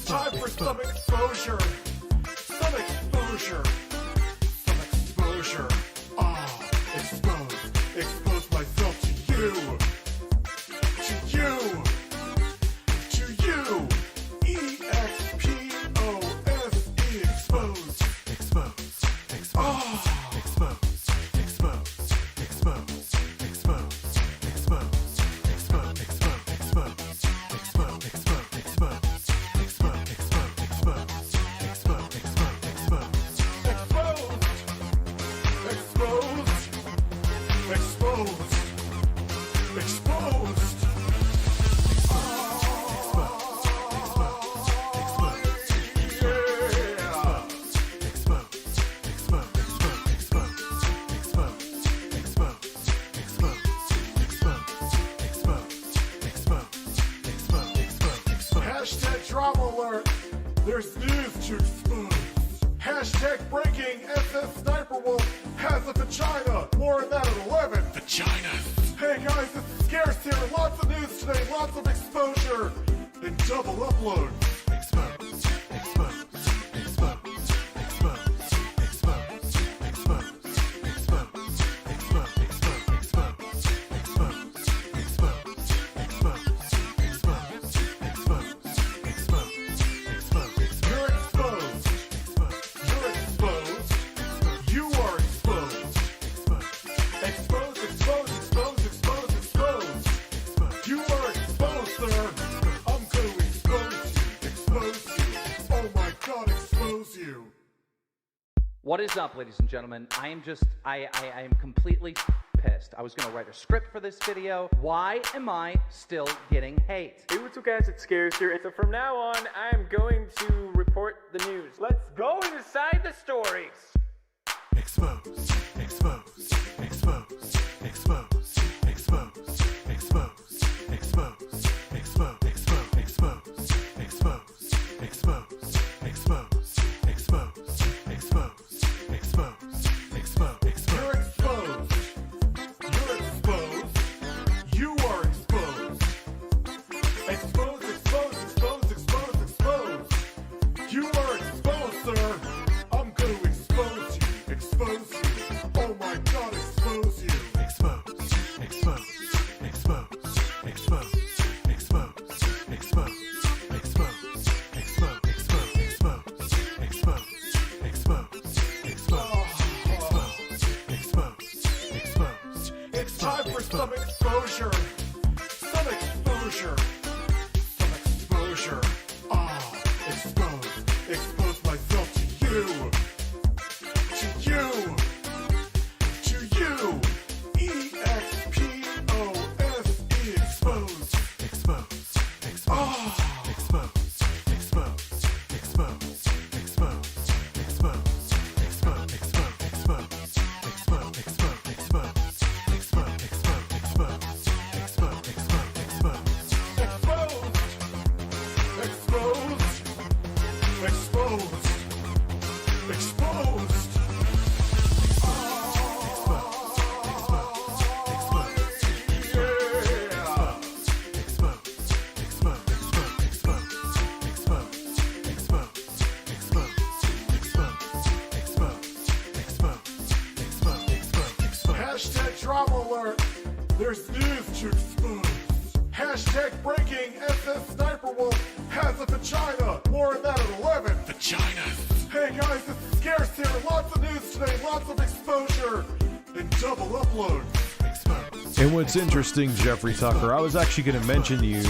It's time for some exposure. Some exposure. Some exposure. Expose myself to you. To you. To you. E-X-P-O-S-E. Exposed. Exposed. Exposed. Hashtag drama alert. There's news to expose. Hashtag breaking. SS Sniper Wolf has a vagina. More on that at 11. Vagina. Hey guys, it's Scarce here. Lots of news today. Lots of exposure. And double upload. Expose. Expose. Expose. Expose. Expose. Expose. What is up, ladies and gentlemen? I am completely pissed. I was gonna write a script for this video. Why am I still getting hate? Hey, what's up guys, it's Scarce here. And so from now on, I am going to report the news. Let's go inside the stories. Expose, expose, expose, expose, expose, expose, expose, expose, expose, expose, expose, expose, expose, expose, expose, expose. You're exposed. You're exposed. You are exposed. Expose, expose, expose, expose, expose. You are exposed, sir. I'm going to expose you. Expose you. Oh my God, expose you. Expose, expose, expose, expose, expose, expose, expose, expose, expose, expose, expose. It's time for some exposure. Some exposure. Some exposure. Expose myself to you. To you. To you. E-X-P-O-S-E. Exposed. Exposed. Exposed. Exposed. Exposed. Exposed. Exposed. Exposed. Exposed. Exposed. Exposed. Exposed. Exposed. Exposed. Exposed. Hashtag drama alert. There's news to expose. Hashtag breaking. SS Sniper Wolf has a vagina. More on that at 11. Vagina. Hey guys, it's Scarce here. Lots of news today. Lots of exposure. And double upload. Expose. And what's interesting, Jeffrey Tucker, I was actually going to mention you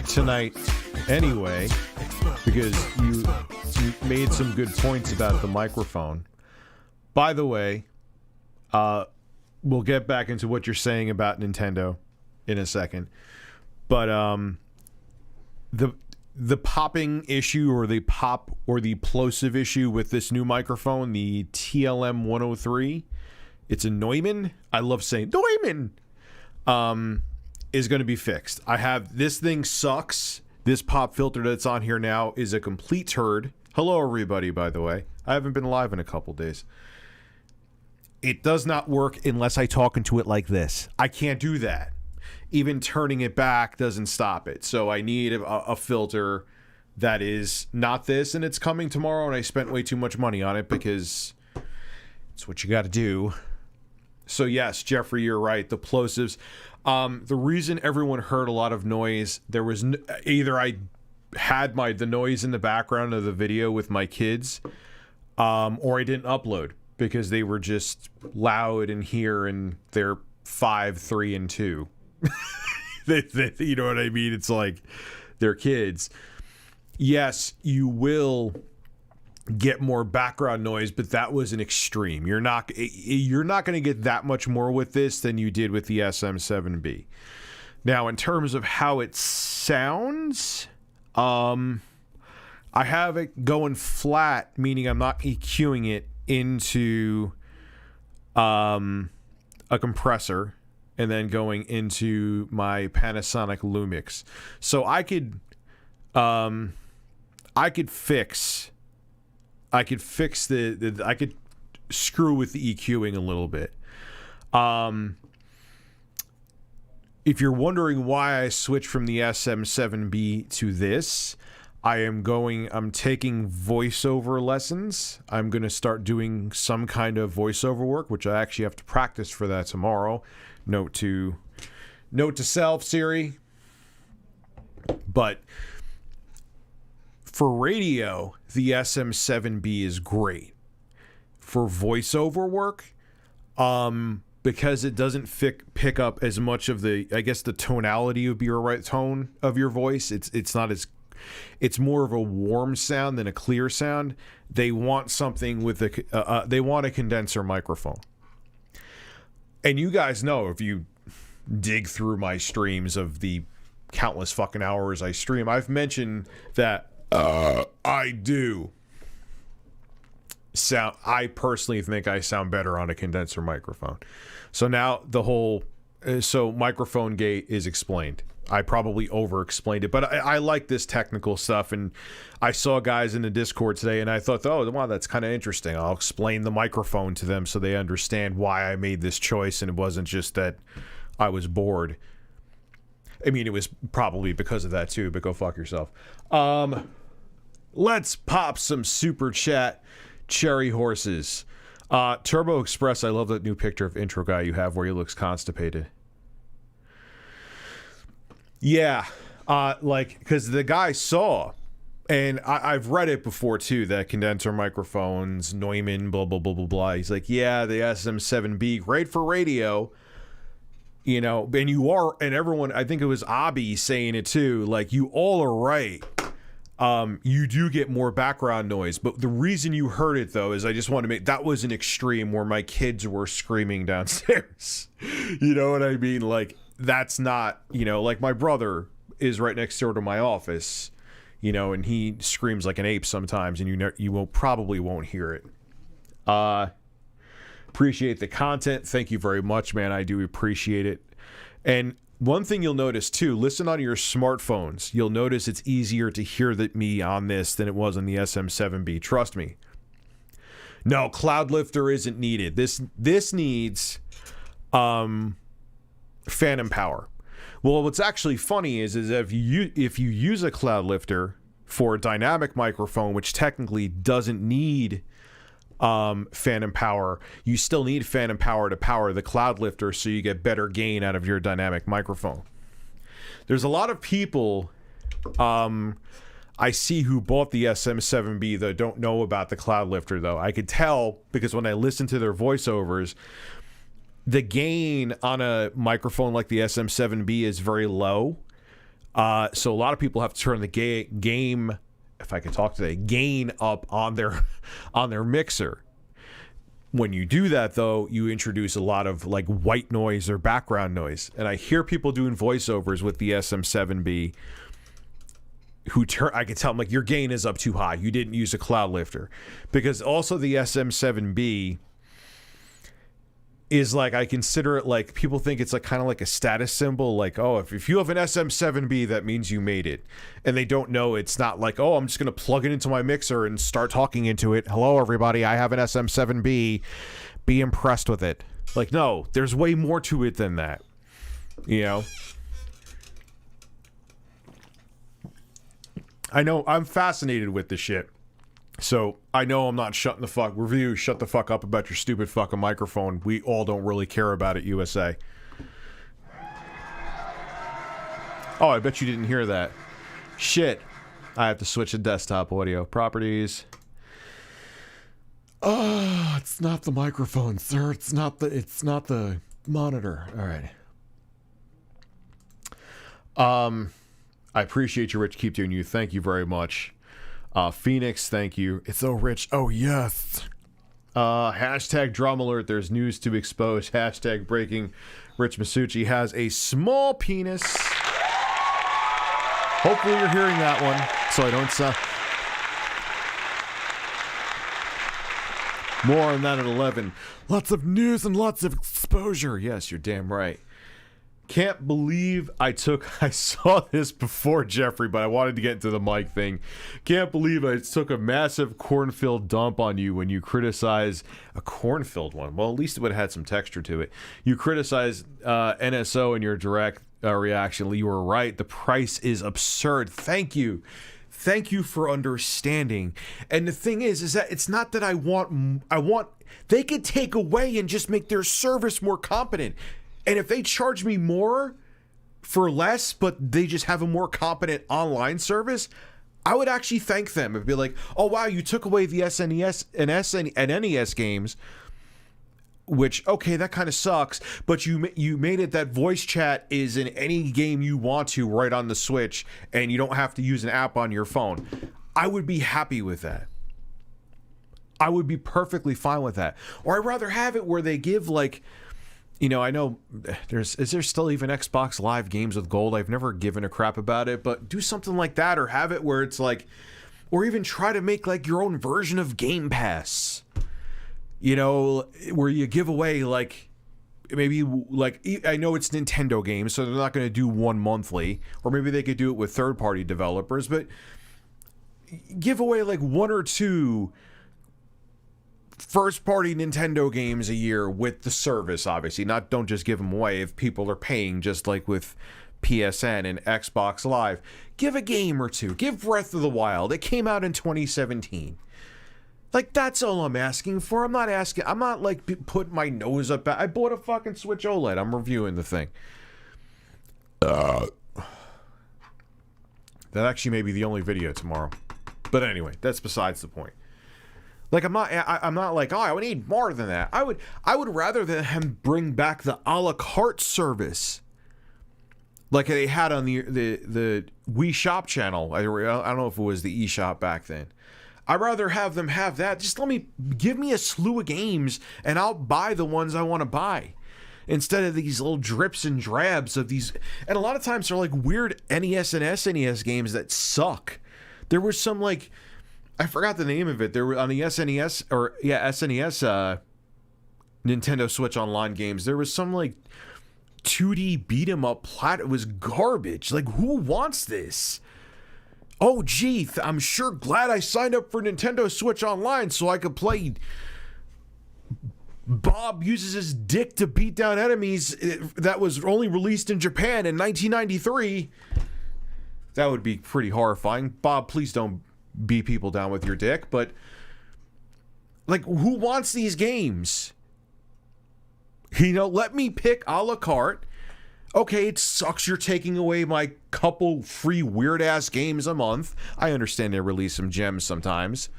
tonight anyway, because you made some good points about the microphone. By the way, we'll get back into what you're saying about Nintendo in a second. But the popping issue, or the pop or the plosive issue with this new microphone, the TLM 103, it's a Neumann. I love saying Neumann. Is going to be fixed. This thing sucks. This pop filter that's on here now is a complete turd. Hello, everybody, by the way. I haven't been live in a couple days. It does not work unless I talk into it like this. I can't do that. Even turning it back doesn't stop it. So I need a filter that is not this, and it's coming tomorrow, and I spent way too much money on it because it's what you got to do. So yes, Jeffrey, you're right. The plosives. The reason everyone heard a lot of noise, there was either I had the noise in the background of the video with my kids, or I didn't upload because they were just loud in here, and they're 5, 3, and 2. You know what I mean? It's like they're kids. Yes, you will get more background noise, but that was an extreme. You're not going to get that much more with this than you did with the SM7B. Now, in terms of how it sounds, I have it going flat, meaning I'm not EQing it into a compressor and then going into my Panasonic Lumix. So I could fix I could screw with the EQing a little bit. If you're wondering why I switched from the SM7B to this, I'm taking voiceover lessons. I'm going to start doing some kind of voiceover work, which I actually have to practice for that tomorrow. Note to self, Siri. But for radio, the SM7B is great. For voiceover work, because it doesn't pick up as much of the tonality of your tone of your voice. It's more of a warm sound than a clear sound. They want something with they want a condenser microphone. And you guys know, if you dig through my streams of the countless fucking hours I stream, I've mentioned that I personally think I sound better on a condenser microphone. So now microphone gate is explained. I probably over-explained it, but I like this technical stuff, and I saw guys in the Discord today, and I thought, oh, wow, that's kind of interesting. I'll explain the microphone to them so they understand why I made this choice, and it wasn't just that I was bored. I mean, it was probably because of that too, but go fuck yourself. Let's pop some super chat cherry horses. Turbo Express, I love that new picture of intro guy you have where he looks constipated. Yeah, because the guy saw, and I've read it before too, that condenser microphones, Neumann, blah, blah, blah, blah, blah. He's like, yeah, the SM7B, great for radio, you know, and everyone, I think it was Abby saying it too, like, you all are right. You do get more background noise, but the reason you heard it though is I just want to that was an extreme where my kids were screaming downstairs. You know what I mean? Like, that's not, like my brother is right next door to my office, and he screams like an ape sometimes, and you probably won't hear it. Appreciate the content. Thank you very much, man. I do appreciate it. And one thing you'll notice too, listen on your smartphones. You'll notice it's easier to hear me on this than it was on the SM7B. Trust me. No, cloud lifter isn't needed. This needs phantom power. Well, what's actually funny is if you use a cloud lifter for a dynamic microphone, which technically doesn't need phantom power, you still need phantom power to power the cloud lifter so you get better gain out of your dynamic microphone. There's a lot of people I see who bought the SM7B that don't know about the cloud lifter, though. I could tell because when I listen to their voiceovers, the gain on a microphone like the SM7B is very low. So a lot of people have to turn the gain up on their mixer. When you do that, though, you introduce a lot of like white noise or background noise. And I hear people doing voiceovers with the SM7B I could tell them, like, your gain is up too high. You didn't use a cloud lifter. Because also the SM7B is like, I consider it like, people think it's like kind of like a status symbol, like, oh, if you have an SM7B, that means you made it. And they don't know it's not like, oh, I'm just gonna plug it into my mixer and start talking into it. Hello everybody, I have an SM7B, be impressed with it. Like, no, there's way more to it than that, I know I'm fascinated with this shit. So I know I'm not shutting the fuck. Review, shut the fuck up about your stupid fucking microphone. We all don't really care about it, USA. Oh, I bet you didn't hear that. Shit. I have to switch to desktop audio. Properties. Oh, it's not the microphone, sir. It's not the monitor. All right. I appreciate you, Rich. Keep doing you. Thank you very much. Phoenix, thank you. It's so rich. Oh, yes. Hashtag drama alert. There's news to expose. Hashtag breaking. Rich Masucci has a small penis. Hopefully you're hearing that one, so I don't sound... More on that at 11. Lots of news and lots of exposure. Yes, you're damn right. Can't believe I saw this before, Jeffrey, but I wanted to get into the mic thing. Can't believe I took a massive cornfield dump on you when you criticize a cornfield one. Well, at least it would have had some texture to it. You criticize NSO in your direct reaction. You were right. The price is absurd. Thank you. Thank you for understanding. And the thing is that it's not that I want, they could take away and just make their service more competent. And if they charge me more for less, but they just have a more competent online service, I would actually thank them and be like, oh, wow, you took away the SNES and NES games, which, okay, that kind of sucks, but you made it that voice chat is in any game you want to right on the Switch, and you don't have to use an app on your phone. I would be happy with that. I would be perfectly fine with that. Or I'd rather have it where they give, like... You know, I know is there still even Xbox Live games with gold? I've never given a crap about it, but do something like that, or have it where it's like, or even try to make like your own version of Game Pass. You know, where you give away like, maybe like, I know it's Nintendo games, so they're not going to do one monthly, or maybe they could do it with third-party developers, but give away like one or two first-party Nintendo games a year with the service, obviously. Don't just give them away if people are paying, just like with PSN and Xbox Live. Give a game or two. Give Breath of the Wild. It came out in 2017. Like, that's all I'm asking for. I'm not like putting my nose up. I bought a fucking Switch OLED. I'm reviewing the thing. That actually may be the only video tomorrow. But anyway, that's besides the point. Like, I'm not like, oh, I would need more than that. I would rather than him bring back the a la carte service like they had on the Wii Shop channel. I don't know if it was the eShop back then. I'd rather have them have that. Just give me a slew of games and I'll buy the ones I want to buy. Instead of these little drips and drabs of these. And a lot of times they're like weird NES and SNES games that suck. There was some like, I forgot the name of it. There were on the SNES Nintendo Switch Online games. There was some like 2D beat 'em up it was garbage. Like, who wants this? Oh, gee, I'm sure glad I signed up for Nintendo Switch Online so I could play Bob uses his dick to beat down enemies that was only released in Japan in 1993. That would be pretty horrifying. Bob, please don't beat people down with your dick, but like, who wants these games? You know, let me pick a la carte. Okay, it sucks you're taking away my couple free weird ass games a month. I understand they release some gems sometimes.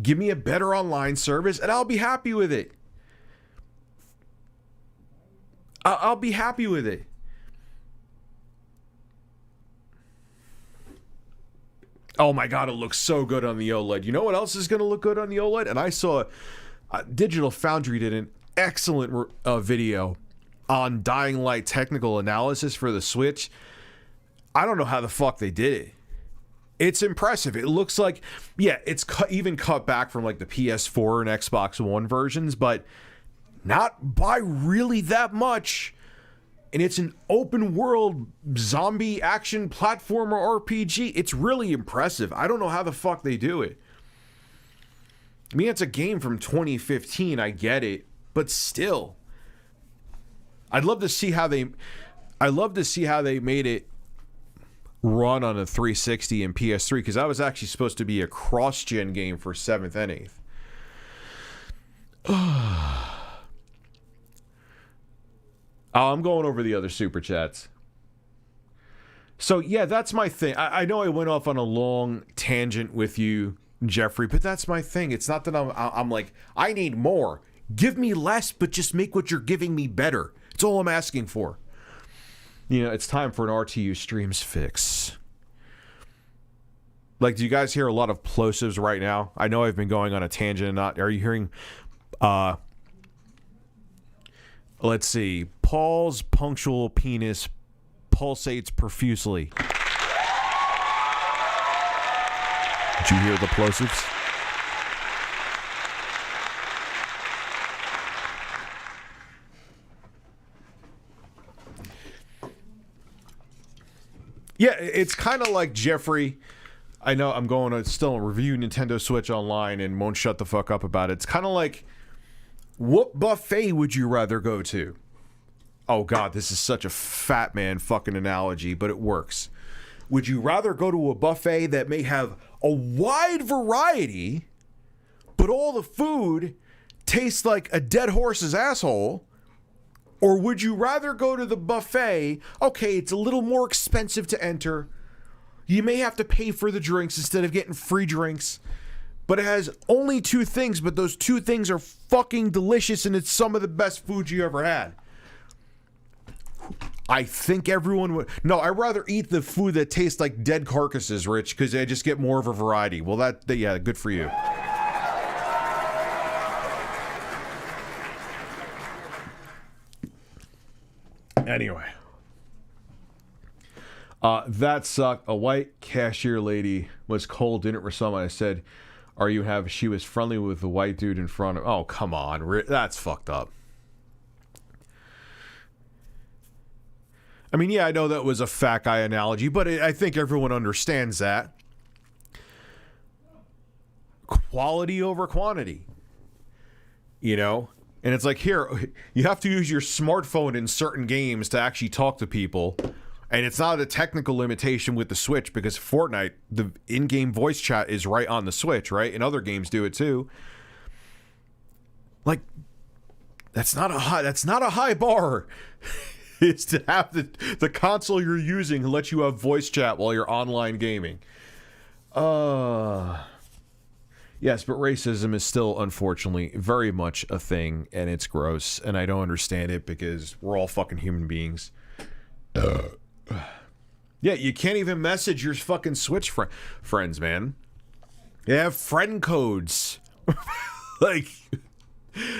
Give me a better online service and I'll be happy with it. I'll be happy with it. Oh my God, it looks so good on the OLED. You know what else is going to look good on the OLED? And I saw Digital Foundry did an excellent video on Dying Light technical analysis for the Switch. I don't know how the fuck they did it. It's impressive. It looks like, yeah, it's even cut back from like the PS4 and Xbox One versions, but not by really that much. And it's an open world zombie action platformer RPG. It's really impressive. I don't know how the fuck they do it. I mean, it's a game from 2015. I get it, but still, I'd love to see how they made it run on a 360 and PS3 because that was actually supposed to be a cross-gen game for 7th and 8th. I'm going over the other super chats. So, yeah, that's my thing. I know I went off on a long tangent with you, Jeffrey, but that's my thing. It's not that I'm like, I need more. Give me less, but just make what you're giving me better. It's all I'm asking for. You know, it's time for an RTU Streams fix. Like, do you guys hear a lot of plosives right now? I know I've been going on a tangent and not. Are you hearing... let's see. Paul's punctual penis pulsates profusely. Did you hear the plosives? Yeah, it's kind of like Jeffrey. I know I'm going to still review Nintendo Switch Online and won't shut the fuck up about it. It's kind of like, what buffet would you rather go to? Oh God, this is such a fat man fucking analogy, but it works. Would you rather go to a buffet that may have a wide variety, but all the food tastes like a dead horse's asshole? Or would you rather go to the buffet, okay, it's a little more expensive to enter, you may have to pay for the drinks instead of getting free drinks, but it has only 2 things, but those 2 things are fucking delicious and it's some of the best food you ever had. I think everyone would... No, I'd rather eat the food that tastes like dead carcasses, Rich, because I just get more of a variety. Well, yeah, good for you. Anyway. That sucked. A white cashier lady was cold, didn't respond when I said, she was friendly with the white dude in front of... Oh, come on. That's fucked up. I mean, yeah, I know that was a fat guy analogy, but I think everyone understands that. Quality over quantity. You know? And it's like, here, you have to use your smartphone in certain games to actually talk to people. And it's not a technical limitation with the Switch because Fortnite, the in-game voice chat is right on the Switch, right? And other games do it too. Like, that's not a high bar. Is to have the console you're using let you have voice chat while you're online gaming. Yes, but racism is still, unfortunately, very much a thing, and it's gross, and I don't understand it because we're all fucking human beings. Yeah, you can't even message your fucking Switch friends, man. They have friend codes. Like...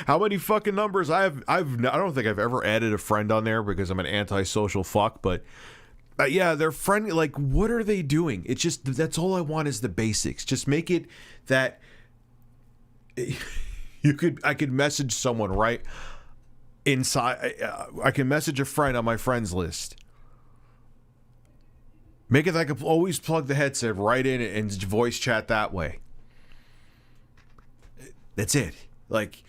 How many fucking numbers I don't think I've ever added a friend on there because I'm an antisocial fuck, but yeah, they're friendly. Like, what are they doing? It's just, that's all I want is the basics. Just make it that I could message someone right inside. I can message a friend on my friends list. Make it that I can always plug the headset right in and voice chat that way. That's it. Like,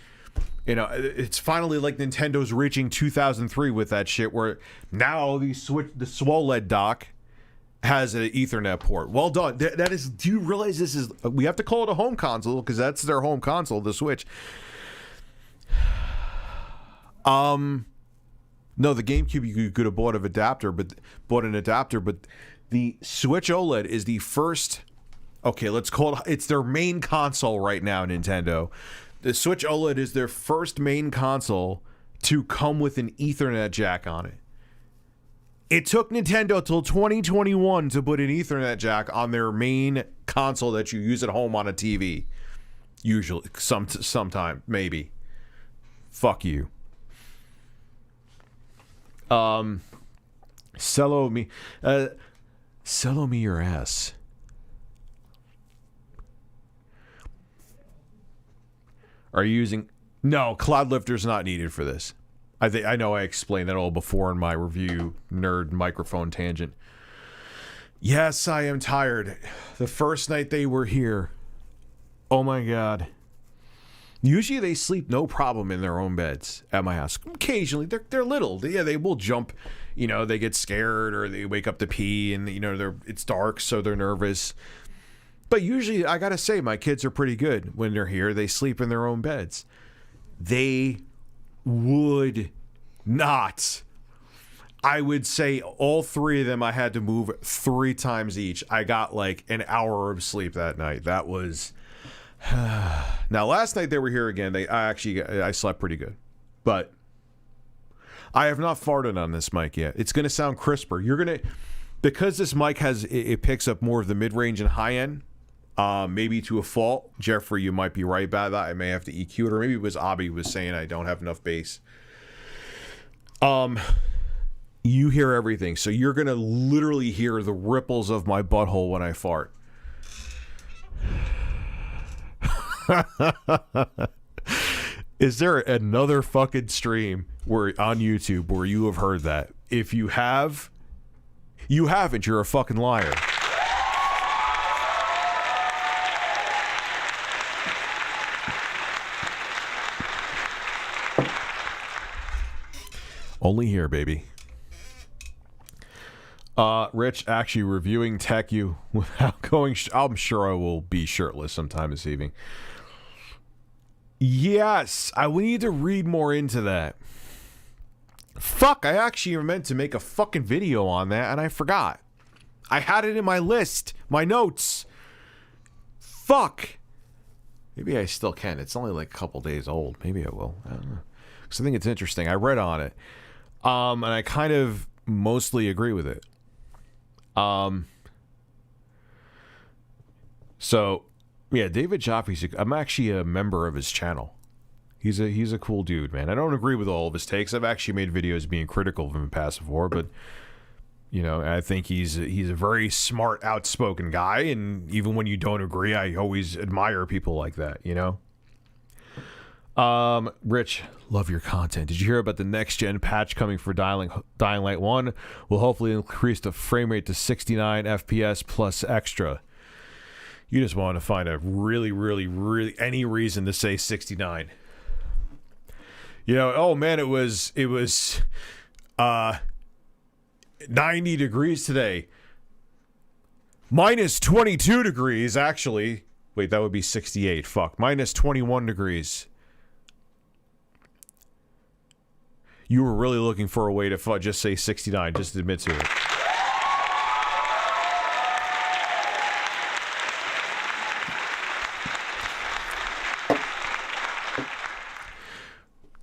you know, it's finally like Nintendo's reaching 2003 with that shit where now the SWOLED dock has an Ethernet port. Well done. That is, do you realize this is, we have to call it a home console because that's their home console, the Switch. No, the GameCube you could have bought an adapter, but the Switch OLED is the first, okay, let's call it's their main console right now, Nintendo. The Switch OLED is their first main console to come with an Ethernet jack on it. It took Nintendo till 2021 to put an Ethernet jack on their main console that you use at home on a TV. Usually, sometime, maybe. Fuck you. Sell me your ass. Are you using... No, Cloud Lifter's not needed for this. I know I explained that all before in my review nerd microphone tangent. Yes, I am tired. The first night they were here. Oh my God. Usually they sleep no problem in their own beds at my house. Occasionally, they're little. They will jump. You know, they get scared or they wake up to pee, and you know it's dark, so they're nervous. But usually, I gotta say, my kids are pretty good when they're here. They sleep in their own beds. They would not. I would say all three of them I had to move 3 times each. I got like an hour of sleep that night. That was... Now, last night they were here again. I slept pretty good. But I have not farted on this mic yet. It's going to sound crisper. Because this mic it picks up more of the mid-range and high-end, maybe to a fault. Jeffrey, you might be right about that. I may have to EQ it, or maybe it was Abby was saying I don't have enough bass. You hear everything, so you're gonna literally hear the ripples of my butthole when I fart. Is there another fucking stream on YouTube where you have heard that? If you have, you haven't. You're a fucking liar. Only here, baby. Rich, actually reviewing Tech You without going... I'm sure I will be shirtless sometime this evening. Yes, we need to read more into that. Fuck, I actually meant to make a fucking video on that, and I forgot. I had it in my list, my notes. Fuck. Maybe I still can. It's only like a couple days old. Maybe I will. I don't know. Because I think it's interesting. I read on it. And I kind of mostly agree with it. So, yeah, David Joffrey's... I'm actually a member of his channel. He's a cool dude, man. I don't agree with all of his takes. I've actually made videos being critical of him in past before, but... You know, I think he's a very smart, outspoken guy, and even when you don't agree, I always admire people like that, you know? Rich, love your content. Did you hear about the next-gen patch coming for Dying Light 1? Will hopefully increase the frame rate to 69 FPS plus extra. You just want to find a really any reason to say 69. You know, oh man, it was 90 degrees today. Minus 22 degrees, actually. Wait, that would be 68. Fuck. Minus 21 degrees. You were really looking for a way to just say 69. Just admit to it.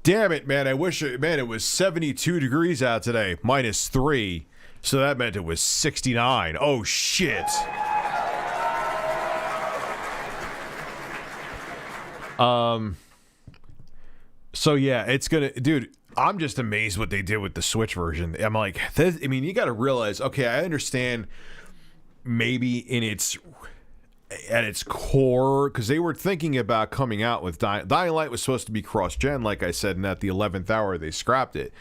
Damn it, man. I wish it was 72 degrees out today. Minus 3. So that meant it was 69. Oh, shit. So, yeah, it's gonna... Dude, I'm just amazed what they did with the Switch version. I'm like... I mean, you gotta realize... Okay, I understand maybe at its core, because they were thinking about coming out with Dying Light was supposed to be cross-gen, like I said, and at the 11th hour they scrapped it.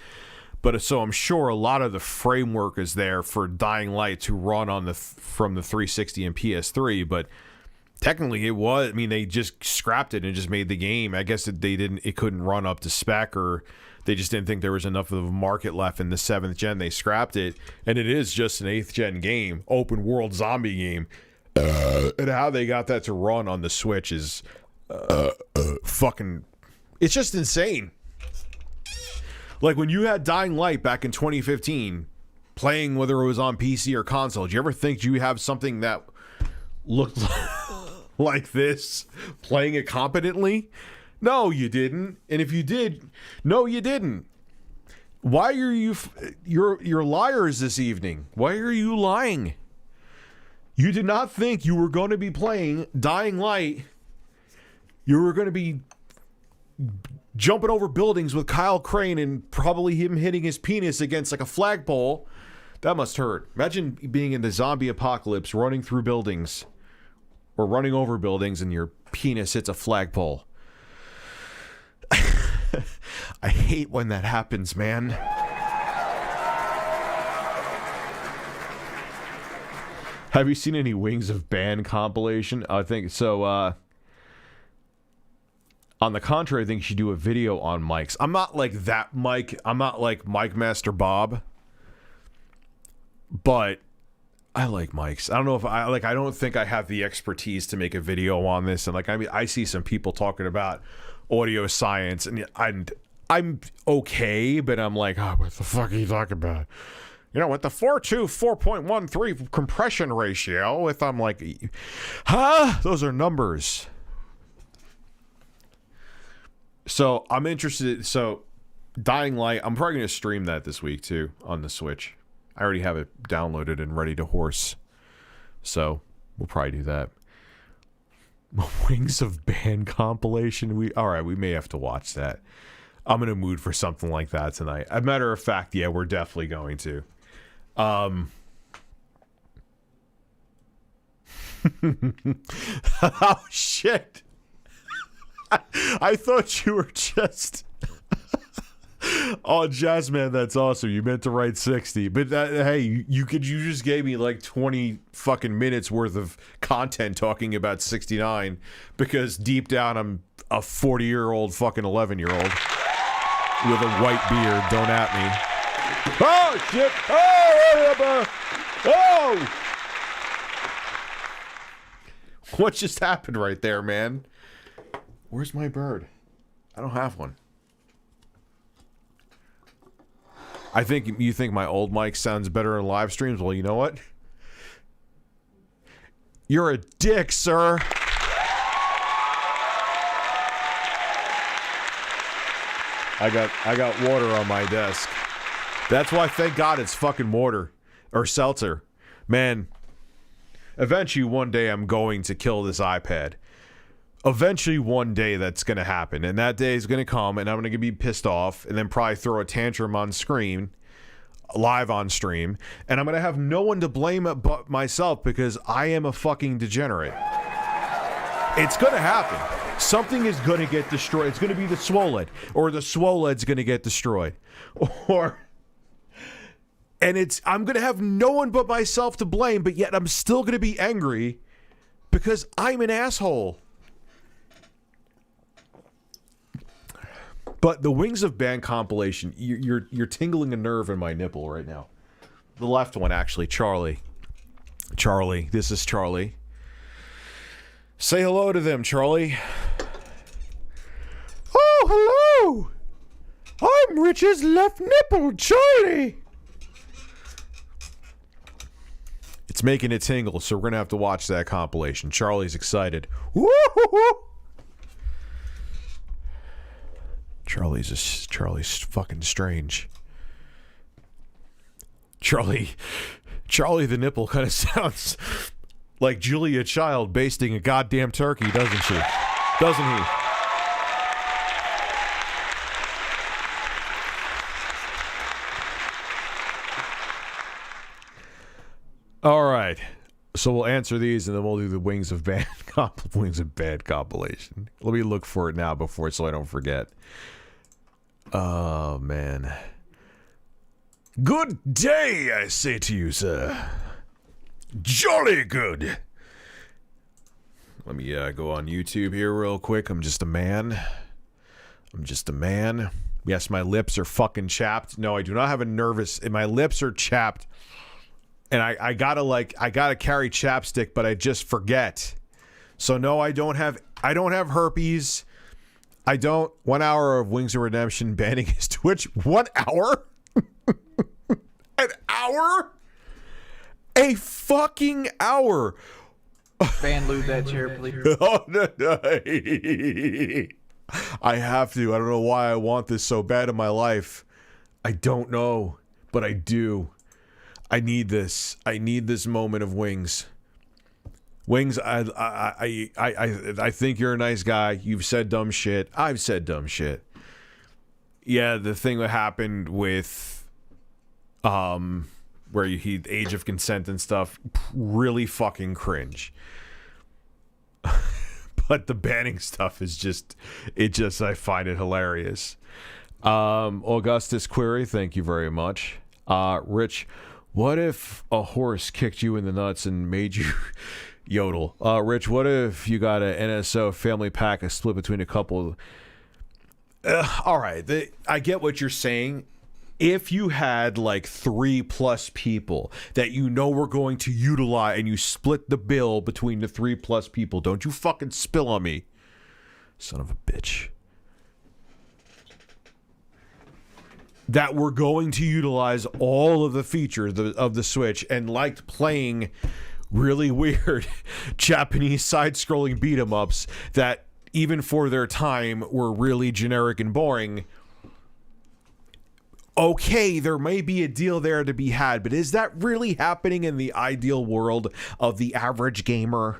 But so I'm sure a lot of the framework is there for Dying Light to run on from the 360 and PS3, but technically it was. I mean, they just scrapped it and just made the game. I guess it couldn't run up to spec, or they just didn't think there was enough of a market left in the 7th gen. They scrapped it, and it is just an 8th gen game, open world zombie game. And how they got that to run on the Switch is fucking... It's just insane. Like, when you had Dying Light back in 2015, playing whether it was on PC or console, did you ever think you have something that looked like this, playing it competently? No, you didn't. And if you did, no, you didn't. Why are you're liars this evening? Why are you lying? You did not think you were going to be playing Dying Light. You were going to be jumping over buildings with Kyle Crane and probably him hitting his penis against like a flagpole. That must hurt. Imagine being in the zombie apocalypse, running through buildings or running over buildings, and your penis hits a flagpole. I hate when that happens, man. Have you seen any Wings of Ban compilation? I think so. On the contrary, I think you should do a video on mics. I'm not like that Mike. I'm not like Mike Master Bob. But I like mics. I don't know if I don't think I have the expertise to make a video on this. And like, I mean, I see some people talking about audio science, and I'm okay, but I'm like, oh, what the fuck are you talking about? You know, with the 4.13 compression ratio, with I'm like, huh? Those are numbers. So I'm interested. So Dying Light, I'm probably going to stream that this week too on the Switch. I already have it downloaded and ready to horse. So we'll probably do that. Wings of Band compilation. All right, we may have to watch that. I'm in a mood for something like that tonight. As a matter of fact, yeah, we're definitely going to. Oh shit. I thought you were just oh, Jazzman, that's awesome. You meant to write 60. But hey, you just gave me like 20 fucking minutes worth of content talking about 69 because deep down I'm a 40-year-old fucking 11-year-old with a white beard. Don't at me. Oh shit. Oh! What just happened right there, man? Where's my bird? I don't have one. I think you think my old mic sounds better in live streams. Well, you know what? You're a dick, sir. I got water on my desk. That's why, thank God, it's fucking water or seltzer. Man, eventually one day I'm going to kill this iPad. Eventually one day that's going to happen, and that day is going to come, and I'm going to be pissed off, and then probably throw a tantrum on screen, live on stream, and I'm going to have no one to blame but myself because I am a fucking degenerate. It's going to happen. Something is going to get destroyed. It's going to be the Swoled, or the Swoled's going to get destroyed. I'm going to have no one but myself to blame, but yet I'm still going to be angry because I'm an asshole. But the Wings of Band compilation, you're tingling a nerve in my nipple right now. The left one, actually, Charlie. Charlie, this is Charlie. Say hello to them, Charlie. Oh, hello! I'm Rich's left nipple, Charlie! It's making it tingle, so we're going to have to watch that compilation. Charlie's excited. Woo-hoo-hoo! Charlie's fucking strange. Charlie the nipple kind of sounds like Julia Child basting a goddamn turkey, doesn't she? Doesn't he? All right. So we'll answer these and then we'll do the Wings of Band compilation. Let me look for it now so I don't forget. Oh, man. Good day, I say to you, sir. Jolly good. Let me go on YouTube here real quick. I'm just a man. Yes, my lips are fucking chapped. No, I do not have a nervous... My lips are chapped. And I gotta carry chapstick, but I just forget. So no, I don't have herpes. I don't. 1 hour of Wings of Redemption banning his Twitch. 1 hour? An hour? A fucking hour. Ban lose that chair, please. Oh, no. I have to. I don't know why I want this so bad in my life. I don't know, but I do. I need this. I need this moment of Wings. Wings, I think you're a nice guy. You've said dumb shit. I've said dumb shit. Yeah, the thing that happened with, where he age of consent and stuff, really fucking cringe. But the banning stuff is I find it hilarious. Augustus Query, thank you very much. Rich, what if a horse kicked you in the nuts and made you Yodel. Rich, what if you got an NSO family pack split between a couple? All right. I get what you're saying. If you had like 3+ people that you know were going to utilize and you split the bill between the 3+ people, don't you fucking spill on me. Son of a bitch. That were going to utilize all of the features of the Switch and liked playing really weird Japanese side-scrolling beat-em-ups that, even for their time, were really generic and boring. Okay, there may be a deal there to be had, but is that really happening in the ideal world of the average gamer?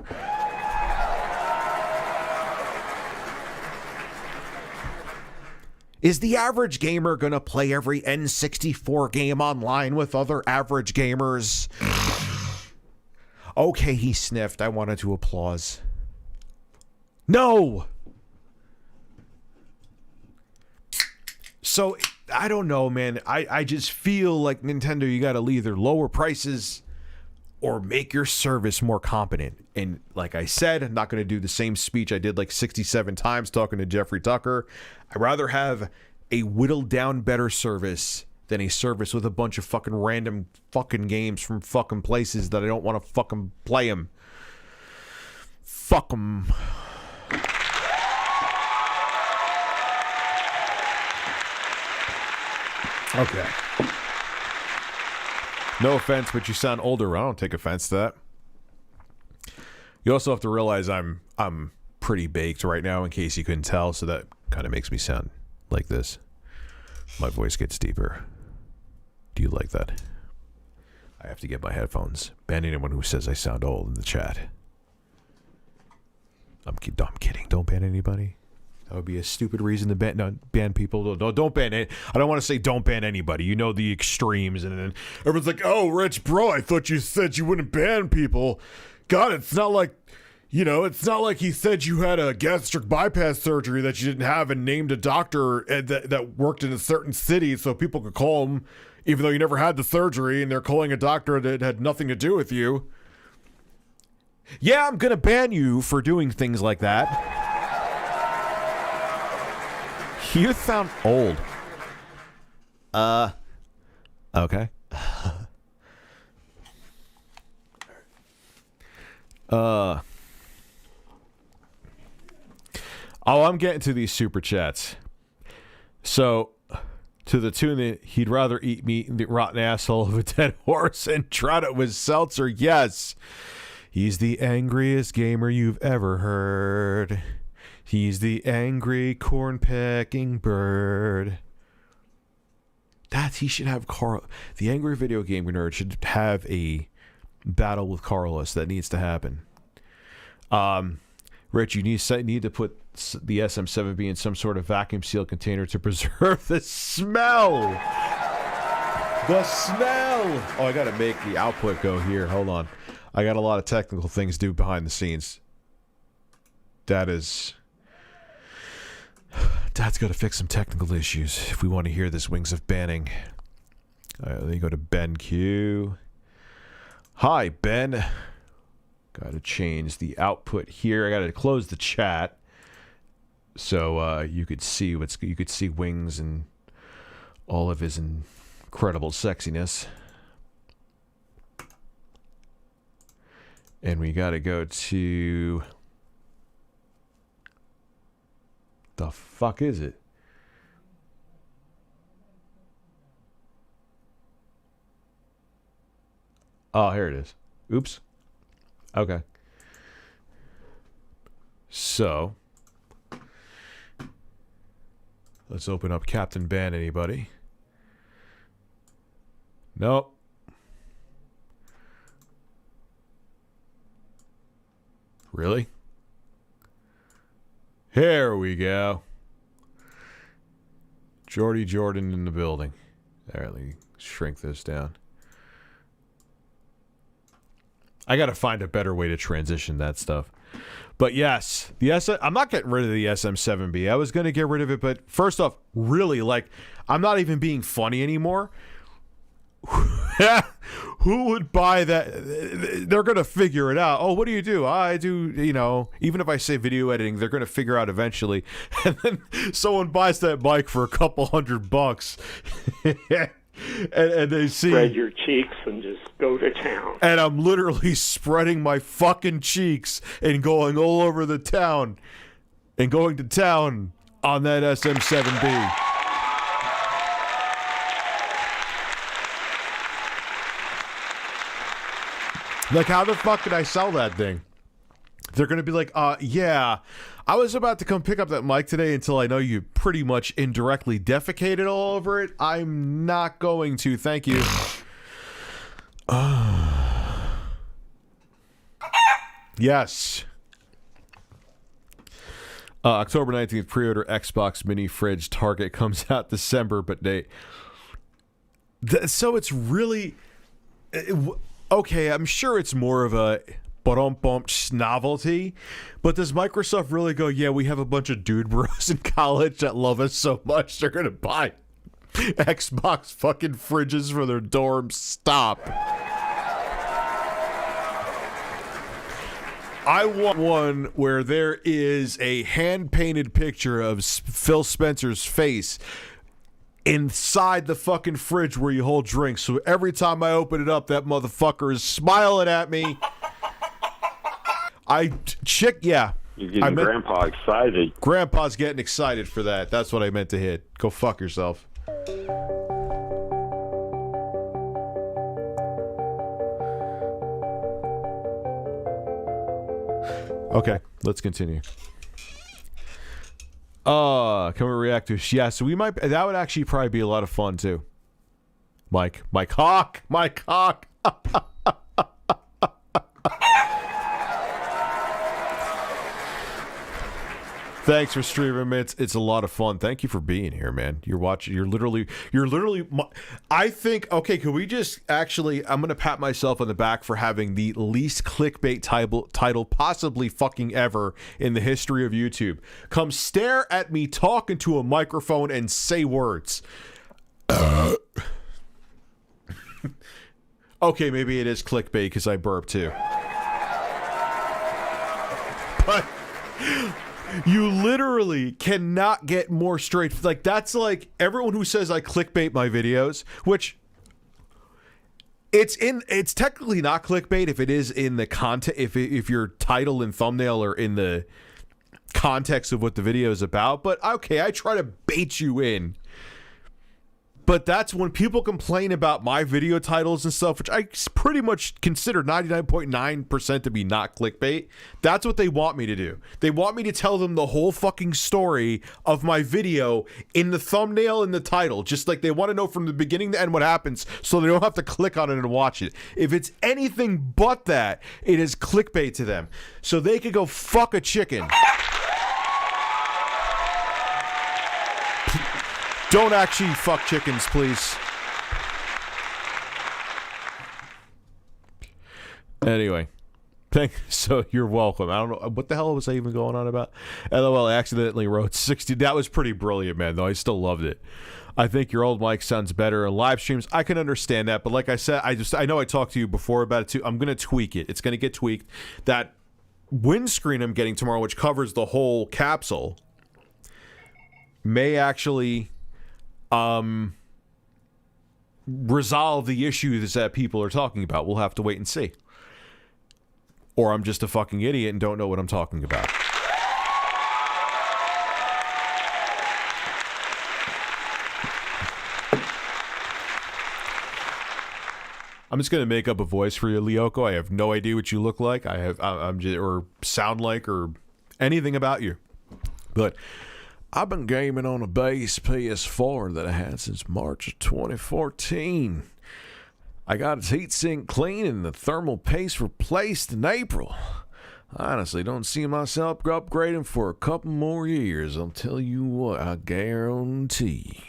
Is the average gamer gonna play every N64 game online with other average gamers? Okay, he sniffed. I wanted to applause. No! So, I don't know, man. I just feel like Nintendo, you gotta either lower prices or make your service more competent. And like I said, I'm not going to do the same speech I did like 67 times talking to Jeffrey Tucker. I'd rather have a whittled down better service than a service with a bunch of fucking random fucking games from fucking places that I don't want to fucking play them. Fuck them. Okay. No offense, but you sound older. I don't take offense to that. You also have to realize I'm pretty baked right now, in case you couldn't tell, so that kind of makes me sound like this. My voice gets deeper. Do you like that? I have to get my headphones. Ban anyone who says I sound old in the chat. I'm kidding. Don't ban anybody. That would be a stupid reason to ban people. Don't ban it. I don't want to say don't ban anybody. You know the extremes, and then everyone's like, "Oh, Rich, bro, I thought you said you wouldn't ban people." God, it's not like, it's not like he said you had a gastric bypass surgery that you didn't have and named a doctor that worked in a certain city so people could call him, even though you never had the surgery, and they're calling a doctor that had nothing to do with you. Yeah, I'm gonna ban you for doing things like that. You sound old. Okay. Oh, I'm getting to these super chats. So, to the tune that he'd rather eat meat in the rotten asshole of a dead horse and trot it with seltzer. Yes. He's the angriest gamer you've ever heard. He's the angry corn-pecking bird. He should have Carl. The angry video game nerd should have a battle with Carlos. That needs to happen. Rich, you need to put the SM7B in some sort of vacuum sealed container to preserve the smell. The smell. Oh, I got to make the output go here. Hold on. I got a lot of technical things to do behind the scenes. Dad's got to fix some technical issues if we want to hear this Wings of Banning. Then you go to Ben Q. Hi, Ben. Got to change the output here. I got to close the chat so you could see Wings and all of his incredible sexiness. And we got to go to... The fuck is it? Oh, here it is. Oops. Okay. So, let's open up Captain Ban. Anybody? Nope. Really? Here we go. Jordy Jordan in the building. There, let me shrink this down. I gotta find a better way to transition that stuff. But yes, I'm not getting rid of the SM7B. I was gonna get rid of it, but first off, really, I'm not even being funny anymore. Who would buy that? They're going to figure it out. Oh, what do you do? I do, even if I say video editing, they're going to figure out eventually. And then someone buys that mic for a couple $100. and they see. Spread your cheeks and just go to town. And I'm literally spreading my fucking cheeks and going all over the town. And going to town on that SM7B. Like, how the fuck did I sell that thing? They're going to be like, yeah, I was about to come pick up that mic today until I know you pretty much indirectly defecated all over it. I'm not going to. Thank you. Yes. October 19th, pre-order Xbox mini fridge. Target comes out December, but so it's really... Okay, I'm sure it's more of a novelty, but does Microsoft really go, yeah, we have a bunch of dude bros in college that love us so much they're going to buy Xbox fucking fridges for their dorms? Stop. I want one where there is a hand-painted picture of Phil Spencer's face inside the fucking fridge where you hold drinks. So every time I open it up, that motherfucker is smiling at me. Yeah. You're getting Grandpa excited. Grandpa's getting excited for that. That's what I meant to hit. Go fuck yourself. Okay, let's continue. Can we react to? Yeah, so we might. That would actually probably be a lot of fun too. Mike Hawk. Thanks for streaming, man. It's a lot of fun. Thank you for being here, man. You're watching. You're literally. I think. Okay, can we just actually? I'm gonna pat myself on the back for having the least clickbait title possibly fucking ever in the history of YouTube. Come stare at me talking to a microphone and say words. Okay, maybe it is clickbait because I burped too. But. You literally cannot get more straight. Like, that's like everyone who says I clickbait my videos, which it's technically not clickbait if it is in the content, if your title and thumbnail are in the context of what the video is about. But okay, I try to bait you in. But that's when people complain about my video titles and stuff, which I pretty much consider 99.9% to be not clickbait. That's what they want me to do. They want me to tell them the whole fucking story of my video in the thumbnail and the title. Just like they want to know from the beginning to end what happens so they don't have to click on it and watch it. If it's anything but that, it is clickbait to them. So they could go fuck a chicken. Don't actually fuck chickens, please. Anyway. So you're welcome. I don't know. What the hell was I even going on about? LOL, I accidentally wrote 60. That was pretty brilliant, man, though. I still loved it. I think your old mic sounds better in live streams. I can understand that. But like I said, I know I talked to you before about it, too. I'm going to tweak it. It's going to get tweaked. That windscreen I'm getting tomorrow, which covers the whole capsule, may actually... resolve the issues that people are talking about. We'll have to wait and see. Or I'm just a fucking idiot and don't know what I'm talking about. I'm just gonna make up a voice for you, Lyoko. I have no idea what you look like. I'm just, or sound like, or anything about you. But I've been gaming on a base PS4 that I had since March of 2014. I got its heatsink clean and the thermal paste replaced in April. I honestly don't see myself upgrading for a couple more years. I'll tell you what, I guarantee.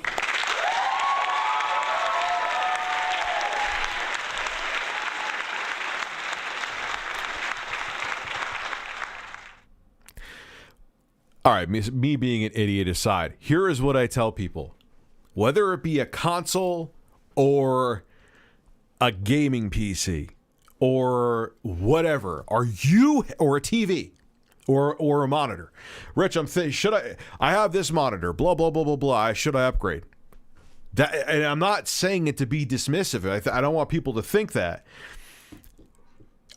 All right, me being an idiot aside, here is what I tell people. Whether it be a console or a gaming PC or whatever, or a TV or a monitor. Rich, I have this monitor, blah, blah, blah, blah, blah. Should I upgrade? And I'm not saying it to be dismissive. I don't want people to think that.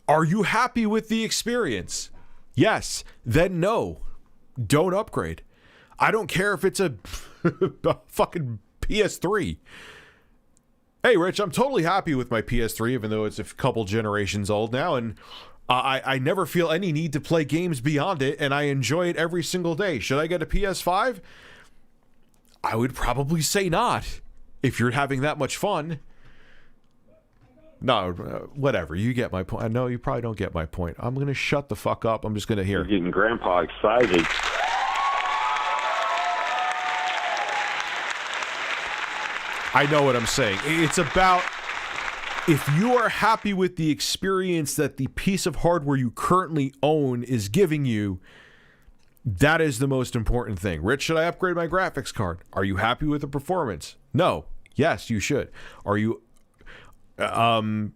Are you happy with the experience? Yes. Then no. Don't upgrade. I don't care if it's a fucking PS3. Hey, Rich, I'm totally happy with my PS3, even though it's a couple generations old now, and I never feel any need to play games beyond it, and I enjoy it every single day. Should I get a PS5? I would probably say not, if you're having that much fun. No, whatever. You get my point. I know you probably don't get my point. I'm going to shut the fuck up. I'm just going to hear. You're getting Grandpa excited. I know what I'm saying. It's about, if you are happy with the experience that the piece of hardware you currently own is giving you, that is the most important thing. Rich, should I upgrade my graphics card? Are you happy with the performance? No. Yes, you should. Are you... no,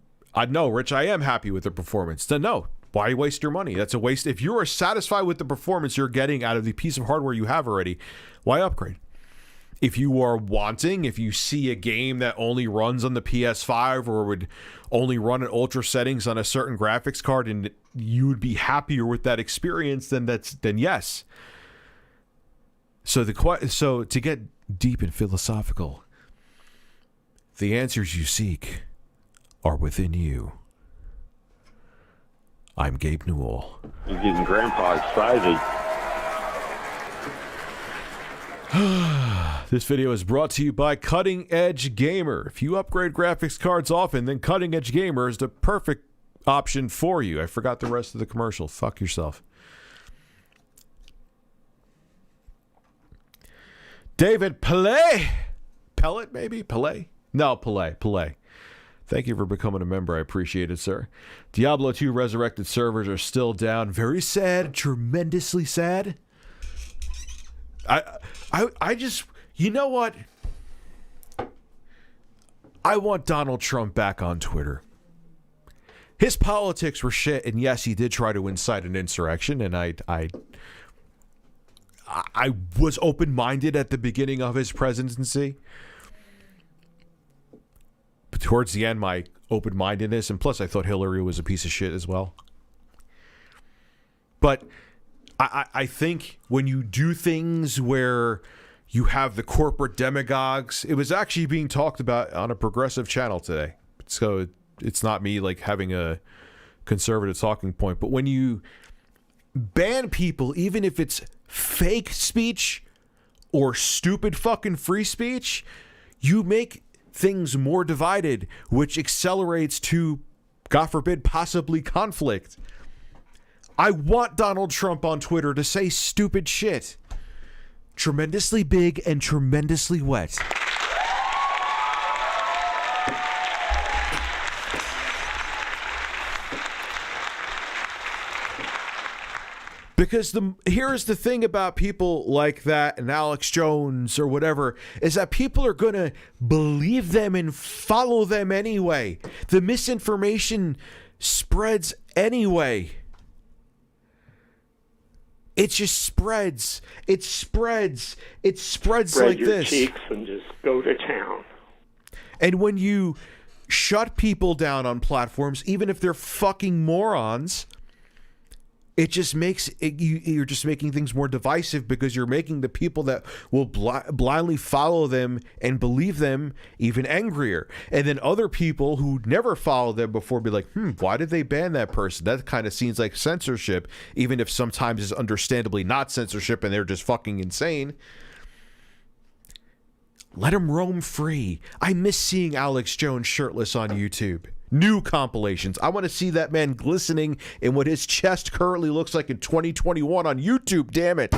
Rich, I am happy with the performance. Then no. Why waste your money? That's a waste. If you are satisfied with the performance you're getting out of the piece of hardware you have already, why upgrade? If you see a game that only runs on the PS5 or would only run at ultra settings on a certain graphics card and you would be happier with that experience, then yes. So to get deep and philosophical, the answers you seek are within you. I'm Gabe Newell. You're getting Grandpa excited. This video is brought to you by Cutting Edge Gamer. If you upgrade graphics cards often, then Cutting Edge Gamer is the perfect option for you. I forgot the rest of the commercial. Fuck yourself. David Pellet, maybe? No, Pellet. Thank you for becoming a member. I appreciate it, sir. Diablo 2 Resurrected servers are still down. Very sad. Tremendously sad. I just, you know what? I want Donald Trump back on Twitter. His politics were shit, and yes, he did try to incite an insurrection, and I was open-minded at the beginning of his presidency. But towards the end, my open-mindedness, and plus I thought Hillary was a piece of shit as well. But I think when you do things where you have the corporate demagogues, it was actually being talked about on a progressive channel today. So it's not me like having a conservative talking point. But when you ban people, even if it's fake speech or stupid fucking free speech, you make things more divided, which accelerates to, God forbid, possibly conflict. I want Donald Trump on Twitter to say stupid shit. Tremendously big and tremendously wet. Because here's the thing about people like that and Alex Jones or whatever, is that people are going to believe them and follow them anyway. The misinformation spreads anyway. It just spreads. It spreads Spread like your this. cheeks and just go to town. And when you shut people down on platforms, even if they're fucking morons, it just makes you're just making things more divisive, because you're making the people that will blindly follow them and believe them even angrier. And then other people who never followed them before be like, why did they ban that person? That kind of seems like censorship, even if sometimes it's understandably not censorship and they're just fucking insane. Let them roam free. I miss seeing Alex Jones shirtless on YouTube. New compilations. I want to see that man glistening in what his chest currently looks like in 2021 on YouTube, damn it.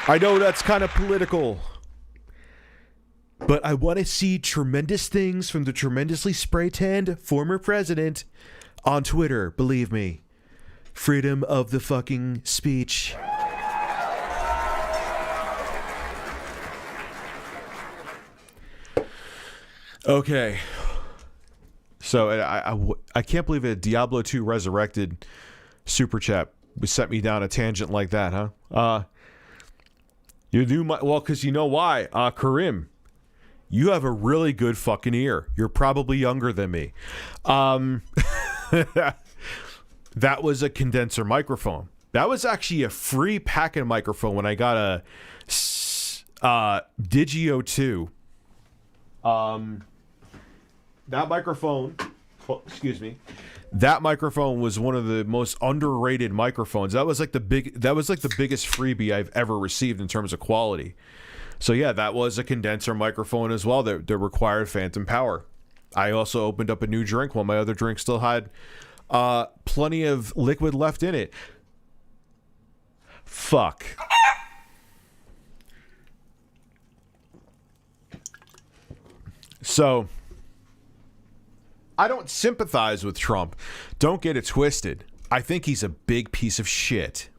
I know that's kind of political, but I want to see tremendous things from the tremendously spray-tanned former president on Twitter, believe me. Freedom of the fucking speech. Okay. So I can't believe a Diablo 2 Resurrected super chat set me down a tangent like that, huh? You do well, because you know why? Karim, you have a really good fucking ear. You're probably younger than me. That was a condenser microphone. That was actually a free packet microphone when I got a Digio 2. That microphone, excuse me, that microphone was one of the most underrated microphones. That was like the biggest freebie I've ever received in terms of quality. So yeah, that was a condenser microphone as well that required phantom power. I also opened up a new drink while my other drink still had plenty of liquid left in it. Fuck. So, I don't sympathize with Trump. Don't get it twisted. I think he's a big piece of shit.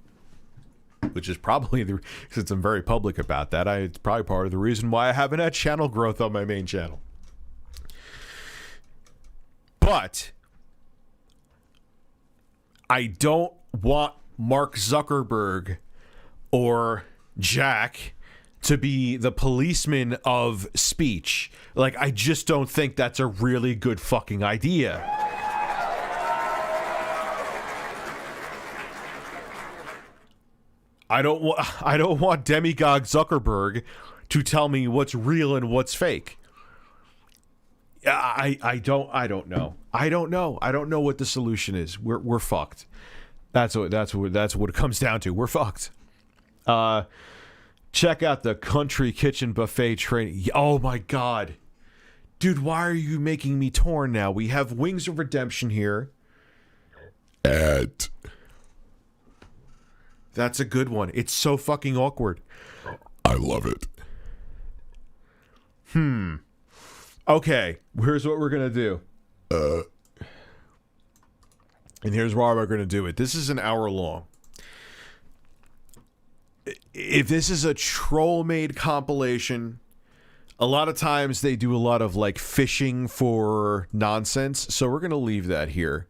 Which is probably, since I'm very public about that, it's probably part of the reason why I haven't had channel growth on my main channel. But, I don't want Mark Zuckerberg or Jack to be the policeman of speech. Like, I just don't think that's a really good fucking idea. I don't want demigod Zuckerberg to tell me what's real and what's fake. I don't know. I don't know what the solution is. We're fucked. That's what it comes down to. We're fucked. Check out the Country Kitchen Buffet training. Oh my god. Dude, why are you making me torn now? We have Wings of Redemption here. And that's a good one. It's so fucking awkward. I love it. Okay, here's what we're gonna do. And here's why we're gonna do it. This is an hour long. If this is a troll-made compilation, a lot of times they do a lot of like fishing for nonsense, so we're gonna leave that here,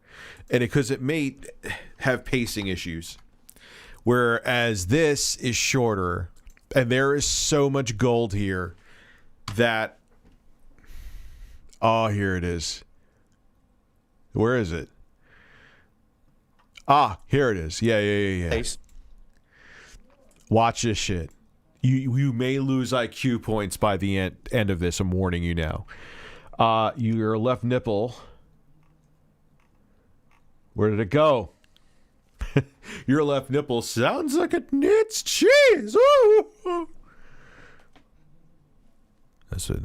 and because it may have pacing issues. Whereas this is shorter, and there is so much gold here that. Oh, here it is. Where is it? Ah, here it is. Yeah. Watch this shit. You may lose IQ points by the end of this. I'm warning you now. Your left nipple. Where did it go? Your left nipple sounds like it needs cheese. Ooh. That's a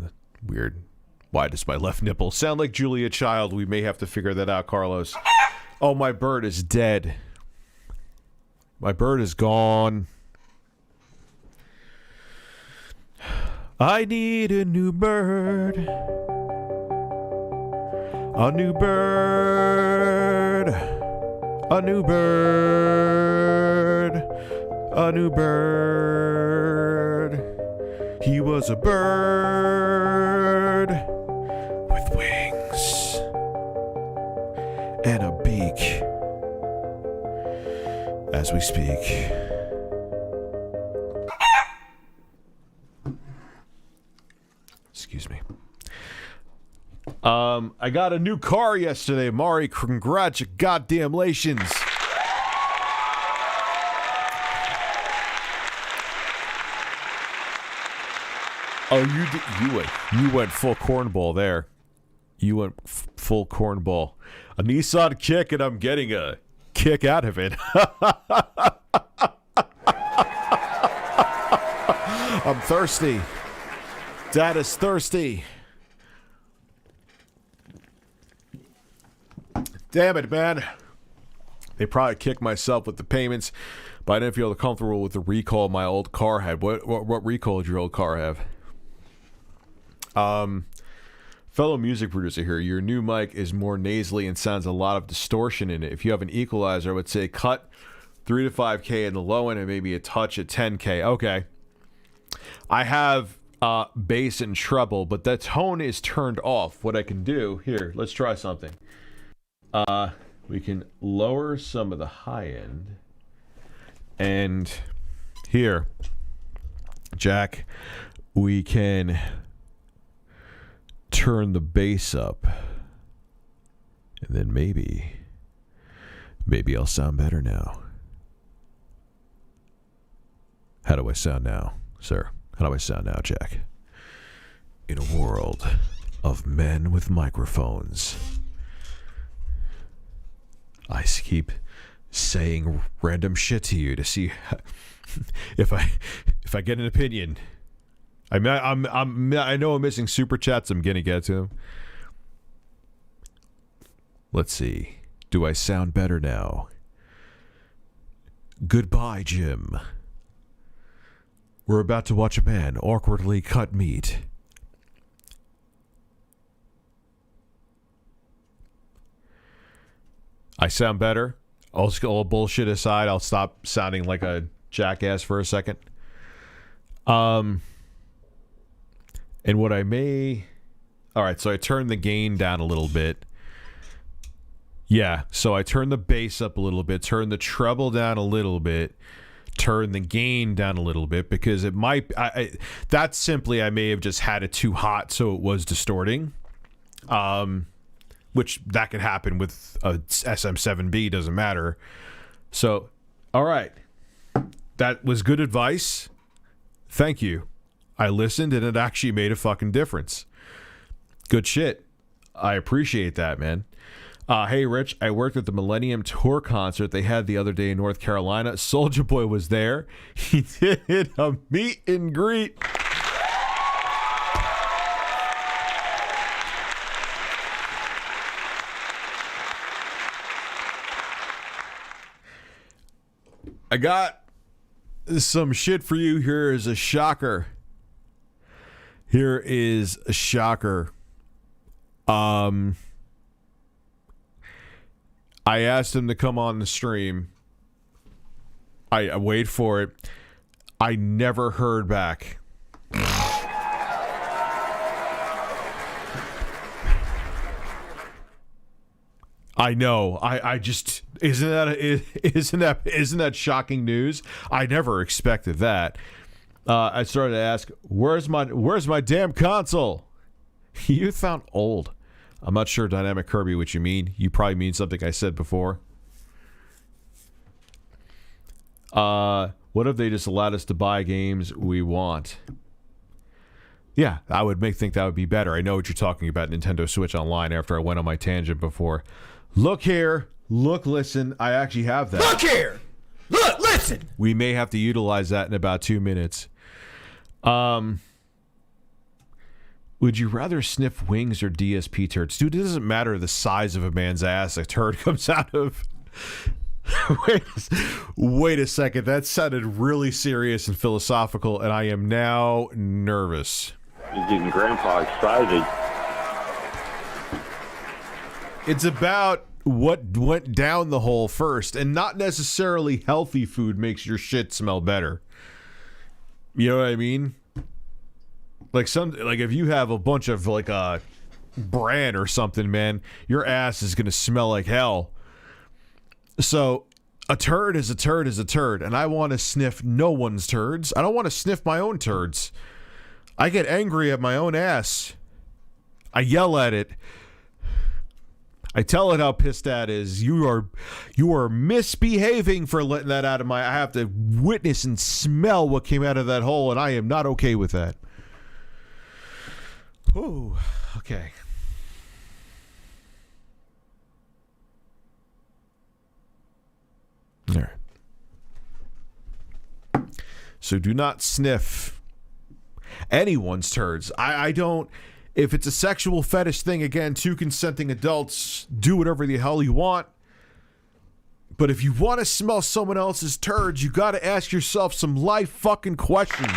weird. Why does my left nipple sound like Julia Child? We may have to figure that out, Carlos. Oh, my bird is dead. My bird is gone. I need a new bird. A new bird. A new bird. A new bird. He was a bird with wings and a beak as we speak. Excuse me. I got a new car yesterday, Mari. Congratulations. Oh, you went full cornball there. You went full cornball. A Nissan Kick, and I'm getting a kick out of it. I'm thirsty. Dad is thirsty. Damn it, man. They probably kicked myself with the payments, but I didn't feel comfortable with the recall my old car had. What recall did your old car have? Fellow music producer here, your new mic is more nasally and sounds a lot of distortion in it. If you have an equalizer, I would say cut 3 to 5K in the low end and maybe a touch at 10K. Okay. I have bass and treble, but the tone is turned off. What I can do here, let's try something. We can lower some of the high end, and here, Jack, we can turn the bass up, and then maybe I'll sound better now. How do I sound now, sir? How do I sound now, Jack? In a world of men with microphones, I keep saying random shit to you to see if I get an opinion. I know I'm missing super chats. I'm gonna get to them. Let's see. Do I sound better now? Goodbye, Jim. We're about to watch a man awkwardly cut meat. I sound better. All bullshit aside, I'll stop sounding like a jackass for a second. And what I may... Alright, so I turned the gain down a little bit. Yeah, so I turned the bass up a little bit, turned the treble down a little bit, turn the gain down a little bit, because it might that's simply I may have just had it too hot, so it was distorting, which that could happen with a SM7B, doesn't matter. So all right, that was good advice, thank you. I listened and it actually made a fucking difference. Good shit. I appreciate that, man. Hey, Rich, I worked at the Millennium Tour concert they had the other day in North Carolina. Soulja Boy was there. He did a meet and greet. I got some shit for you. Here is a shocker. Here is a shocker. I asked him to come on the stream. I wait for it. I never heard back. I know. I just isn't that shocking news? I never expected that. I started to ask, where's my damn console? You sound old. I'm not sure, Dynamic Kirby, what you mean. You probably mean something I said before. What if they just allowed us to buy games we want? Yeah, I would think that would be better. I know what you're talking about, Nintendo Switch Online, after I went on my tangent before. Look here. Look, listen. I actually have that. Look here. Look, listen. We may have to utilize that in about 2 minutes. Would you rather sniff wings or DSP turds? Dude, it doesn't matter the size of a man's ass a turd comes out of. Wait a second. That sounded really serious and philosophical, and I am now nervous. You're getting Grandpa excited. It's about what went down the hole first, and not necessarily healthy food makes your shit smell better. You know what I mean? Like if you have a bunch of like a bran or something, man, your ass is gonna smell like hell. So a turd is a turd is a turd, and I want to sniff no one's turds. I don't want to sniff my own turds. I get angry at my own ass. I yell at it. I tell it how pissed that is. You are misbehaving for letting that out of my... I have to witness and smell what came out of that hole, and I am not okay with that. Ooh, okay. All right. So do not sniff anyone's turds. I don't... If it's a sexual fetish thing, again, two consenting adults, do whatever the hell you want. But if you want to smell someone else's turds, you got to ask yourself some life fucking questions.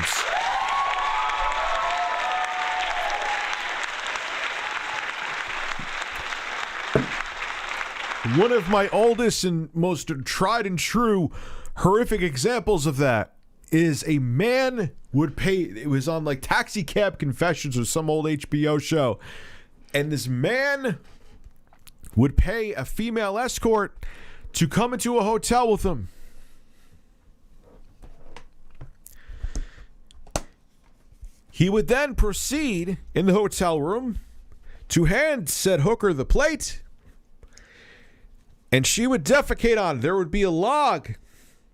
One of my oldest and most tried and true horrific examples of that is a man would pay. It was on like Taxi Cab Confessions or some old HBO show. And this man would pay a female escort to come into a hotel with him. He would then proceed in the hotel room to hand said hooker the plate, and she would defecate on it. There would be a log.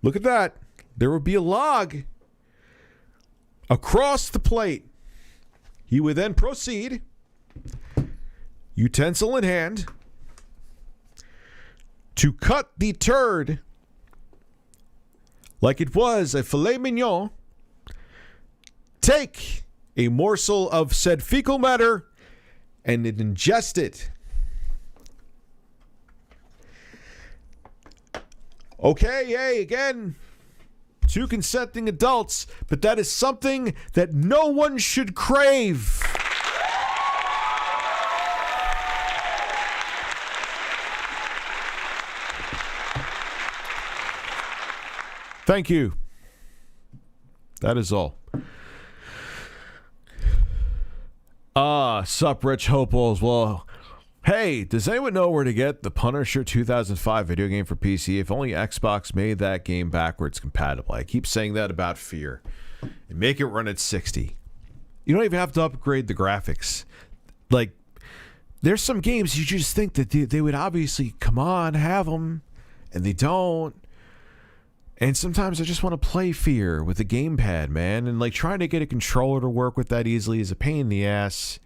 Look at that. There would be a log across the plate. He would then proceed, utensil in hand, to cut the turd like it was a filet mignon, take a morsel of said fecal matter, and ingest it. Okay, yay, again, two consenting adults, but that is something that no one should crave. Thank you. That is all. Sup, Rich Hopewell as well. Hey, does anyone know where to get the Punisher 2005 video game for PC? If only Xbox made that game backwards compatible. I keep saying that about Fear. And make it run at 60. You don't even have to upgrade the graphics. Like, there's some games you just think that they would obviously, come on, have them. And they don't. And sometimes I just want to play Fear with a gamepad, man. And like trying to get a controller to work with that easily is a pain in the ass.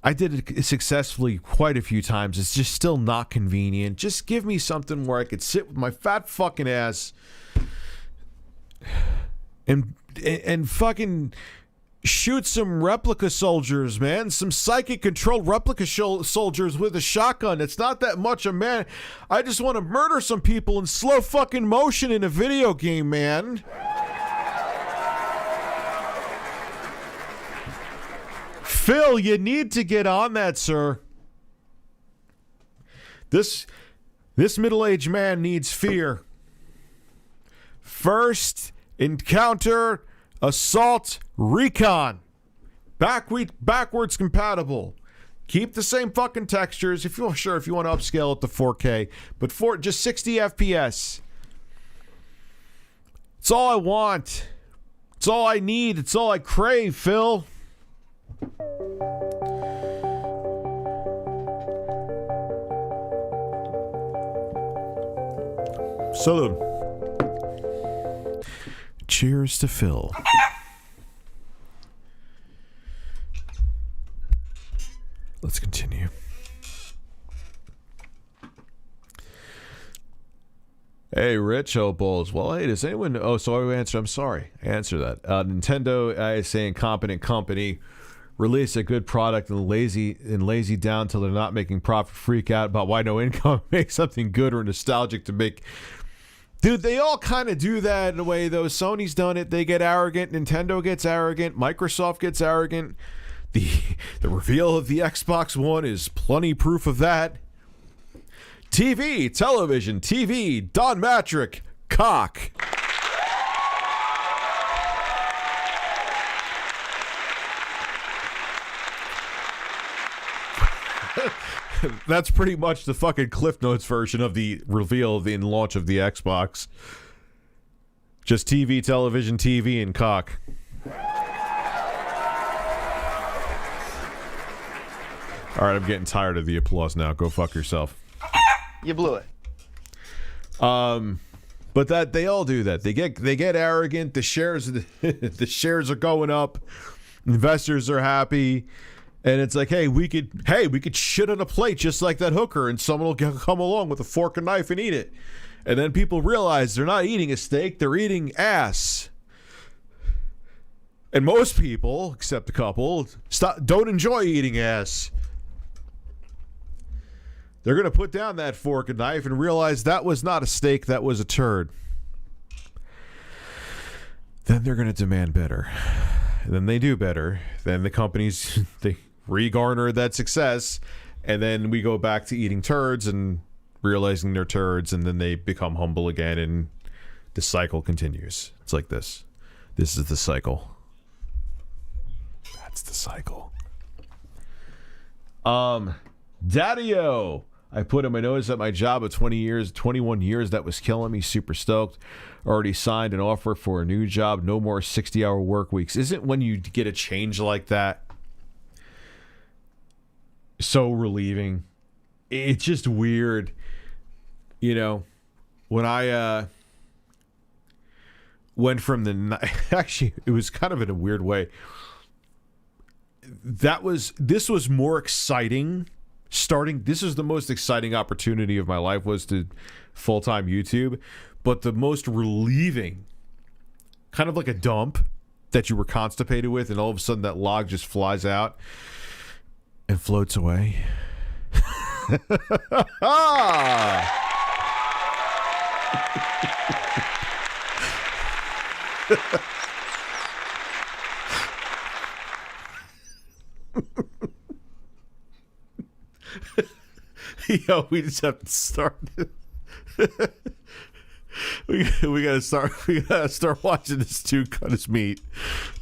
I did it successfully quite a few times. It's just still not convenient. Just give me something where I could sit with my fat fucking ass and fucking shoot some replica soldiers, man. Some psychic-controlled replica soldiers with a shotgun. It's not that much a man. I just want to murder some people in slow fucking motion in a video game, man. Phil, you need to get on that, sir. This middle-aged man needs Fear. First encounter assault recon. Backwards compatible. Keep the same fucking textures if you want to upscale it to 4K, but for just 60 FPS. It's all I want. It's all I need. It's all I crave, Phil. Salute. Cheers to Phil. Let's continue. Hey, Rich Opals. Well, hey, does anyone... Oh, so I answered. I'm sorry. I answered that. Nintendo is saying competent company release a good product and lazy down till they're not making profit, freak out about why no income, make something good or nostalgic to make. Dude, they all kind of do that in a way, though. Sony's done it. They get arrogant. Nintendo gets arrogant. Microsoft gets arrogant. The reveal of the Xbox One is plenty proof of that. Television, Don Matrick, cock. That's pretty much the fucking Cliff Notes version of the reveal of the launch of the Xbox. Just television, and cock. All right, I'm getting tired of the applause now. Go fuck yourself. You blew it. But that they all do that. They get arrogant. The shares are going up. Investors are happy. And it's like, hey, we could shit on a plate just like that hooker, and someone will come along with a fork and knife and eat it. And then people realize they're not eating a steak, they're eating ass. And most people, except a couple, don't enjoy eating ass. They're going to put down that fork and knife and realize that was not a steak, that was a turd. Then they're going to demand better. And then they do better. Then the companies, they re-garner that success, and then we go back to eating turds and realizing they're turds, and then they become humble again and the cycle continues. It's like this. This is the cycle. That's the cycle. Daddy-o! I put in my notice at my job of 21 years, that was killing me. Super stoked. Already signed an offer for a new job. No more 60-hour work weeks. Isn't when you get a change like that so relieving? It's just weird. You know, when I went from the... Actually, it was kind of in a weird way. This was more exciting starting. This is the most exciting opportunity of my life, was to full-time YouTube, but the most relieving, kind of like a dump that you were constipated with, and all of a sudden that log just flies out and floats away. Yo, we just have to start. we gotta start. We gotta start watching this dude cut his meat.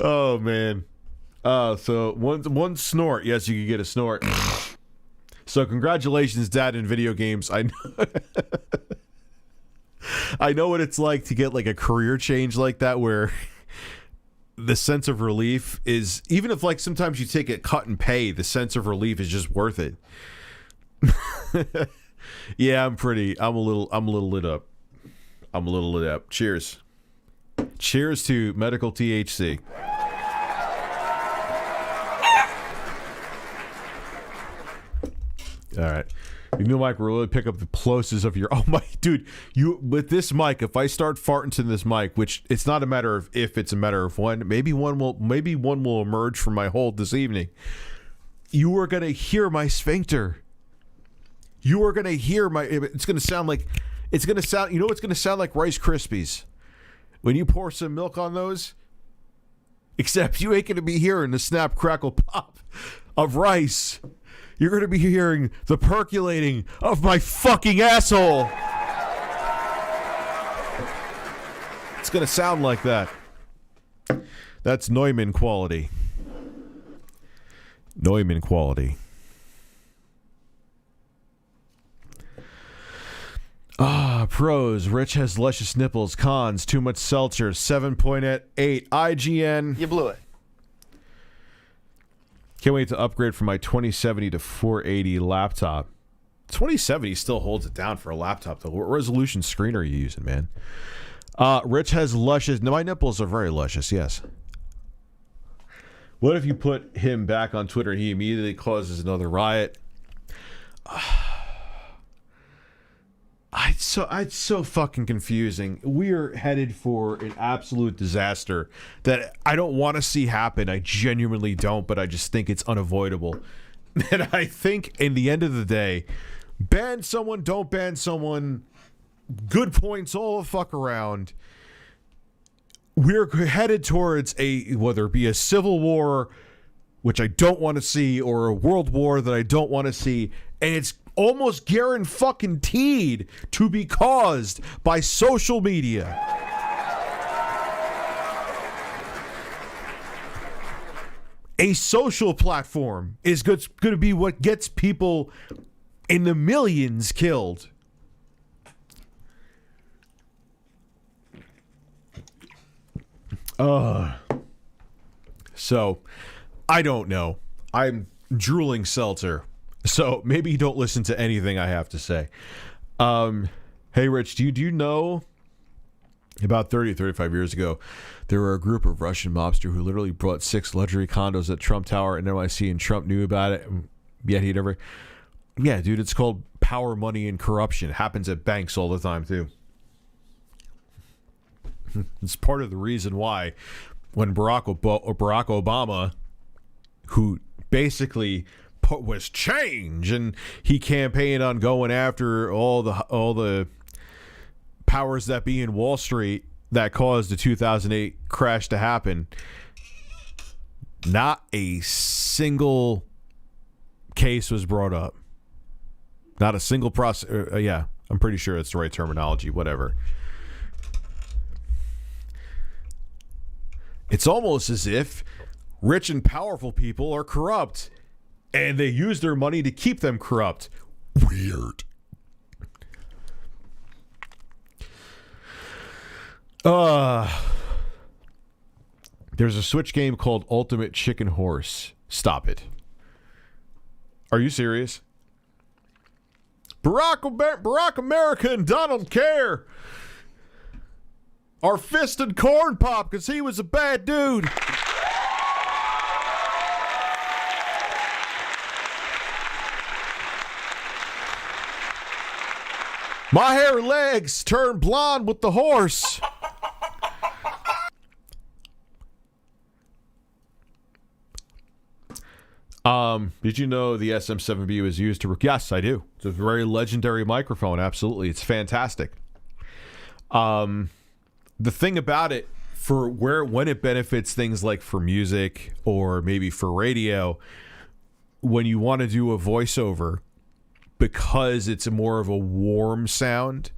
Oh man. So one snort. Yes, you can get a snort. So congratulations, Dad, in video games. I know. I know what it's like to get like a career change like that, where the sense of relief is, even if like sometimes you take a cut in pay, the sense of relief is just worth it. Yeah, I'm a little lit up. I'm a little lit up. Cheers. Cheers to medical THC. All right. The new mic will really pick up the plosives of your... Oh, my... Dude, with this mic, if I start farting to this mic, which it's not a matter of if, it's a matter of when, maybe one will emerge from my hold this evening. You are going to hear my sphincter. You are going to hear my... It's going to sound like... It's going to sound... You know what's going to sound like? Rice Krispies. When you pour some milk on those. Except you ain't going to be hearing the snap, crackle, pop of rice. You're going to be hearing the percolating of my fucking asshole. It's going to sound like that. That's Neumann quality. Neumann quality. Pros. Rich has luscious nipples. Cons. Too much seltzer. 7.8. IGN. You blew it. Can't wait to upgrade from my 2070 to 480 laptop. 2070 still holds it down for a laptop, though. What resolution screen are you using, man? Rich has luscious... No, my nipples are very luscious, yes. What if you put him back on Twitter and he immediately causes another riot? It's so fucking confusing. We are headed for an absolute disaster that I don't want to see happen. I genuinely don't, but I just think it's unavoidable. And I think in the end of the day, ban someone, don't ban someone, good points all the fuck around. We're headed towards whether it be a civil war, which I don't want to see, or a world war that I don't want to see, and it's almost guaranteed to be caused by social media. A social platform is going to be what gets people in the millions killed. So, I don't know. I'm drooling seltzer. So maybe you don't listen to anything I have to say. Hey, Rich, do you know about 35 years ago, there were a group of Russian mobsters who literally brought 6 luxury condos at Trump Tower and NYC, and Trump knew about it, yet he'd never... Yeah, dude, it's called power, money, and corruption. It happens at banks all the time, too. It's part of the reason why when Barack Obama, who basically... was change, and he campaigned on going after all the powers that be in Wall Street that caused the 2008 crash to happen. Not a single case was brought up. Not a single process. Yeah, I'm pretty sure it's the right terminology. Whatever. It's almost as if rich and powerful people are corrupt, and they use their money to keep them corrupt. Weird. There's a Switch game called Ultimate Chicken Horse. Stop it. Are you serious? Barack America and Donald Care are fisting Corn Pop because he was a bad dude. My hair and legs turn blonde with the horse. Did you know the SM7B was used to... Yes, I do. It's a very legendary microphone. Absolutely. It's fantastic. The thing about it, when it benefits things like for music or maybe for radio, when you want to do a voiceover, because it's more of a warm sound,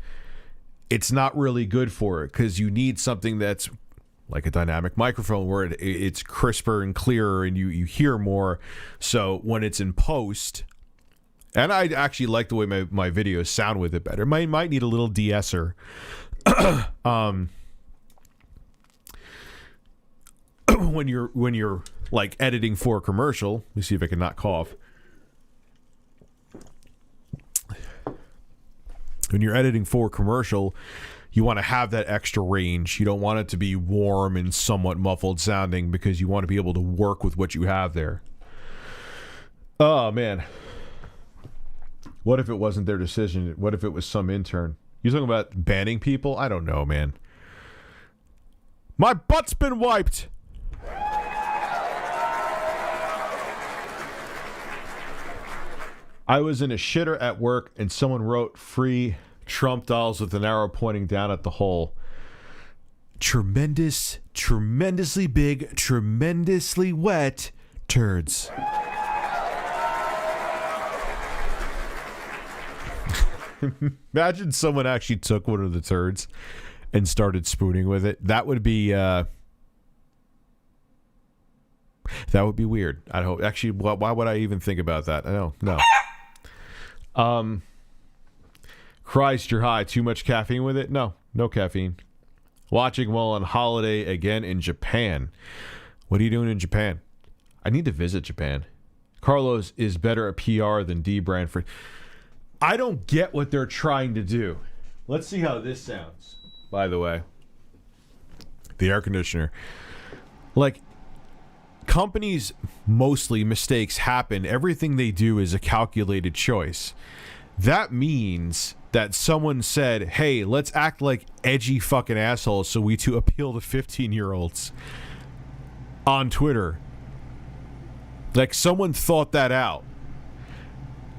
it's not really good for it, because you need something that's like a dynamic microphone where it's crisper and clearer and you hear more. So when it's in post, and I actually like the way my videos sound with it better. Might need a little de-esser. When you're like editing for a commercial, let me see if I can not cough. When you're editing for a commercial, you want to have that extra range. You don't want it to be warm and somewhat muffled sounding, because you want to be able to work with what you have there. Oh, man. What if it wasn't their decision? What if it was some intern? You talking about banning people? I don't know, man. My butt's been wiped. I was in a shitter at work and someone wrote free Trump dolls with an arrow pointing down at the hole. Tremendously big, tremendously wet turds. Imagine someone actually took one of the turds and started spooning with it. That would be weird. I hope. Actually, why would I even think about that? No. Christ, you're high. Too much caffeine with it? No caffeine. Watching while on holiday again in Japan. What are you doing in Japan? I need to visit Japan. Carlos is better at PR than D. Branford. I don't get what they're trying to do. Let's see how this sounds, by the way. The air conditioner. Like, companies, mostly mistakes happen. Everything they do is a calculated choice. That means that someone said, hey, let's act like edgy fucking assholes so we to appeal to 15-year-olds on Twitter. Like, someone thought that out.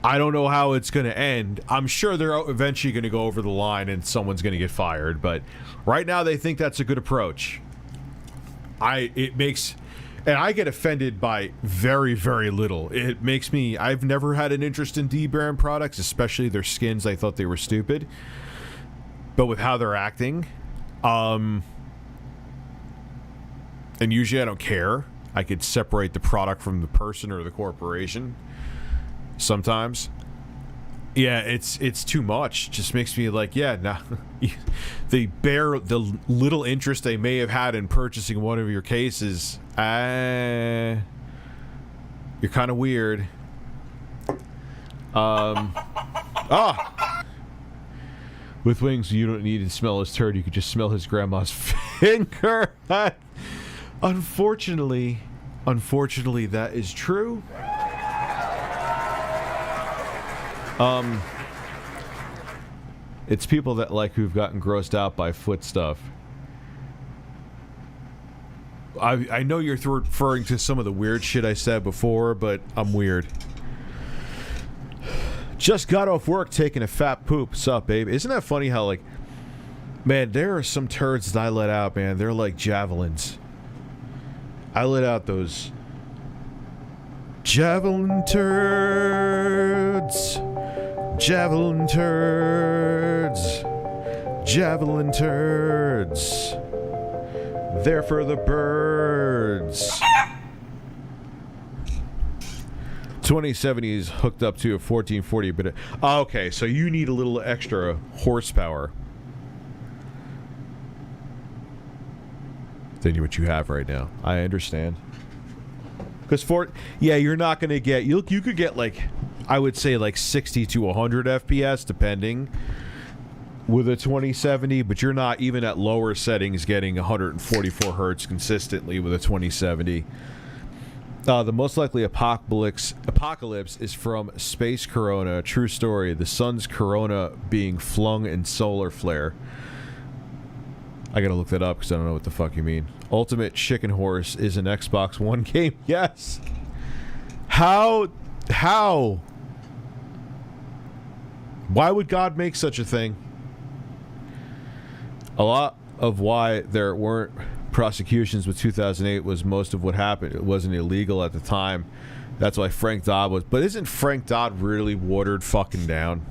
I don't know how it's going to end. I'm sure they're eventually going to go over the line and someone's going to get fired. But right now they think that's a good approach. And I get offended by very, very little. It makes me... I've never had an interest in D-brand products, especially their skins. I thought they were stupid. But with how they're acting... and usually I don't care. I could separate the product from the person or the corporation. Sometimes. Yeah, it's too much. Just makes me like, yeah, nah. The little interest they may have had in purchasing one of your cases... you're kind of weird. With wings, you don't need to smell his turd. You could just smell his grandma's finger. Unfortunately, that is true. It's people that who've gotten grossed out by foot stuff. I know you're referring to some of the weird shit I said before, but I'm weird. Just got off work taking a fat poop. Sup, babe? Isn't that funny how, man, there are some turds that I let out, man. They're like javelins. I let out those javelin turds. Javelin turds. Javelin turds. There for the birds. turds. 2070 is hooked up to a 1440, but okay, so you need a little extra horsepower than what you have right now. I understand. Because you're not going to get, you could get like, I would say like 60 to 100 FPS depending with a 2070, but you're not even at lower settings getting 144 hertz consistently with a 2070. The most likely apocalypse is from Space Corona. True story. The sun's corona being flung in solar flare. I gotta look that up because I don't know what the fuck you mean. Ultimate Chicken Horse is an Xbox One game. Yes. How? Why would God make such a thing? A lot of why there weren't prosecutions with 2008 was most of what happened. It wasn't illegal at the time. That's why Frank Dodd was. But isn't Frank Dodd really watered fucking down?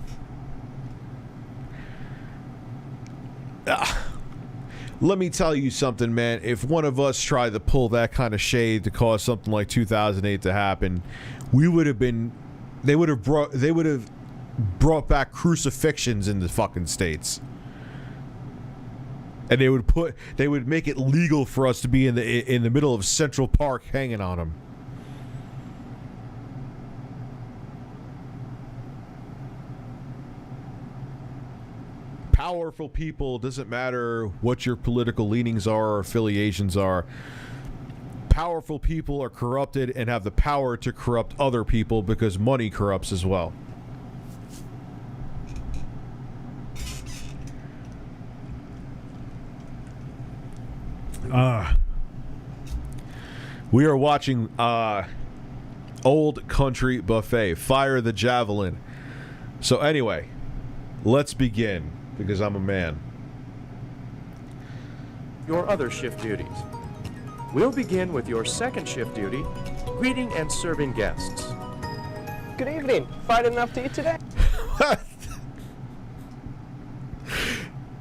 Let me tell you something, man. If one of us tried to pull that kind of shade to cause something like 2008 to happen, we would have been. They would have brought back crucifixions in the fucking states. And they would make it legal for us to be in the middle of Central Park hanging on them. Powerful people, doesn't matter what your political leanings are or affiliations are. Powerful people are corrupted and have the power to corrupt other people because money corrupts as well. We are watching Old Country Buffet, Fire the Javelin. So anyway, let's begin, because I'm a man. Your other shift duties. We'll begin with your second shift duty, greeting and serving guests. Good evening. Find enough to eat today?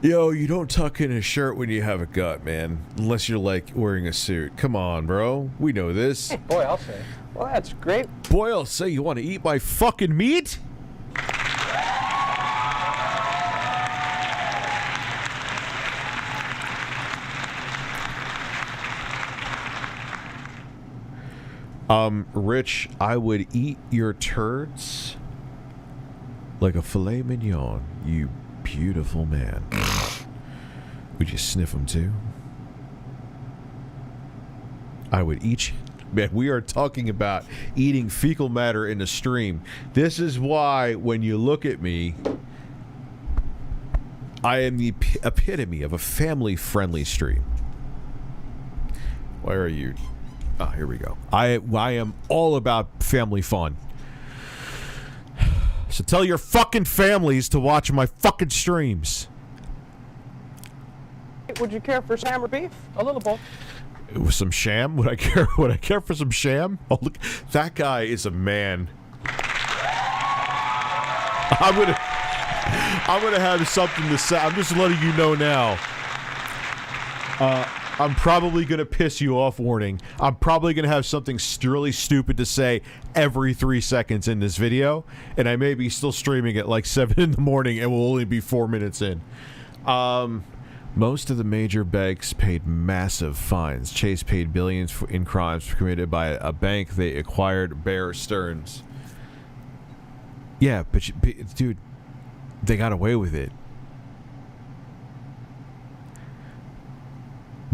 Yo, you don't tuck in a shirt when you have a gut, man. Unless you're, like, wearing a suit. Come on, bro. We know this. Boy, I'll say. Well, that's great. Boy, I'll say, you want to eat my fucking meat? Rich, I would eat your turds like a filet mignon, you beautiful man. Would you sniff them too? I would eat you. Man, we are talking about eating fecal matter in the stream. This is why when you look at me, I am the epitome of a family-friendly stream. Where are you? Ah, here we go. I am all about family fun. So tell your fucking families to watch my fucking streams. Would you care for ham or beef? A little both. With some sham? Would I care? Would I care for some sham? Oh, look, that guy is a man. I'm gonna have something to say. I'm just letting you know now. I'm probably gonna piss you off. Warning. I'm probably gonna have something really stupid to say every 3 seconds in this video, and I may be still streaming at like 7 in the morning, and we'll only be 4 minutes in. Most of the major banks paid massive fines. Chase paid billions in crimes committed by a bank they acquired. Bear Stearns. Yeah, but dude, they got away with it.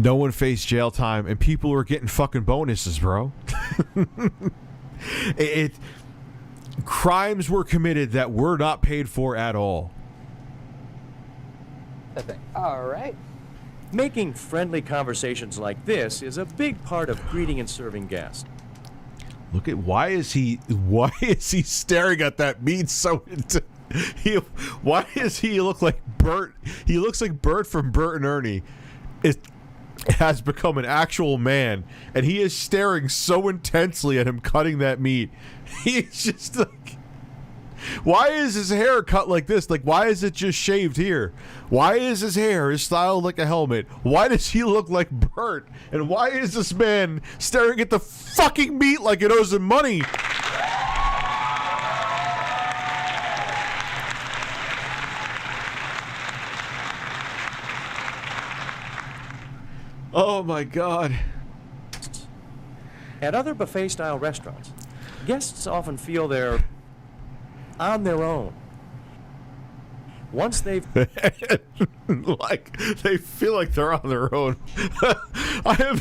No one faced jail time, and people were getting fucking bonuses, bro. Crimes were committed that were not paid for at all. All right. Making friendly conversations like this is a big part of greeting and serving guests. Look at why is he staring at that meat so why does he look like Bert? He looks like Bert from Bert and Ernie. It has become an actual man, and he is staring so intensely at him cutting that meat. He's just like, Why is his hair cut like this? Like, why is it just shaved here? Why is his hair styled like a helmet? Why does he look like Bert? And why is this man staring at the fucking meat like it owes him money? Oh my God. At other buffet-style restaurants, guests often feel they're on their own. Once they've... Like, they feel like they're on their own. I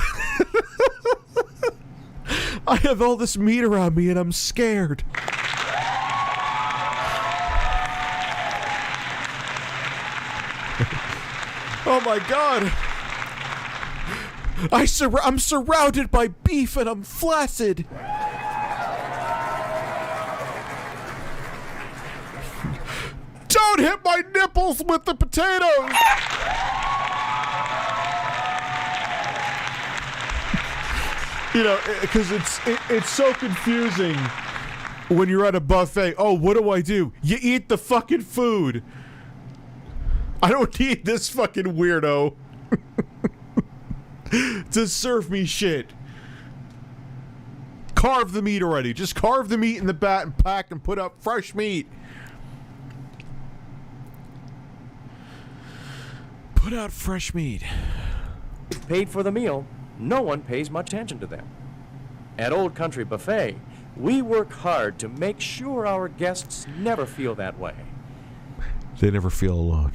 have all this meat around me and I'm scared. Oh my God. I'm surrounded by beef and I'm flaccid. Don't hit my nipples with the potatoes. You know, because it's so confusing when you're at a buffet. Oh, what do? You eat the fucking food. I don't need this fucking weirdo to serve me shit. Carve the meat already. Just carve the meat in the bat and pack and put up fresh meat. Put out fresh meat. paid for the meal, no one pays much attention to them. At Old Country Buffet, we work hard to make sure our guests never feel that way. They never feel alone.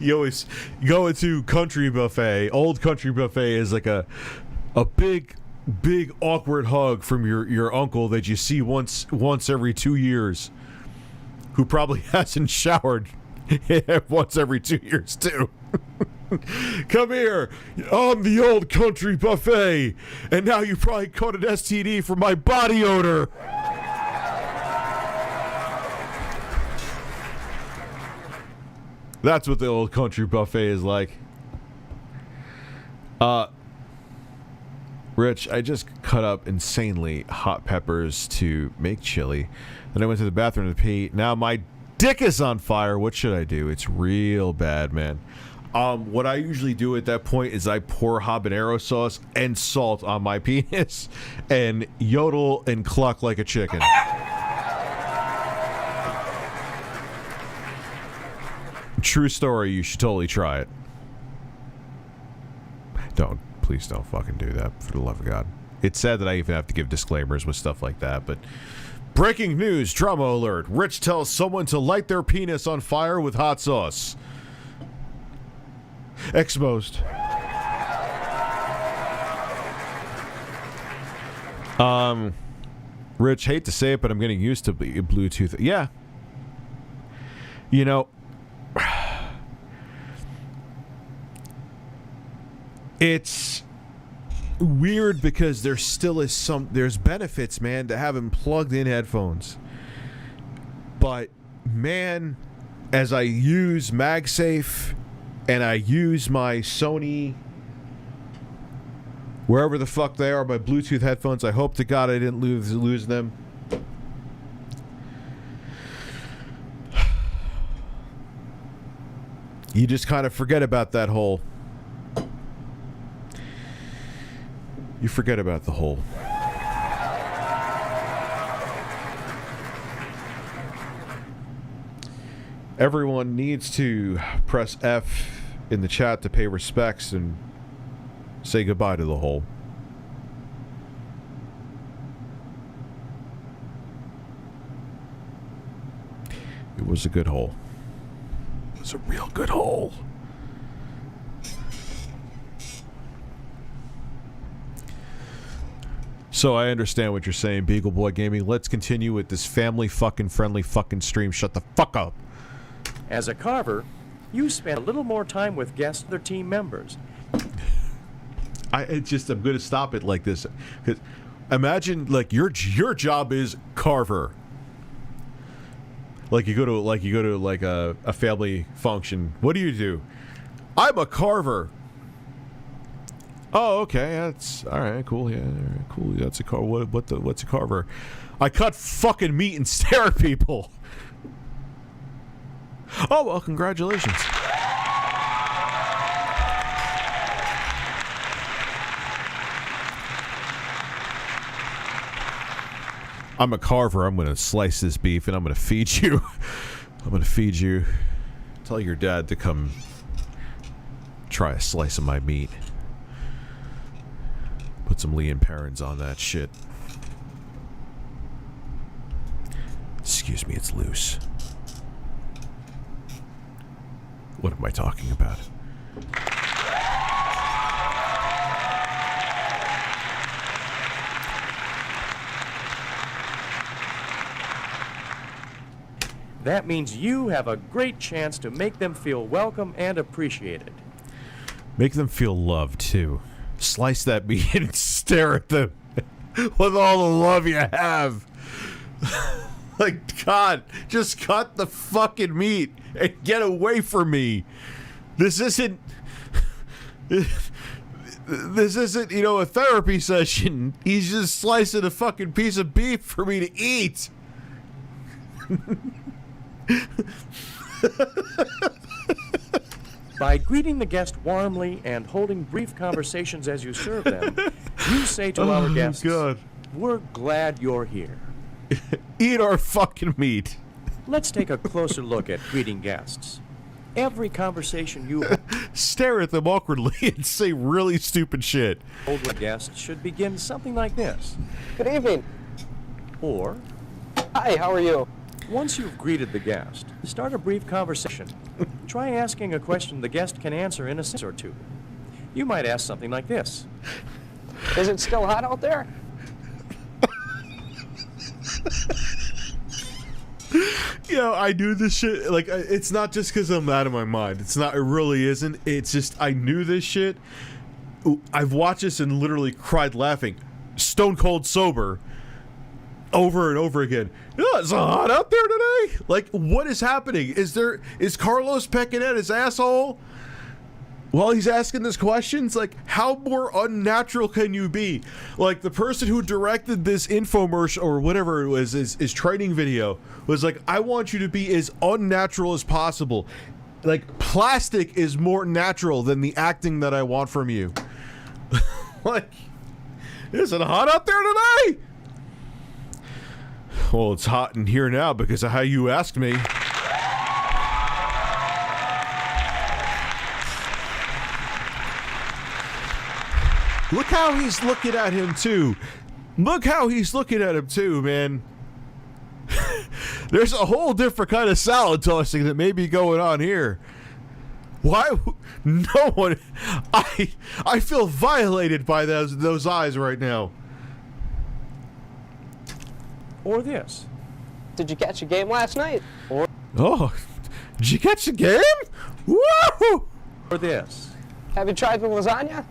You always go into Country Buffet. Old Country Buffet is like a big awkward hug from your uncle that you see once every 2 years, who probably hasn't showered once every 2 years too. Come here, I'm the Old Country Buffet, and now you probably caught an STD from my body odor. That's what the Old Country Buffet is like. Rich, I just cut up insanely hot peppers to make chili. Then I went to the bathroom to pee. Now my dick is on fire. What should I do? It's real bad, man. What I usually do at that point is I pour habanero sauce and salt on my penis and yodel and cluck like a chicken. True story, you should totally try it. Please don't fucking do that, for the love of God. It's sad that I even have to give disclaimers with stuff like that, but... Breaking news, drama alert. Rich tells someone to light their penis on fire with hot sauce. Exposed. Rich, hate to say it, but I'm getting used to Bluetooth. Yeah. You know... It's weird because there still is there's benefits, man, to having plugged in headphones. But, man, as I use MagSafe and I use my Sony, wherever the fuck they are, my Bluetooth headphones, I hope to God I didn't lose them. You just kind of forget about that whole... You forget about the hole. Everyone needs to press F in the chat to pay respects and say goodbye to the hole. It was a good hole. It was a real good hole. So I understand what you're saying, Beagle Boy Gaming. Let's continue with this family fucking friendly fucking stream. Shut the fuck up. As a carver, you spend a little more time with guests and their team members. I'm going to stop it like this. 'Cause imagine, like, your job is carver. Like you go to a family function. What do? I'm a carver. Oh, okay. That's all right. Cool. Yeah, all right, cool. That's a car. What's a carver? I cut fucking meat and stare at people. Oh well, congratulations. I'm a carver. I'm going to slice this beef and I'm going to feed you. I'm going to feed you. Tell your dad to come try a slice of my meat. Put some Lee and Perrins on that shit. Excuse me, it's loose. What am I talking about? That means you have a great chance to make them feel welcome and appreciated. Make them feel loved, too. Slice that meat and stare at them with all the love you have. Like, God, just cut the fucking meat and get away from me. This isn't, a therapy session. He's just slicing a fucking piece of beef for me to eat. By greeting the guest warmly and holding brief conversations as you serve them, you say to our guests, God. "We're glad you're here." Eat our fucking meat. Let's take a closer look at greeting guests. Every conversation you Stare at them awkwardly and say really stupid shit. hold with guests should begin something like this. Good evening. Or, Hi, how are you? once you've greeted the guest, start a brief conversation. Try asking a question the guest can answer in a sentence or two. You might ask something like this. Is it still hot out there? I do this shit, like, it's not just because I'm out of my mind. It's not, it really isn't. It's just, I knew this shit. I've watched this and literally cried laughing. Stone cold sober. Over and over again. It's hot out there today. Like, what is happening? Is Carlos pecking at his asshole while he's asking this questions? Like, how more unnatural can you be? Like, the person who directed this infomercial or whatever it was, his training video, was like, I want you to be as unnatural as possible. Like, plastic is more natural than the acting that I want from you. Like, is it hot out there today? Well, it's hot in here now because of how you asked me. Look how he's looking at him, too. Look how he's looking at him, too, man. There's a whole different kind of salad tossing that may be going on here. Why? No one... I feel violated by those eyes right now. Or this. Did you catch a game last night? Oh, did you catch the game? Woo! Or this. Have you tried the lasagna?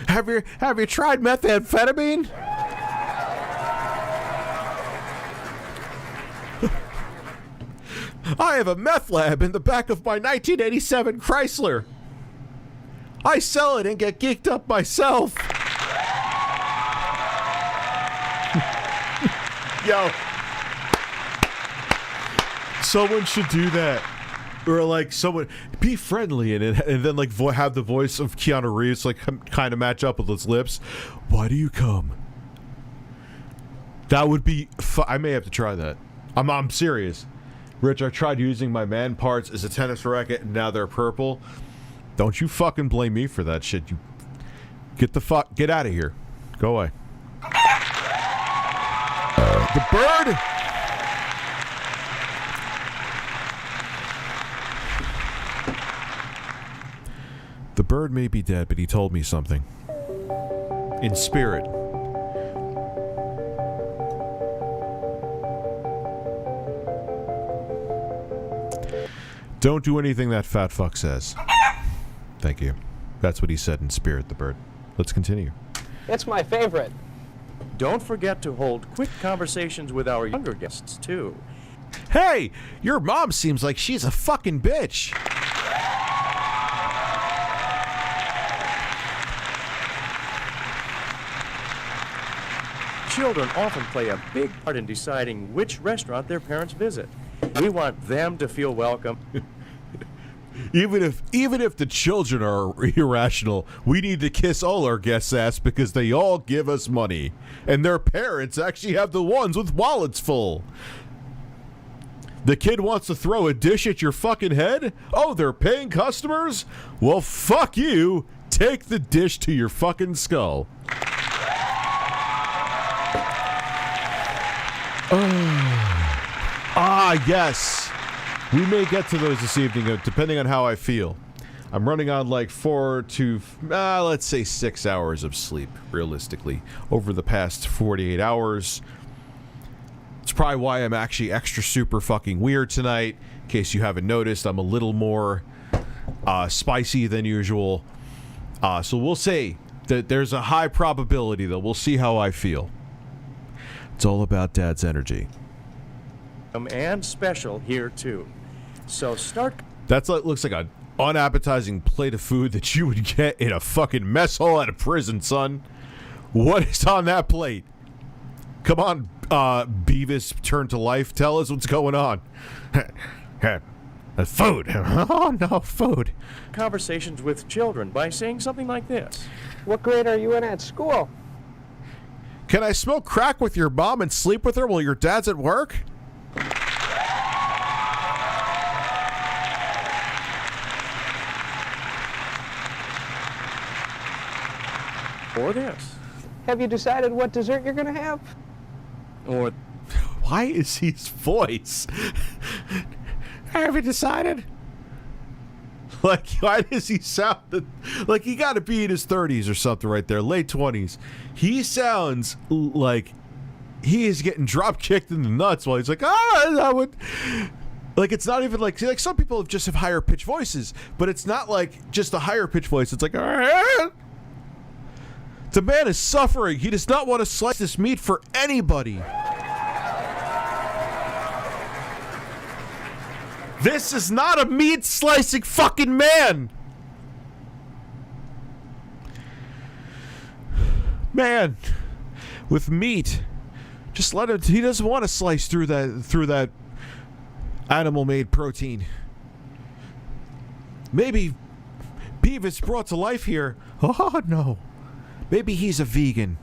Have you tried methamphetamine? I have a meth lab in the back of my 1987 Chrysler. I sell it and get geeked up myself. Yo. Someone should do that. Or like someone be friendly and then like have the voice of Keanu Reeves like kind of match up with his lips. Why do you come? That would be I may have to try that. I'm serious. Rich, I tried using my man parts as a tennis racket and now they're purple. Don't you fucking blame me for that shit. You get out of here. Go away. The bird. The bird may be dead, but he told me something. In spirit. Don't do anything that fat fuck says. Thank you. That's what he said in spirit, the bird. Let's continue. It's my favorite. Don't forget to hold quick conversations with our younger guests, too. Hey, your mom seems like she's a fucking bitch. Children often play a big part in deciding which restaurant their parents visit. We want them to feel welcome. Even if the children are irrational, we need to kiss all our guests' ass because they all give us money. And their parents actually have the ones with wallets full. The kid wants to throw a dish at your fucking head? Oh, they're paying customers? Well, fuck you. Take the dish to your fucking skull. Yes. We may get to those this evening, depending on how I feel. I'm running on like 4 to, let's say 6 hours of sleep, realistically, over the past 48 hours. It's probably why I'm actually extra super fucking weird tonight. In case you haven't noticed, I'm a little more spicy than usual. So we'll say that there's a high probability, though. We'll see how I feel. It's all about Dad's energy. And special here, too. So start... That's like, looks like an unappetizing plate of food that you would get in a fucking mess hall at a prison, son. What is on that plate? Come on, Beavis, turn to life. Tell us what's going on. Food. Oh, no, food. Conversations with children by saying something like this. What grade are you in at school? Can I smoke crack with your mom and sleep with her while your dad's at work? Or this. Have you decided what dessert you're going to have? Or... Why is his voice? Have you decided? Like, why does he sound like he got to be in his 30s or something right there, late 20s? He sounds like he is getting drop kicked in the nuts while he's like, I would. Like, it's not even like some people just have higher pitched voices, but it's not like just a higher pitched voice. It's like, the man is suffering. He does not want to slice this meat for anybody. This is not a meat slicing fucking man. Man, with meat, just let him. He doesn't want to slice through that animal-made protein. Maybe Beavis brought to life here. Oh no. Maybe he's a vegan,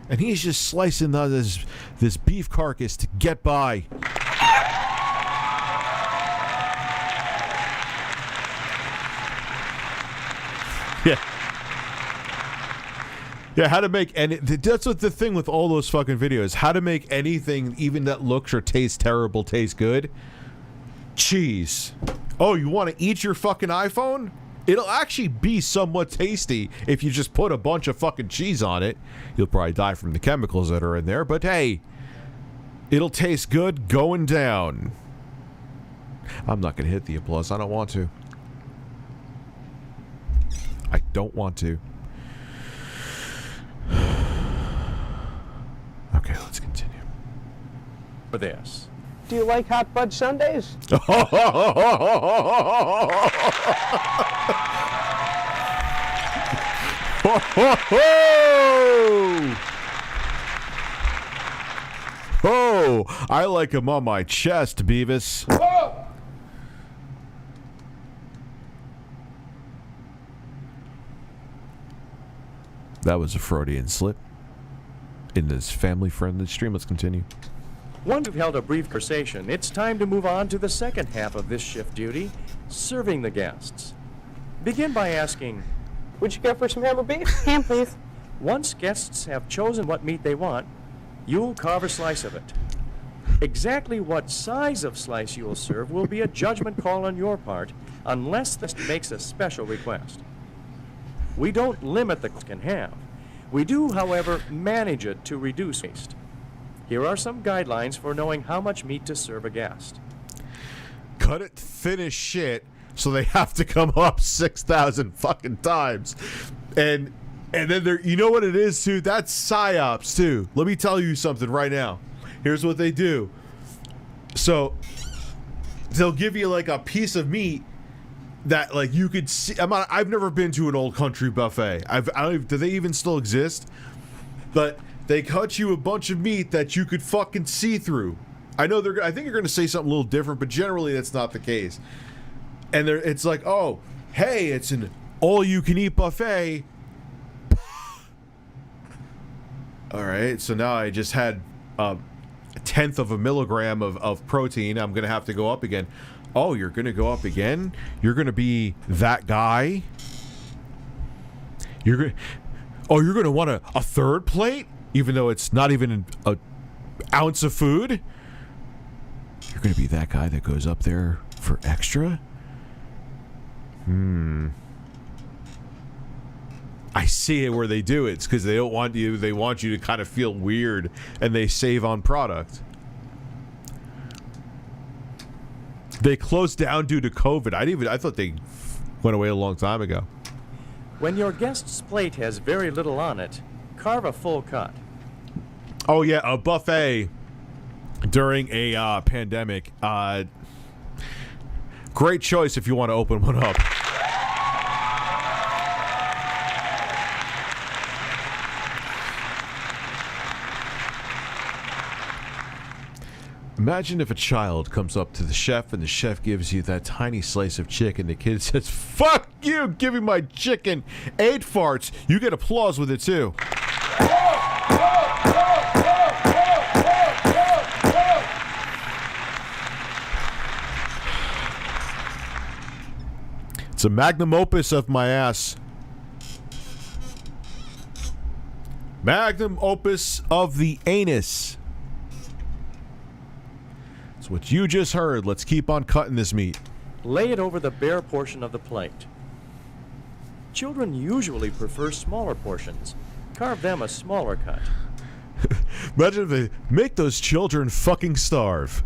and he's just slicing this beef carcass to get by. Yeah, how to make any... That's what the thing with all those fucking videos. How to make anything, even that looks or tastes terrible, taste good. Cheese. Oh, you want to eat your fucking iPhone? It'll actually be somewhat tasty if you just put a bunch of fucking cheese on it. You'll probably die from the chemicals that are in there, but hey, it'll taste good going down. I'm not going to hit the applause. I don't want to. I don't want to. Okay, let's continue. For this. Do you like hot fudge sundaes? Oh, I like them on my chest, Beavis. That was a Freudian slip in this family-friendly stream. Let's continue. Once you've held a brief conversation, it's time to move on to the second half of this shift duty, serving the guests. Begin by asking, What'd you get for some hamburger beef? Ham, please. once guests have chosen what meat they want, you'll carve a slice of it. Exactly what size of slice you will serve will be a judgment call on your part, unless the guest makes a special request. We don't limit the can have. We do, however, manage it to reduce waste. Here are some guidelines for knowing how much meat to serve a guest. Cut it thin as shit so they have to come up 6,000 fucking times. And then there, you know what it is too? That's psyops too. Let me tell you something right now. Here's what they do. So they'll give you like a piece of meat that like you could see. I've never been to an old country buffet. Do they even still exist? But They cut you a bunch of meat that you could fucking see through. I think you're gonna say something a little different, but generally that's not the case. And it's like, oh, hey, it's an all-you-can-eat buffet. All right, so now I just had a tenth of a milligram of protein. I'm gonna have to go up again. Oh, you're gonna go up again? You're gonna be that guy? You're gonna want a third plate, even though it's not even an ounce of food. You're gonna be that guy that goes up there for extra. I see it where they do it. It's because they don't want you. They want you to kind of feel weird, and they save on product. They closed down due to COVID. I thought they went away a long time ago. When your guest's plate has very little on it, carve a full cut. Oh yeah, a buffet during a pandemic. Great choice if you want to open one up. Imagine if a child comes up to the chef and the chef gives you that tiny slice of chicken. The kid says, "Fuck you, give me my chicken." 8 farts. You get applause with it too. It's a magnum opus of my ass. Magnum opus of the anus. That's what you just heard. Let's keep on cutting this meat. Lay it over the bare portion of the plate. Children usually prefer smaller portions. Carve them a smaller cut. Imagine if they make those children fucking starve.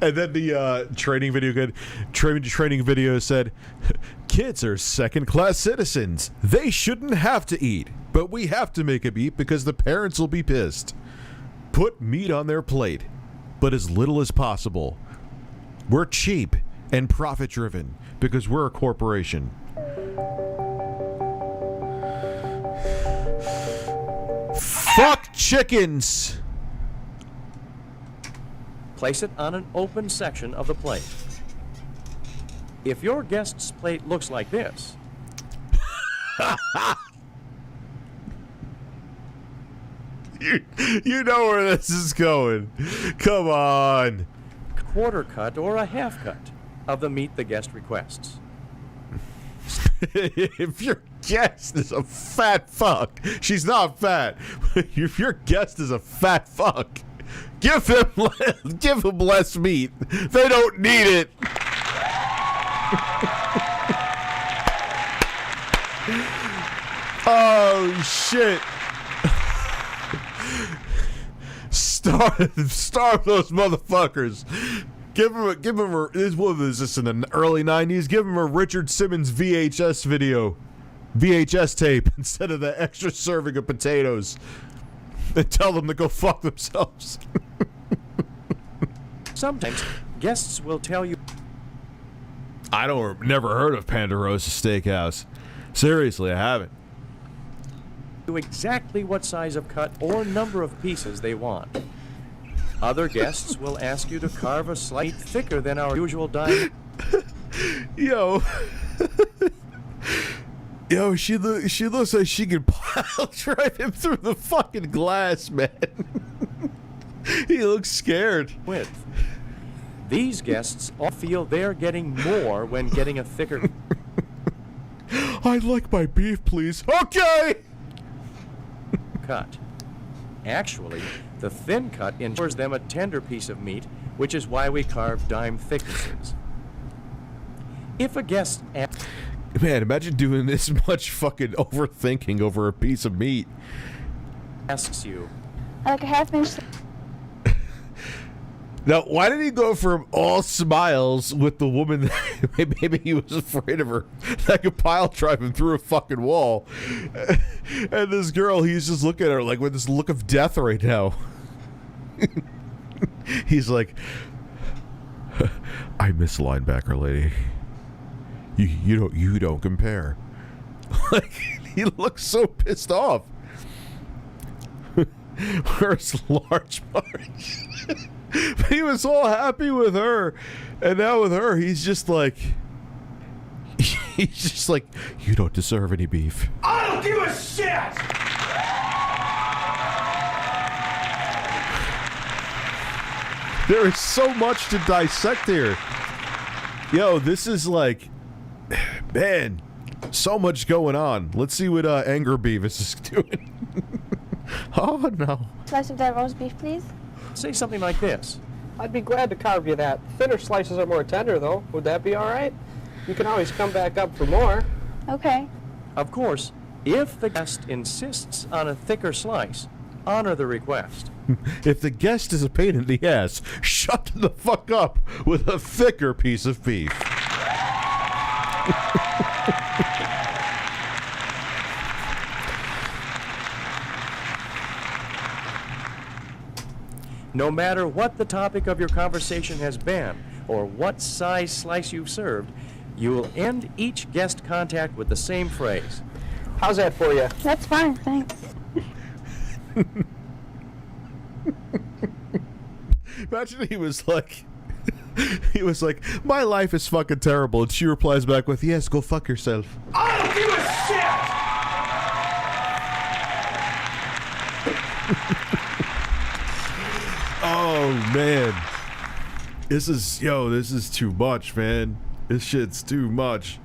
And then the training video said, "Kids are second-class citizens. They shouldn't have to eat, but we have to make them eat because the parents will be pissed. Put meat on their plate, but as little as possible. We're cheap and profit-driven because we're a corporation." Fuck chickens! Place it on an open section of the plate. If your guest's plate looks like this, you know where this is going. Come on. quarter cut or a half cut of the meat the guest requests. If your guest is a fat fuck, she's not fat. If your guest is a fat fuck, give him less meat. They don't need it. Oh shit! Starve those motherfuckers. Give him what was this in the early 90s? Give him a Richard Simmons VHS tape instead of the extra serving of potatoes. And tell them to go fuck themselves. Sometimes guests will tell you, never heard of Pandarosa Steakhouse. Seriously, I haven't. exactly what size of cut or number of pieces they want. Other guests will ask you to carve a slice thicker than our usual diamond. Yo, she looks like she could pile drive him through the fucking glass, man. He looks scared. Width. These guests all feel they're getting more when getting a thicker I'd like my beef, please. Okay! cut. Actually, the thin cut ensures them a tender piece of meat, which is why we carve dime thicknesses. If a guest Man, imagine doing this much fucking overthinking over a piece of meat. asks you, I like a half inch. Now, why did he go from all smiles with the woman that maybe he was afraid of her that could pile drive him through a fucking wall? And this girl, he's just looking at her like with this look of death right now. He's like, I miss linebacker lady. You don't compare. Like, he looks so pissed off. Where's Large Marge? But he was all happy with her, and now with her, he's just like, you don't deserve any beef. I don't give a shit! There is so much to dissect here. Yo, this is like, man, so much going on. Let's see what Anger Beavis is doing. Oh, no. Slice of that roast beef, please. Say something like this. I'd be glad to carve you that. Thinner slices are more tender, though. Would that be all right? You can always come back up for more. Okay. Of course, if the guest insists on a thicker slice, honor the request. If the guest is a pain in the ass, shut the fuck up with a thicker piece of beef. No matter what the topic of your conversation has been, or what size slice you've served, you will end each guest contact with the same phrase. How's that for you? That's fine, thanks. Imagine he was like, my life is fucking terrible, and she replies back with, yes, go fuck yourself. I don't give a shit! Oh, man. This is too much, man. This shit's too much.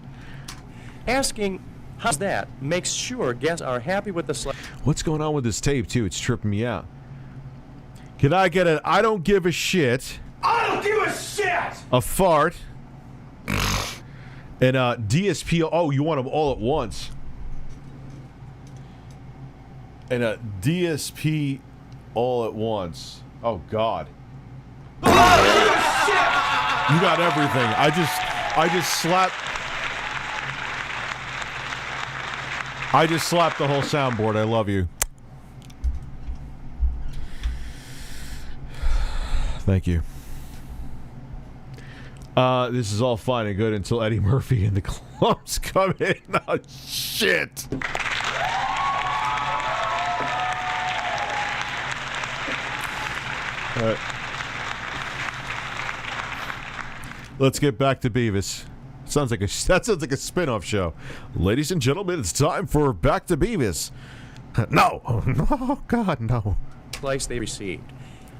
Asking, how's that, makes sure guests are happy with the slice. What's going on with this tape, too? It's tripping me out. Can I get an I don't give a shit, I don't give a shit! a fart, and a DSP? Oh, you want them all at once. And a DSP all at once. Oh, God. You got everything. I just slapped the whole soundboard. I love you. Thank you. This is all fine and good until Eddie Murphy and the clubs come in. Oh, shit. All right. Let's get back to Beavis. That sounds like a spin-off show. Ladies and gentlemen, it's time for Back to Beavis. No. Oh, God, no. Slice they received.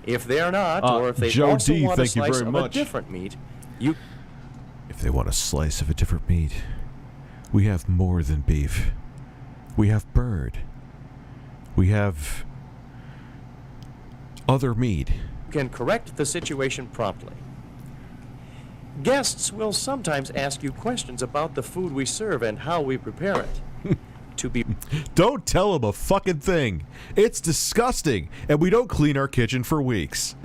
If they're not, or if they Joe also D, want a thank you slice very of much. a different meat, you... If they want a slice of a different meat, we have more than beef. We have bird. We have other meat. can correct the situation promptly. Guests will sometimes ask you questions about the food we serve and how we prepare it. Don't tell them a fucking thing. It's disgusting, and we don't clean our kitchen for weeks.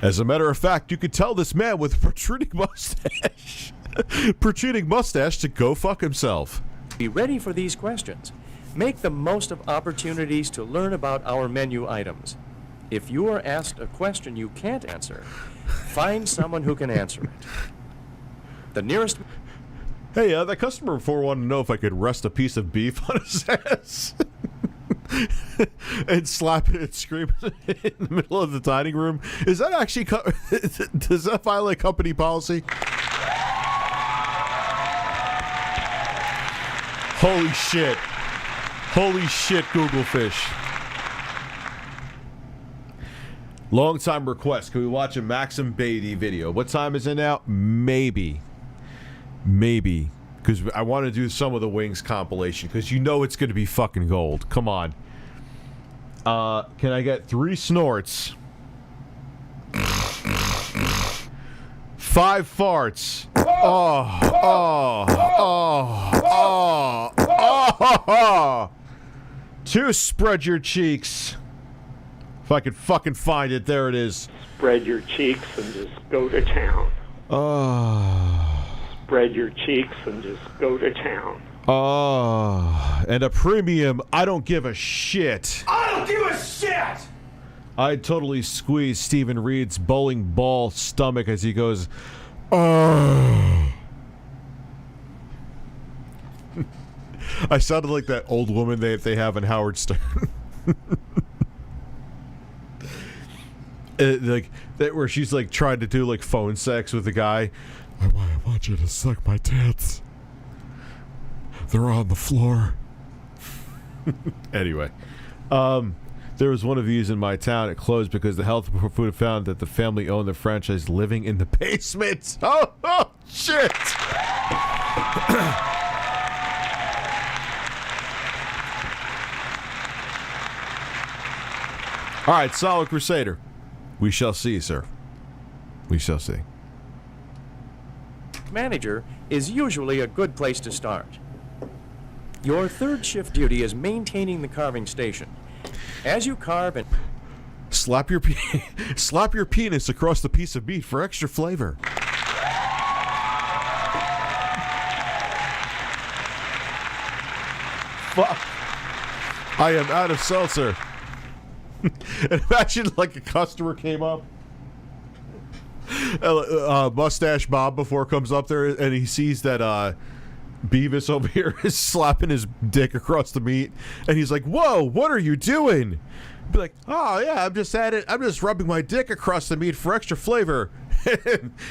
As a matter of fact, you could tell this man with a protruding mustache to go fuck himself. Be ready for these questions. Make the most of opportunities to learn about our menu items. If you are asked a question you can't answer, find someone who can answer it. The nearest... Hey, that customer before wanted to know if I could rest a piece of beef on his ass. And slap it and scream it in the middle of the dining room. Is that actually... does that violate company policy? Holy shit. Holy shit, Google Fish. Long time request. Can we watch a Maxim Beatty video? What time is it now? Maybe. Because I want to do some of the Wings compilation. Because you know it's going to be fucking gold. Come on. Can I get 3 snorts? 5 farts. Oh. 2 spread your cheeks. If I could fucking find it, there it is. Spread your cheeks and just go to town. Spread your cheeks and just go to town. And a premium, I don't give a shit. I don't give a shit! I'd totally squeeze Stephen Reed's bowling ball stomach as he goes, oh. I sounded like that old woman they have in Howard Stern. Like that, where she's like trying to do like phone sex with the guy. I want you to suck my tits. They're on the floor. Anyway, there was one of these in my town. It closed because the health food found that the family owned the franchise living in the basement. Oh shit! All right, Solid Crusader. We shall see, sir. We shall see. Manager is usually a good place to start. Your third shift duty is maintaining the carving station. As you carve and slap your penis across the piece of meat for extra flavor. Fuck. I am out of seltzer. And imagine like a customer came up, Mustache Bob before comes up there, and he sees that Beavis over here is slapping his dick across the meat, and he's like, "Whoa, what are you doing?" Be like, "Oh yeah, I'm just rubbing my dick across the meat for extra flavor."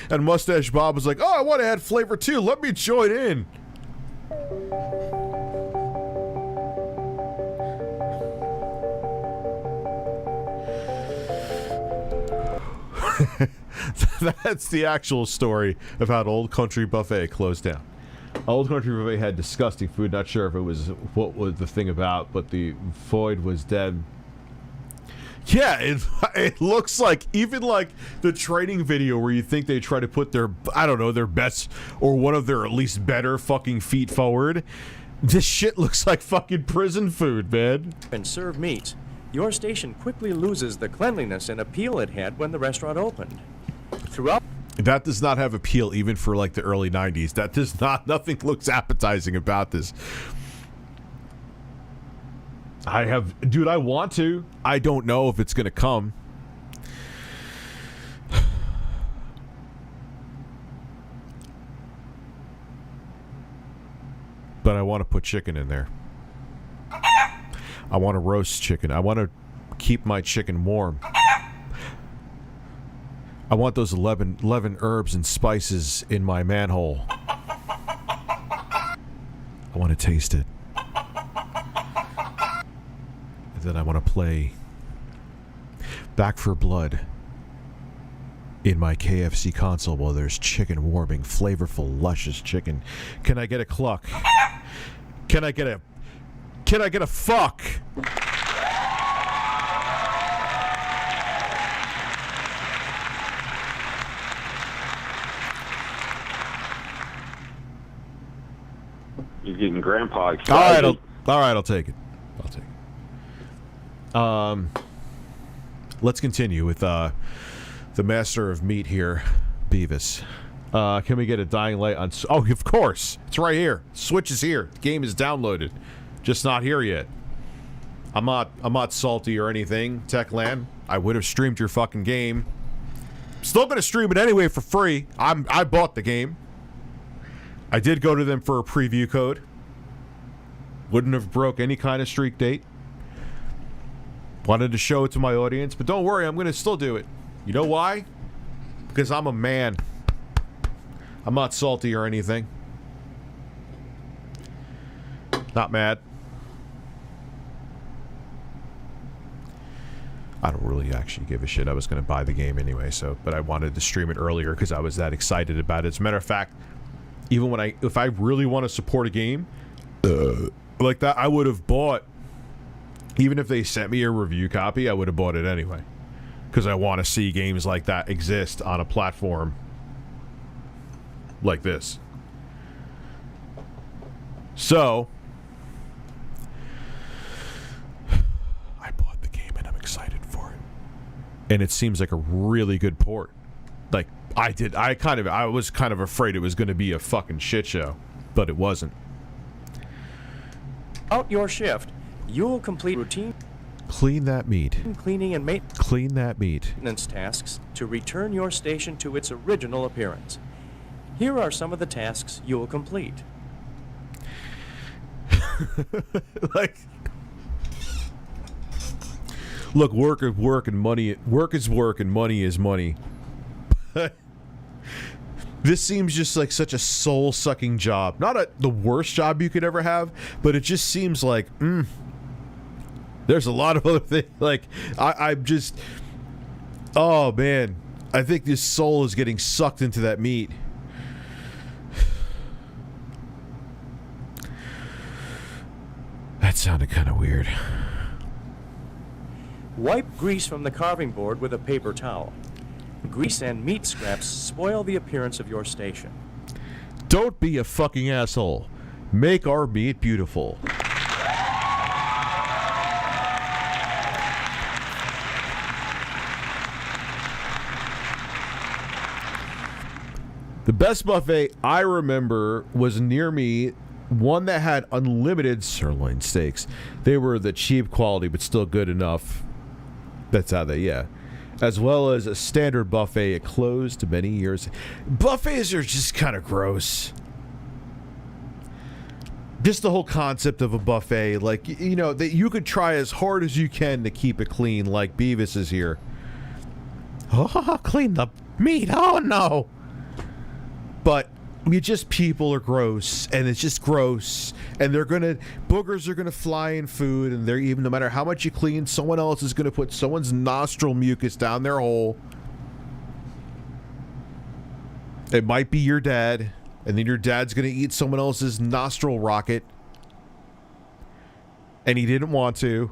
And Mustache Bob was like, "Oh, I want to add flavor too. Let me join in." That's the actual story of how Old Country Buffet closed down. Old Country Buffet had disgusting food. Not sure if it was what was the thing about, but the void was dead. Yeah, it looks like, even like the training video where you think they try to put their, I don't know, their best or one of their at least better fucking feet forward. This shit looks like fucking prison food, man. And serve meat. Your station quickly loses the cleanliness and appeal it had when the restaurant opened. Throughout, that does not have appeal even for like the early 90s. That does not, nothing looks appetizing about this. Dude, I want to. I don't know if it's gonna come. But I want to put chicken in there. I want to roast chicken. I want to keep my chicken warm. I want those 11 herbs and spices in my manhole. I want to taste it. And then I want to play Back for Blood in my KFC console while there's chicken warming, flavorful, luscious chicken. Can I get a cluck? Can I get a fuck? You're getting Grandpa excited. All right, I'll take it. Let's continue with the master of meat here, Beavis. Can we get a dying light on? Oh, of course, it's right here. Switch is here. The game is downloaded, just not here yet. I'm not salty or anything, Techland. I would have streamed your fucking game. Still gonna stream it anyway for free. I bought the game. I did go to them for a preview code. Wouldn't have broke any kind of streak date. Wanted to show it to my audience, but don't worry, I'm gonna still do it. You know why? Because I'm a man. I'm not salty or anything. Not mad. I don't really actually give a shit. I was going to buy the game anyway, but I wanted to stream it earlier because I was that excited about it. As a matter of fact, even if I really want to support a game like that, I would have bought, even if they sent me a review copy, I would have bought it anyway. Because I want to see games like that exist on a platform like this. So, I bought the game and I'm excited for it. And it seems like a really good port. Like, I was kind of afraid it was going to be a fucking shit show, but it wasn't. Out your shift, you'll complete routine Clean that meat. cleaning and Clean that meat. maintenance tasks to return your station to its original appearance. Here are some of the tasks you'll complete. Like, look, work is work and money. Work is work and money is money. This seems just like such a soul-sucking job. Not the worst job you could ever have, but it just seems like, there's a lot of other things. Like, I'm just, oh man, I think this soul is getting sucked into that meat. That sounded kind of weird. Wipe grease from the carving board with a paper towel. Grease and meat scraps spoil the appearance of your station. Don't be a fucking asshole. Make our meat beautiful. The best buffet I remember was near me, one that had unlimited sirloin steaks. They were the cheap quality, but still good enough. That's how they, yeah. As well as a standard buffet. It closed many years. Buffets are just kind of gross. Just the whole concept of a buffet, like, you know, that you could try as hard as you can to keep it clean, like Beavis is here. Oh, clean the meat. Oh, no. But people are gross, and it's just gross, and boogers are gonna fly in food, and they're even, no matter how much you clean, someone else is gonna put someone's nostril mucus down their hole. It might be your dad, and then your dad's gonna eat someone else's nostril rocket, and he didn't want to.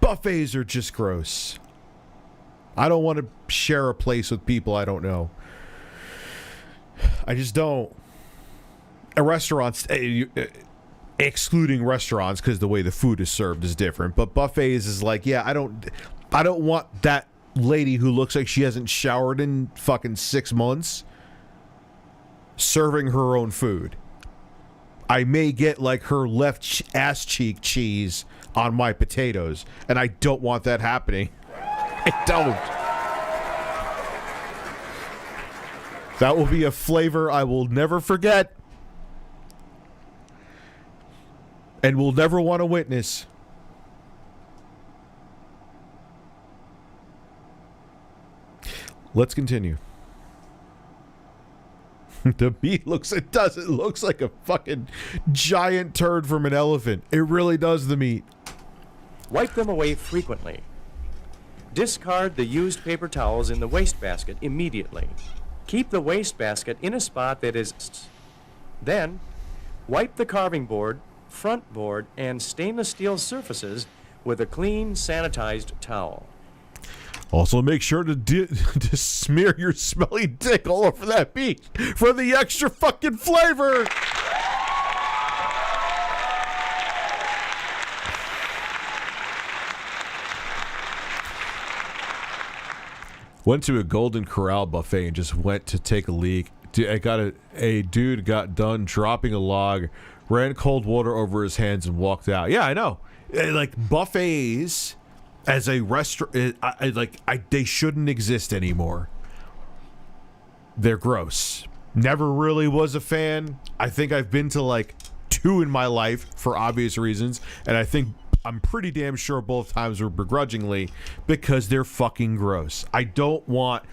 Buffets are just gross. I don't want to share a place with people I don't know. I just don't. Restaurants, excluding restaurants, because the way the food is served is different. But buffets is like, yeah, I don't want that lady who looks like she hasn't showered in fucking 6 months serving her own food. I may get like her left ass cheek cheese on my potatoes, and I don't want that happening. I don't. That will be a flavor I will never forget and will never want to witness. Let's continue. The meat looks like a fucking giant turd from an elephant. It really does, the meat. Wipe them away frequently. Discard the used paper towels in the wastebasket immediately. Keep the wastebasket in a spot that is... Then, wipe the carving board, front board, and stainless steel surfaces with a clean, sanitized towel. Also, make sure to smear your smelly dick all over that meat for the extra fucking flavor. Went to a Golden Corral buffet and just went to take a leak. A dude got done dropping a log, ran cold water over his hands, and walked out. Yeah, I know. Like, buffets as a restaurant, they shouldn't exist anymore. They're gross. Never really was a fan. I think I've been to like 2 in my life for obvious reasons, and I'm pretty damn sure both times were begrudgingly because they're fucking gross. I don't want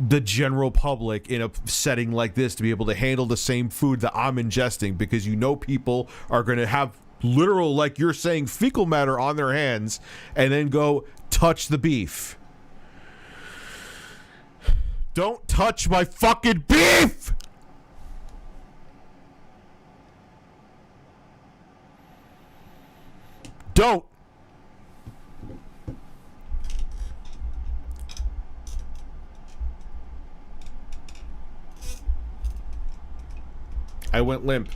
the general public in a setting like this to be able to handle the same food that I'm ingesting, because you know people are going to have literal, like you're saying, fecal matter on their hands and then go touch the beef. Don't touch my fucking beef! Don't! I went limp.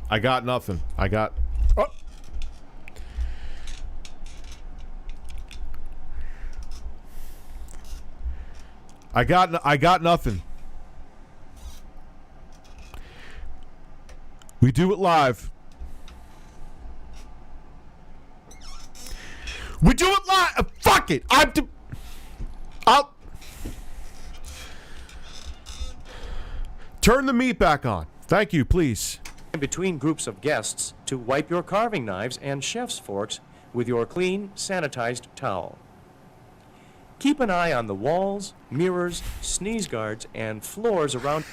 I got nothing. I got nothing. We do it live. We do it live. Fuck it. I'll turn the meat back on. Thank you, please. Between groups of guests to wipe your carving knives and chef's forks with your clean, sanitized towel. Keep an eye on the walls, mirrors, sneeze guards, and floors around.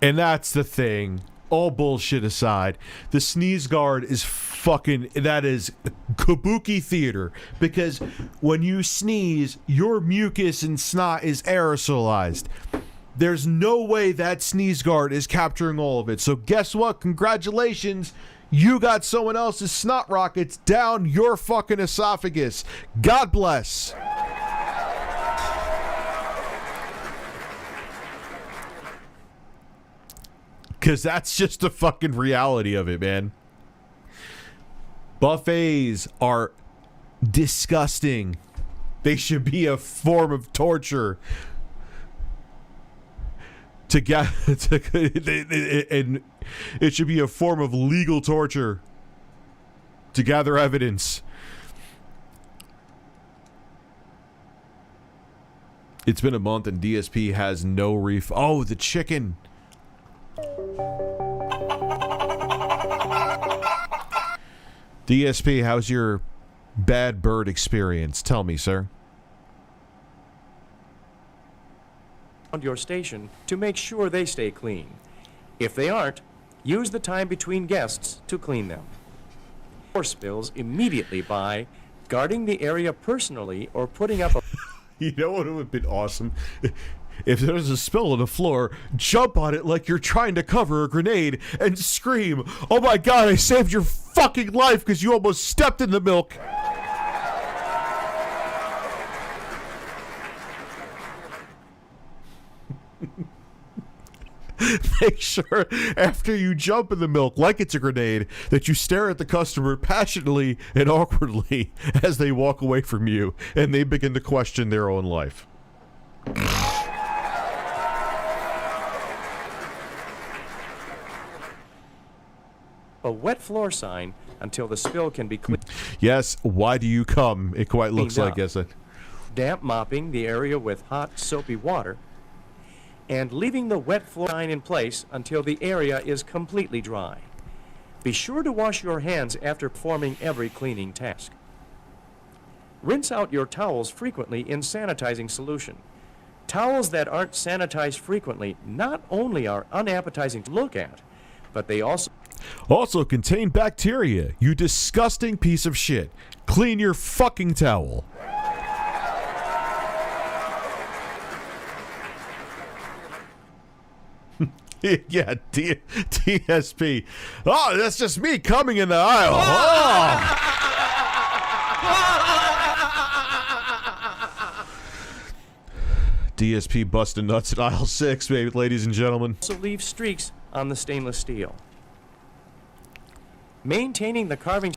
And that's the thing. All bullshit aside, the sneeze guard is fucking, that is kabuki theater, because when you sneeze, your mucus and snot is aerosolized. There's no way that sneeze guard is capturing all of it. So guess what? Congratulations. You got someone else's snot rockets down your fucking esophagus. God bless. Because that's just the fucking reality of it, man. Buffets are disgusting. They should be a form of torture. And it should be a form of legal torture to gather evidence. It's been a month and DSP has no Oh, the chicken. DSP, how's your bad bird experience? Tell me, sir. Your station to make sure they stay clean. If they aren't, use the time between guests to clean them. Or spills immediately by guarding the area personally or putting up a... You know what would have been awesome? If there's a spill on the floor, jump on it like you're trying to cover a grenade and scream, "Oh my god, I saved your fucking life because you almost stepped in the milk." Make sure after you jump in the milk like it's a grenade that you stare at the customer passionately and awkwardly as they walk away from you and they begin to question their own life. A wet floor sign until the spill can be cleaned. Yes, why do you come? It quite looks like, yes. Damp mopping the area with hot, soapy water, and leaving the wet floor sign in place until the area is completely dry. Be sure to wash your hands after performing every cleaning task. Rinse out your towels frequently in sanitizing solution. Towels that aren't sanitized frequently not only are unappetizing to look at, but they also contain bacteria, you disgusting piece of shit. Clean your fucking towel. Yeah, TSP. Oh, that's just me coming in the aisle. Oh. DSP busting nuts at aisle 6, baby, ladies and gentlemen. Also leave streaks on the stainless steel. Maintaining the carving...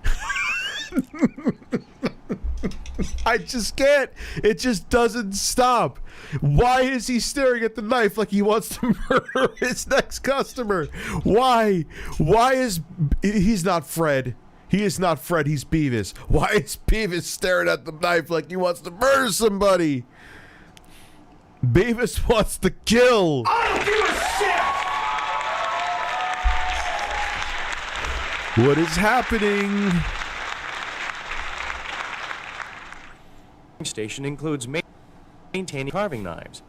I just can't. It just doesn't stop. Why is he staring at the knife like he wants to murder his next customer? Why? Why is... He's not Fred. He is not Fred. He's Beavis. Why is Beavis staring at the knife like he wants to murder somebody? Beavis wants to kill. I don't give a shit! What is happening? Station includes maintaining carving knives.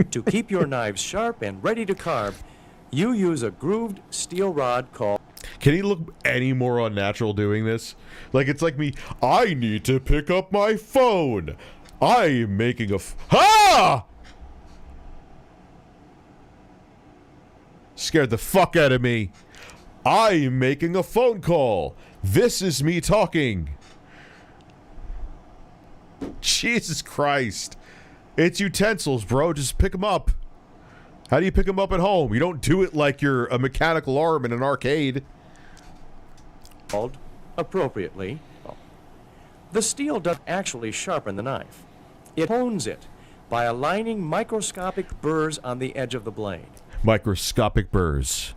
To keep your knives sharp and ready to carve, you use a grooved steel rod called... Can he look any more unnatural doing this? Like, it's like me, I need to pick up my phone. I am making a... Ha! Scared the fuck out of me. I am making a phone call. This is me talking. Jesus Christ. It's utensils, bro. Just pick them up. How do you pick them up at home? You don't do it like you're a mechanical arm in an arcade. Called appropriately. The steel doesn't actually sharpen the knife. It hones it by aligning microscopic burrs on the edge of the blade. Microscopic burrs.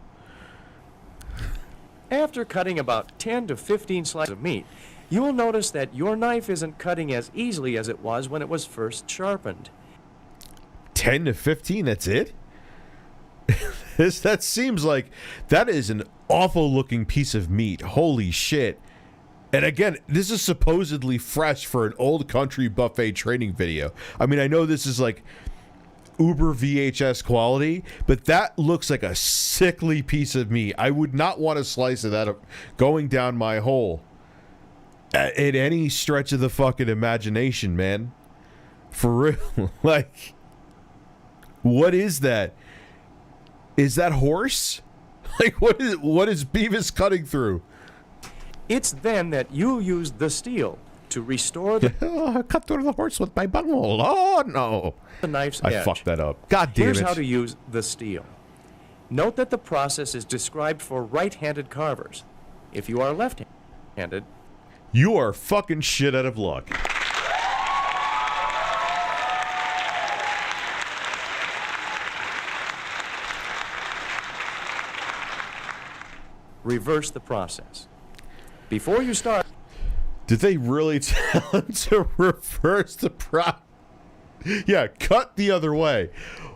After cutting about 10 to 15 slices of meat, you will notice that your knife isn't cutting as easily as it was when it was first sharpened. 10 to 15, that's it? That seems like that is an awful looking piece of meat. Holy shit. And again, this is supposedly fresh for an old country buffet training video. I mean, I know this is like uber VHS quality, but that looks like a sickly piece of meat. I would not want a slice of that going down my hole at any stretch of the fucking imagination, man. For real. Like, what is that? Is that horse? Like, what is Beavis cutting through? It's then that you use the steel to restore the I cut through the horse with my bunghole. Oh, no. the knife's I edge. fucked that up. God damn Here's it. how to use the steel. Note that the process is described for right-handed carvers. If you are left-handed, You are fucking shit out of luck. reverse the process. Before you start, Did they really tell him to reverse the Yeah, cut the other way.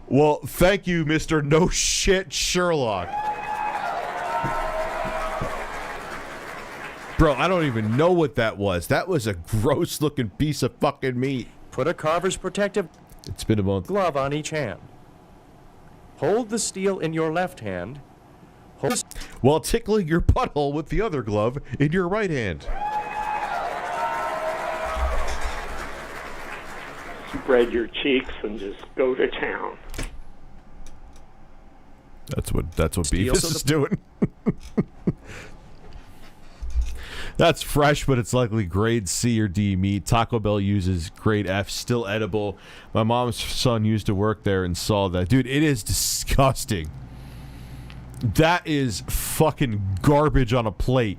Well, thank you, Mr. No Shit Sherlock. Bro, I don't even know what that was. That was a gross looking piece of fucking meat. put a carver's protective It's been a month. glove on each hand. Hold the steel in your left hand. Hold While tickling your butthole with the other glove in your right hand. Spread your cheeks and just go to town. That's what Steel Beavis to is the- doing. That's fresh, but it's likely grade C or D meat. Taco Bell uses grade F, still edible. My mom's son used to work there and saw that. Dude, it is disgusting. That is fucking garbage on a plate.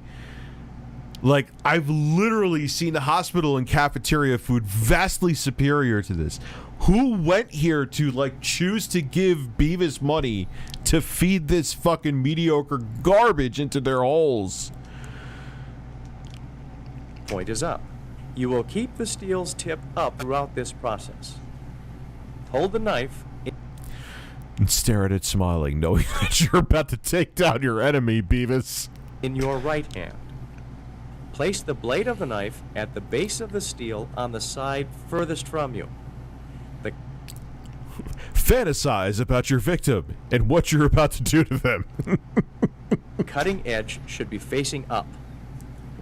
Like, I've literally seen the hospital and cafeteria food vastly superior to this. Who went here to, like, choose to give Beavis money to feed this fucking mediocre garbage into their holes? point is up. You will keep the steel's tip up throughout this process. Hold the knife And stare at it smiling, knowing that you're about to take down your enemy, Beavis. in your right hand. Place the blade of the knife at the base of the steel on the side furthest from you. The Fantasize about your victim and what you're about to do to them. cutting edge should be facing up.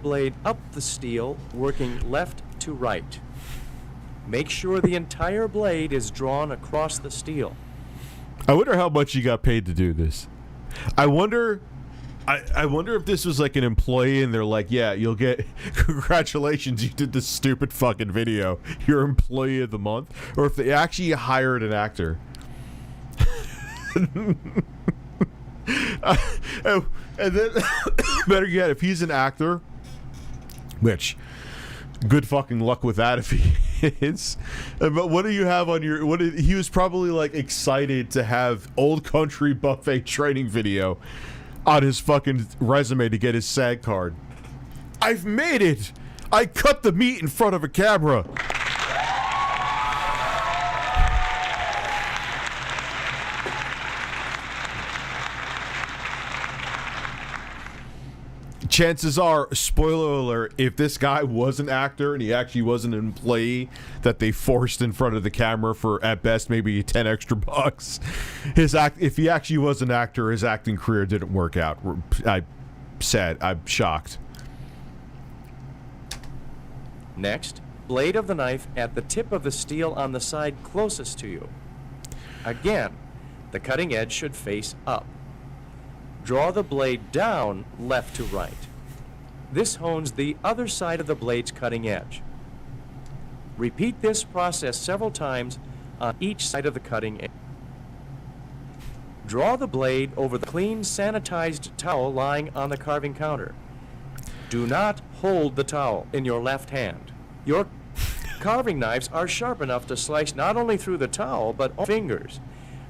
Blade up the steel, working left to right. Make sure the entire blade is drawn across the steel. I wonder how much you got paid to do this. I wonder if this was like an employee and they're like, yeah, you'll get, congratulations, you did this stupid fucking video. You're employee of the month. Or if they actually hired an actor. And then, better yet, if he's an actor, which, good fucking luck with that if he is. But what do you have on your, he was probably like excited to have old country buffet training video on his fucking resume to get his SAG card. I've made it! I cut the meat in front of a camera. Chances are, spoiler alert, if this guy was an actor and he actually was an employee that they forced in front of the camera for, at best, maybe 10 extra bucks, if he actually was an actor, his acting career didn't work out. I'm shocked. Next, blade of the knife at the tip of the steel on the side closest to you. Again, the cutting edge should face up. Draw the blade down left to right. This hones the other side of the blade's cutting edge. Repeat this process several times on each side of the cutting edge. Draw the blade over the clean, sanitized towel lying on the carving counter. Do not hold the towel in your left hand. Your carving knives are sharp enough to slice not only through the towel, but all fingers.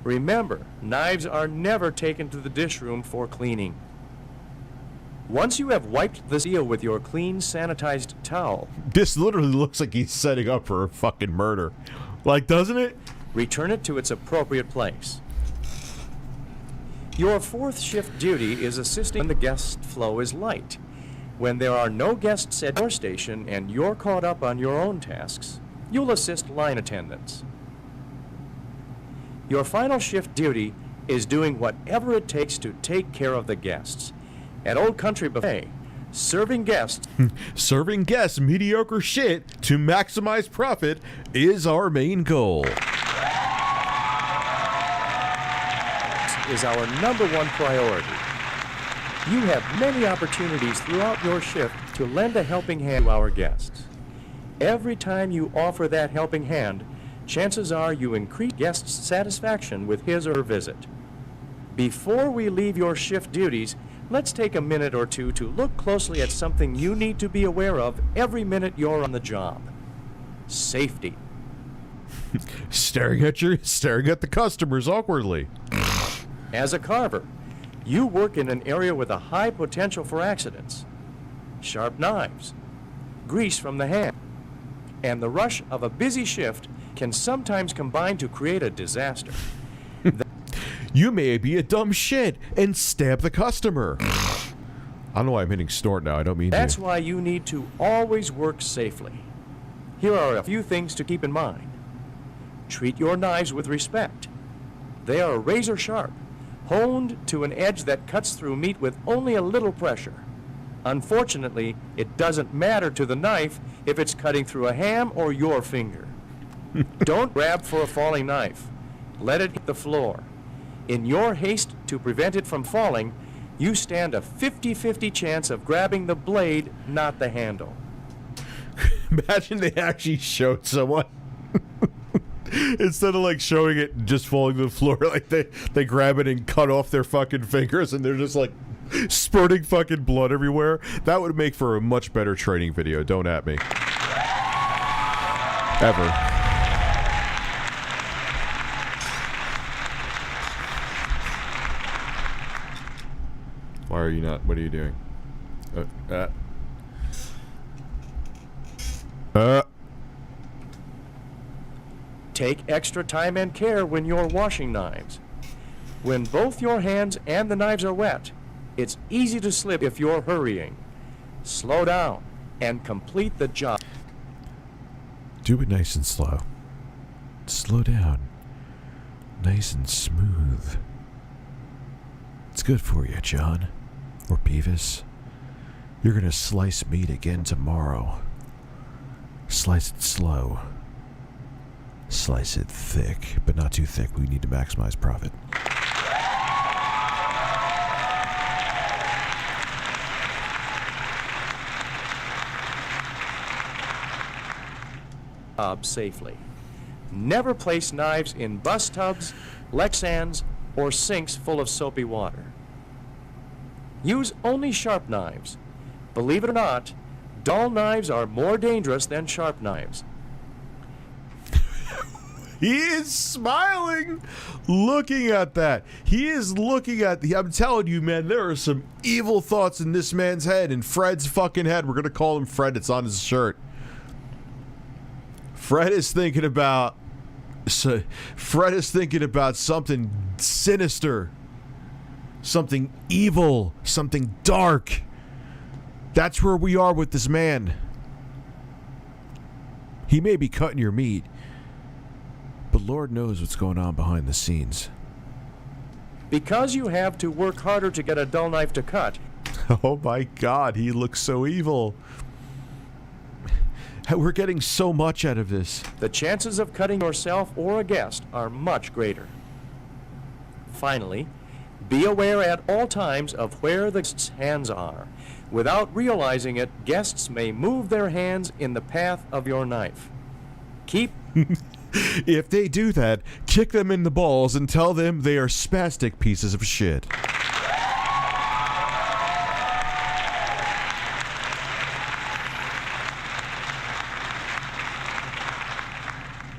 Remember, knives are never taken to the dish room for cleaning. Once you have wiped the seal with your clean, sanitized towel, This literally looks like he's setting up for a fucking murder. Like, doesn't it? return it to its appropriate place. Your fourth shift duty is assisting when the guest flow is light. When there are no guests at your station and you're caught up on your own tasks, you'll assist line attendants. Your final shift duty is doing whatever it takes to take care of the guests. At Old Country Buffet, serving guests Serving guests mediocre shit to maximize profit is our main goal. is our #1 priority. You have many opportunities throughout your shift to lend a helping hand to our guests. Every time you offer that helping hand, chances are you increase guests' satisfaction with his or her visit. Before we leave your shift duties, let's take a minute or two to look closely at something you need to be aware of every minute you're on the job. Safety. Staring at the customers awkwardly. As a carver, you work in an area with a high potential for accidents. Sharp knives, grease from the hand, and the rush of a busy shift can sometimes combine to create a disaster. You may be a dumb shit and stab the customer. I don't know why I'm hitting snort now. I don't mean That's to. why you need to always work safely. Here are a few things to keep in mind. Treat your knives with respect. They are razor sharp, honed to an edge that cuts through meat with only a little pressure. Unfortunately, it doesn't matter to the knife if it's cutting through a ham or your finger. Don't grab for a falling knife. Let it hit the floor. In your haste to prevent it from falling, you stand a 50-50 chance of grabbing the blade, not the handle. Imagine they actually showed someone. Instead of like showing it just falling to the floor, like they grab it and cut off their fucking fingers and they're just like spurting fucking blood everywhere. That would make for a much better training video. Don't at me. Ever. Why are you not? What are you doing? Take extra time and care when you're washing knives. When both your hands and the knives are wet, it's easy to slip if you're hurrying. Slow down and complete the job. Do it nice and slow. Slow down. Nice and smooth. It's good for you, John. Or Beavis. You're gonna slice meat again tomorrow. Slice it slow. Slice it thick, but not too thick. We need to maximize profit. Safely. Never place knives in bus tubs, Lexans, or sinks full of soapy water. Use only sharp knives. Believe it or not, dull knives are more dangerous than sharp knives. He is smiling, looking at that. He is looking at the. I'm telling you, man, there are some evil thoughts in this man's head, in Fred's fucking head. We're gonna call him Fred. It's on his shirt. Fred is thinking about. Fred is thinking about something sinister, something evil, something dark. That's where we are with this man. He may be cutting your meat, but Lord knows what's going on behind the scenes. Because you have to work harder to get a dull knife to cut. Oh my God, he looks so evil. We're getting so much out of this. The chances of cutting yourself or a guest are much greater. Finally, be aware at all times of where the guest's hands are. Without realizing it, guests may move their hands in the path of your knife. Keep... If they do that, kick them in the balls and tell them they are spastic pieces of shit.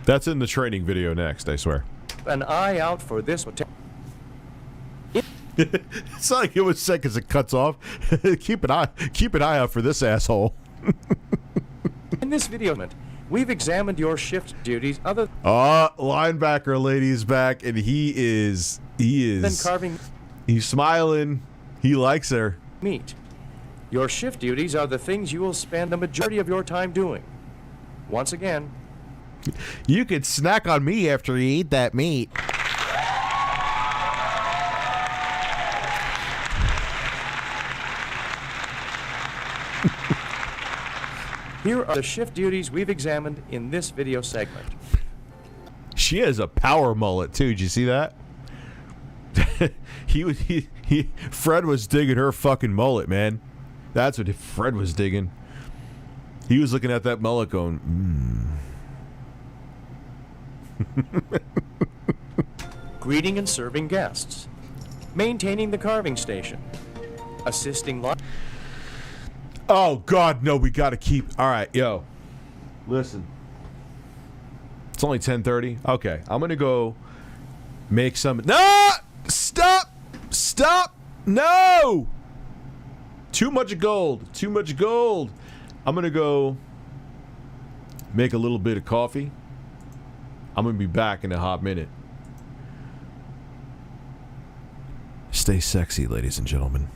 That's in the training video next, I swear. An eye out for this. It's not like it was sick as it cuts off. keep an eye out for this asshole. In this video, we've examined your shift duties other Linebacker lady's back, and he is than carving he's smiling. He likes her. meat. Your shift duties are the things you will spend the majority of your time doing. Once again, You could snack on me after you eat that meat. here are the shift duties we've examined in this video segment. She has a power mullet too. Did you see that? Fred was digging her fucking mullet, man. That's what Fred was digging. He was looking at that mullet going, Greeting and serving guests. Maintaining the carving station. Assisting Oh, God, no, we got to keep... All right, yo. Listen. It's only 10:30. Okay, I'm going to go make some... No! Stop! Stop! No! Too much gold. Too much gold. I'm going to go make a little bit of coffee. I'm going to be back in a hot minute. Stay sexy, ladies and gentlemen.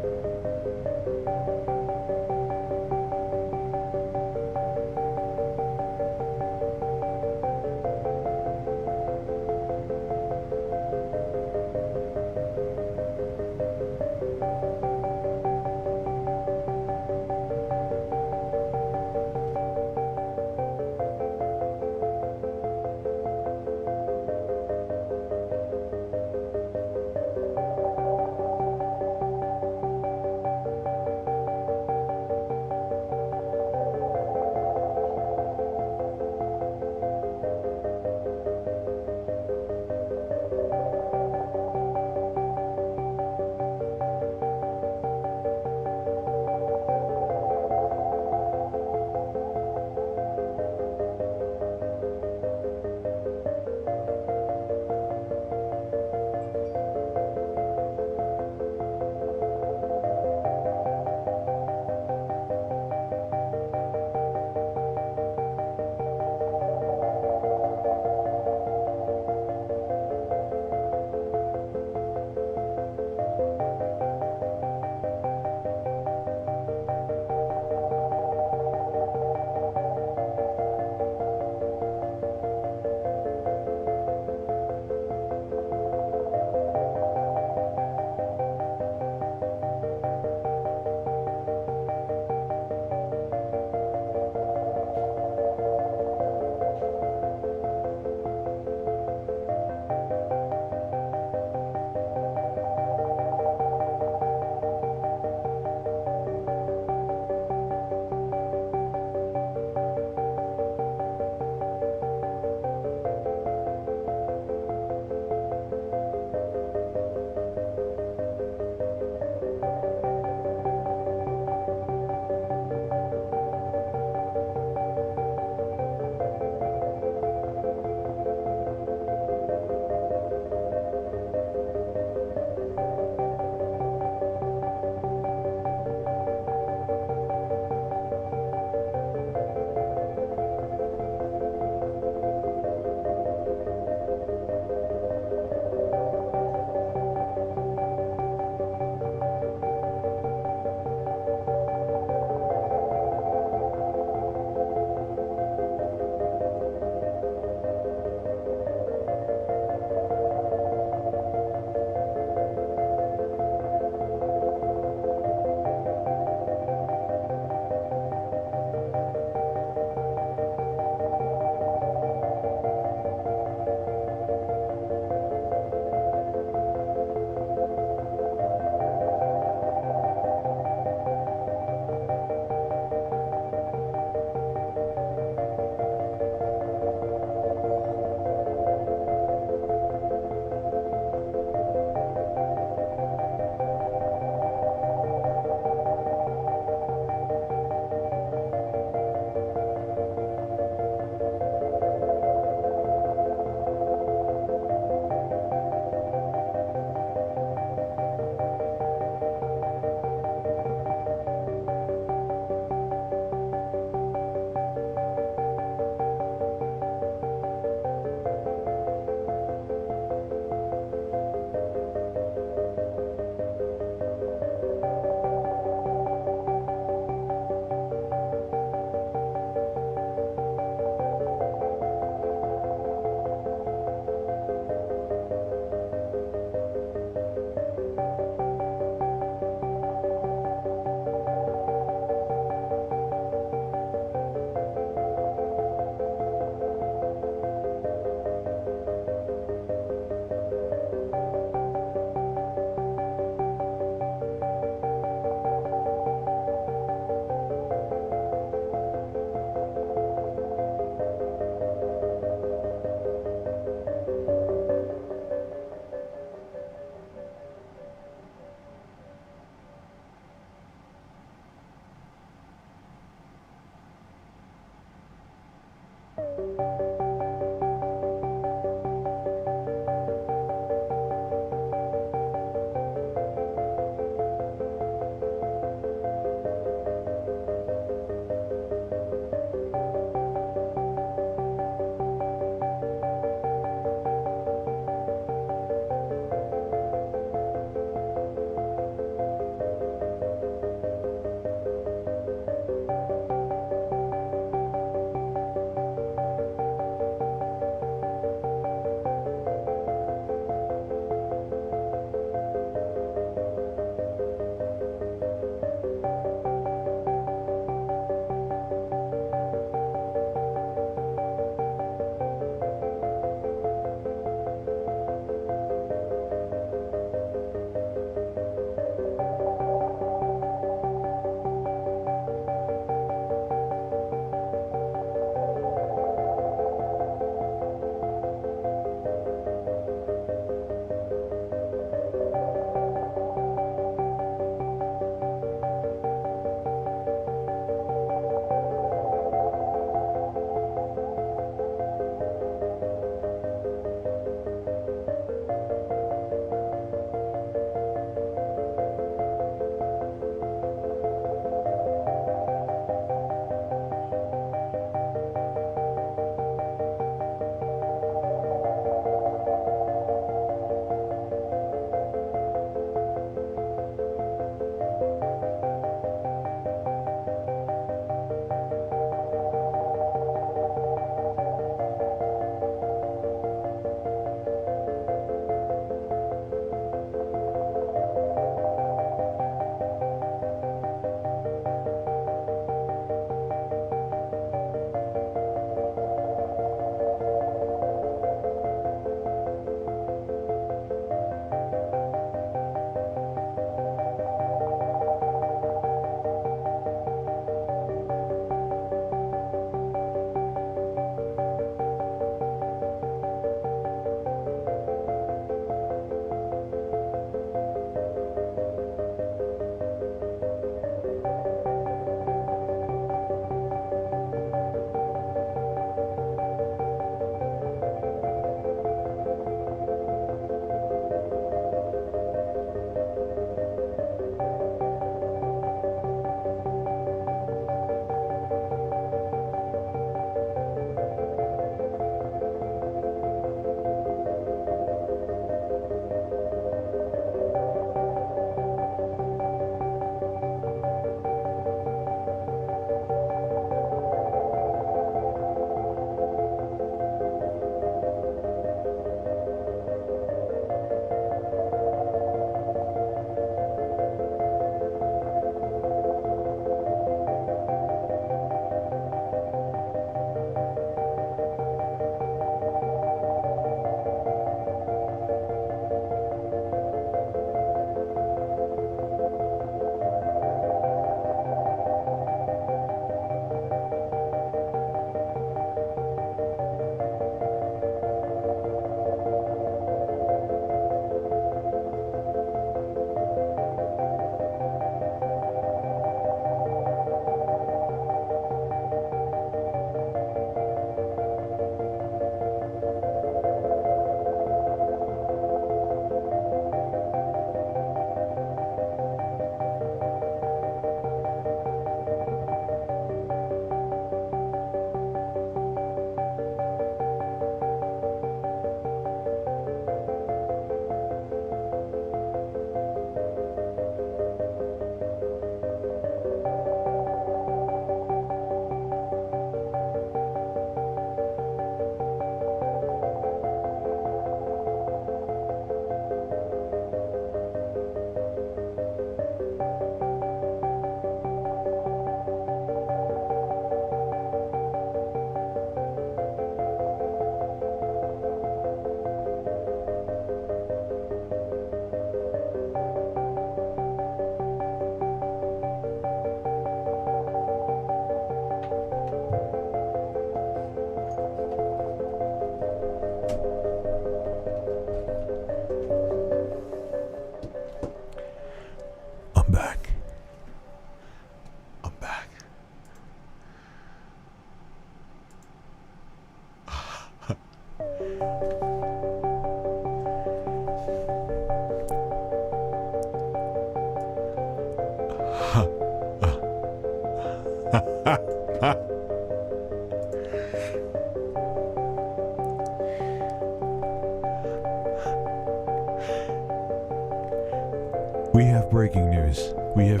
We have breaking news. We have...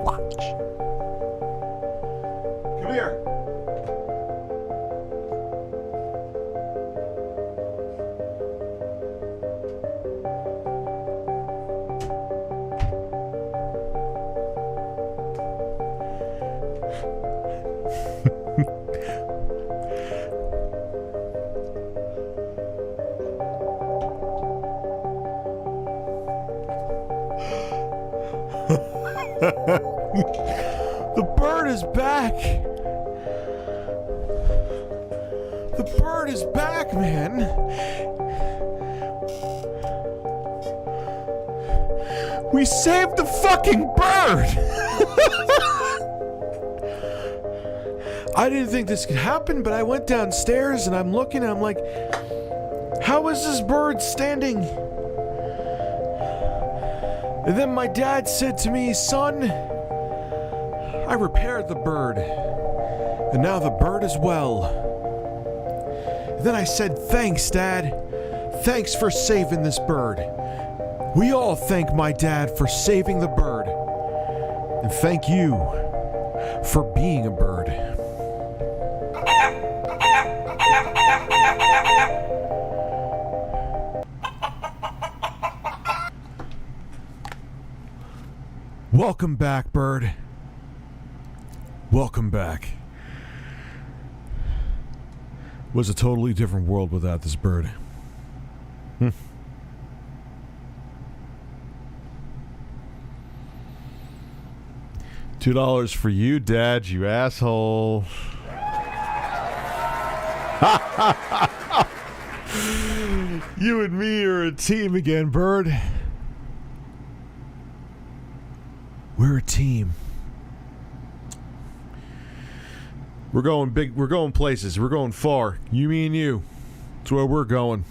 Watch. Come here. The bird is back. The bird is back, man. We saved the fucking bird. I didn't think this could happen, but I went downstairs and I'm looking and I'm like, how is this bird standing? And then my dad said to me, son, I repaired the bird, and now the bird is well. And then I said, thanks, Dad. Thanks for saving this bird. We all thank my dad for saving the bird. And thank you for being a bird. Welcome back, bird. Welcome back. Was a totally different world without this bird. $2 for you, Dad, you asshole. You and me are a team again, bird. We're a team. We're going big. We're going places. We're going far. You, me, and you. That's where we're going.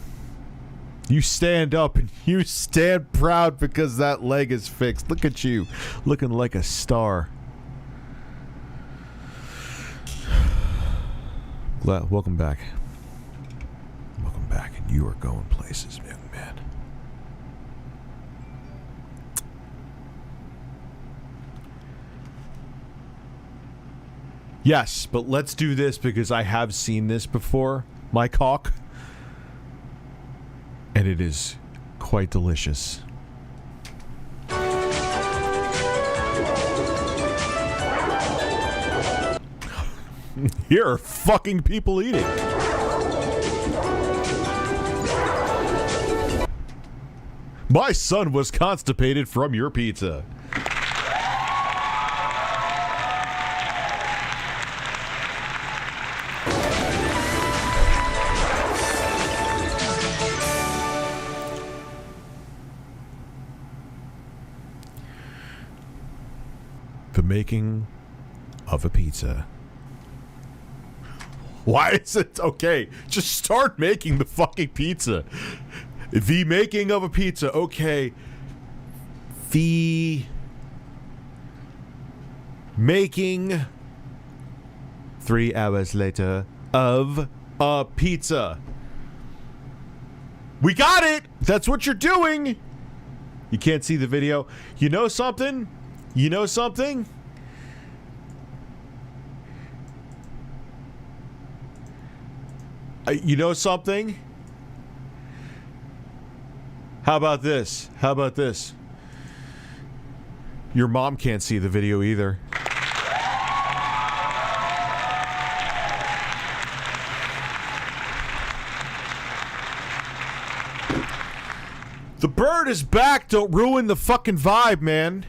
You stand up and you stand proud because that leg is fixed. Look at you, looking like a star. Welcome back. Welcome back, and you are going places, young man. Yes, but let's do this because I have seen this before, my cock. And it is quite delicious. Here are fucking people eating. My son was constipated from your pizza. The making of a pizza. Why is it okay? Just start making the fucking pizza. The making of a pizza. Okay. The making 3 hours later of a pizza. We got it. That's what you're doing. You can't see the video. You know something? You know something? You know something? How about this? How about this? Your mom can't see the video either. The bird is back. Don't ruin the fucking vibe, man.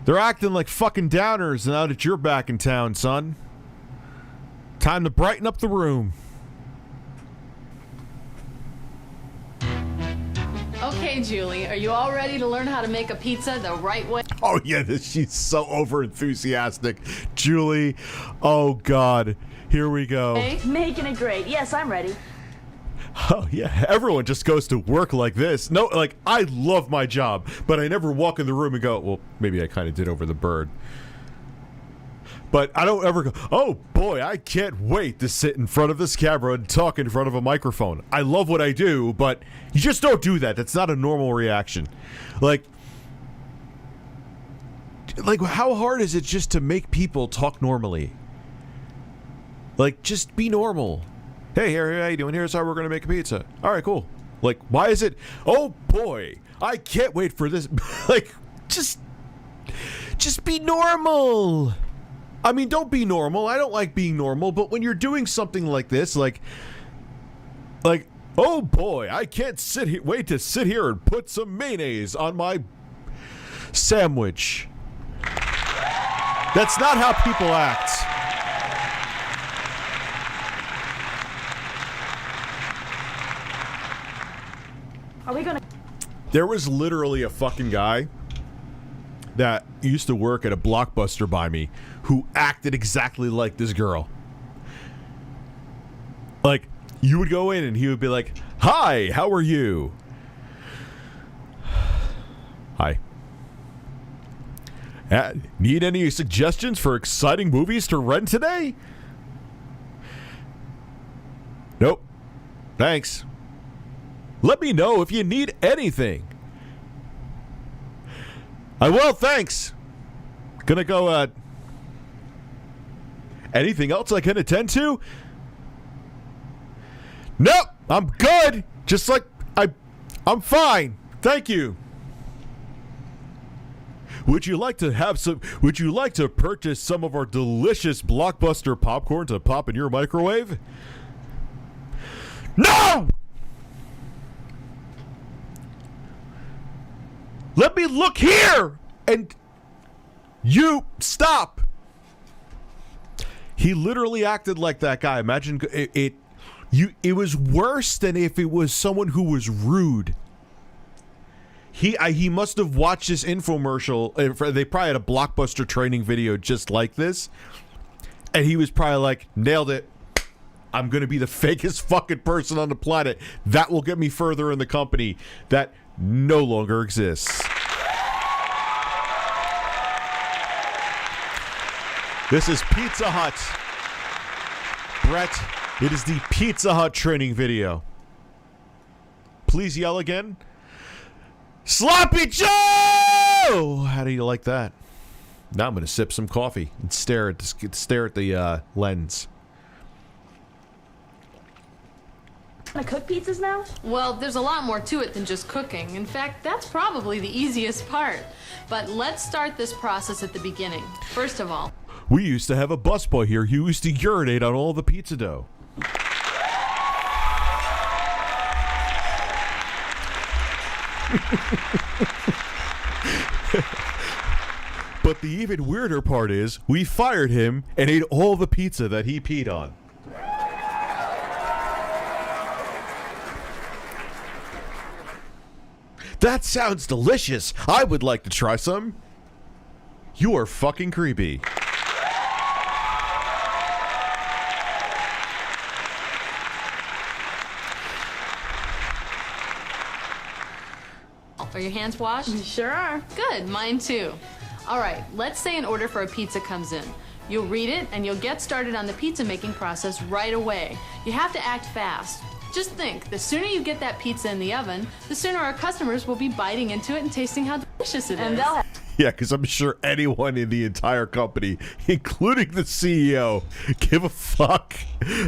They're acting like fucking downers now that you're back in town, son. Time to brighten up the room. Okay, Okay, Julie, are you all ready to learn how to make a pizza the right way? Oh yeah, she's so over enthusiastic. Julie, oh God, here we go. Making it great. Yes, I'm ready. Oh yeah, everyone just goes to work like this. No, like, I love my job, but I never walk in the room and go, well, maybe I kind of did over the bird. But I don't ever go, oh boy, I can't wait to sit in front of this camera and talk in front of a microphone. I love what I do, but you just don't do that. That's not a normal reaction. Like how hard is it just to make people talk normally? Like, just be normal. Hey, here, how you doing? Here's how we're going to make a pizza. All right, cool. Like, why is it, oh boy, I can't wait for this. Like, just be normal. I mean, don't be normal. I don't like being normal, but when you're doing something like this, like, oh boy, I can't wait to sit here and put some mayonnaise on my sandwich. That's not how people act. Are we gonna... There was literally a fucking guy that used to work at a Blockbuster by me who acted exactly like this girl. Like, you would go in and he would be like, hi, how are you? Hi. Need any suggestions for exciting movies to rent today? Nope. Thanks. Let me know if you need anything. I will, thanks. Gonna go, anything else I can attend to? Nope, I'm good. Just like, I'm fine. Thank you. Would you like to purchase some of our delicious Blockbuster popcorn to pop in your microwave? No! Let me look here! And you stop! He literally acted like that guy. Imagine it was worse than if it was someone who was rude. He must have watched this infomercial. They probably had a Blockbuster training video just like this. And he was probably like, nailed it. I'm going to be the fakest fucking person on the planet. That will get me further in the company that no longer exists. This is Pizza Hut. Brett, it is the Pizza Hut training video. Please yell again. Sloppy Joe! How do you like that? Now I'm going to sip some coffee and stare at the lens. Gonna cook pizzas now? Well, there's a lot more to it than just cooking. In fact, that's probably the easiest part. But let's start this process at the beginning. First of all, we used to have a busboy here who used to urinate on all the pizza dough. But the even weirder part is, we fired him and ate all the pizza that he peed on. That sounds delicious. I would like to try some. You are fucking creepy. are your hands washed? Sure are. Good, mine too. All right, let's say an order for a pizza comes in. You'll read it and you'll get started on the pizza making process right away. You have to act fast. Just think, the sooner you get that pizza in the oven, the sooner our customers will be biting into it and tasting how delicious it is. And they'll have Yeah, because I'm sure anyone in the entire company, including the CEO, give a fuck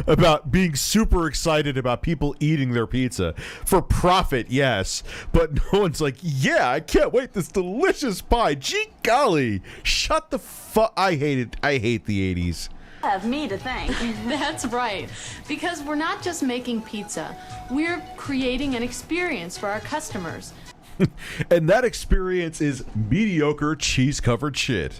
about being super excited about people eating their pizza. For profit, yes, but no one's like, yeah, I can't wait, this delicious pie. Gee golly, shut the fuck. I hate it. I hate the 80s. have me to thank. That's right. Because we're not just making pizza. We're creating an experience for our customers. And that experience is mediocre cheese-covered shit.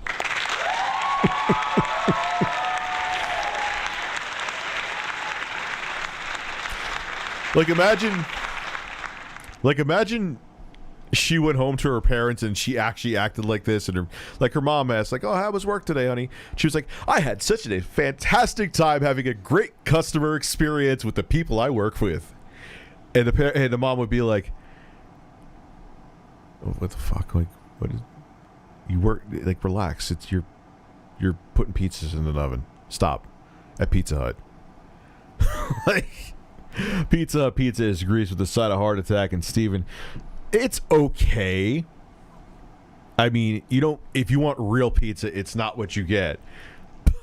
Like imagine she went home to her parents and she actually acted like this, and her mom asked, like, "Oh, how was work today, honey?" She was like, "I had such a fantastic time having a great customer experience with the people I work with." And the mom would be like, "Oh, what the fuck? Like, what is you work? Like, relax. It's you're putting pizzas in an oven. Stop." At Pizza Hut. Like, Pizza disagrees with the side of heart attack, and Steven, it's okay. I mean, if you want real pizza, it's not what you get.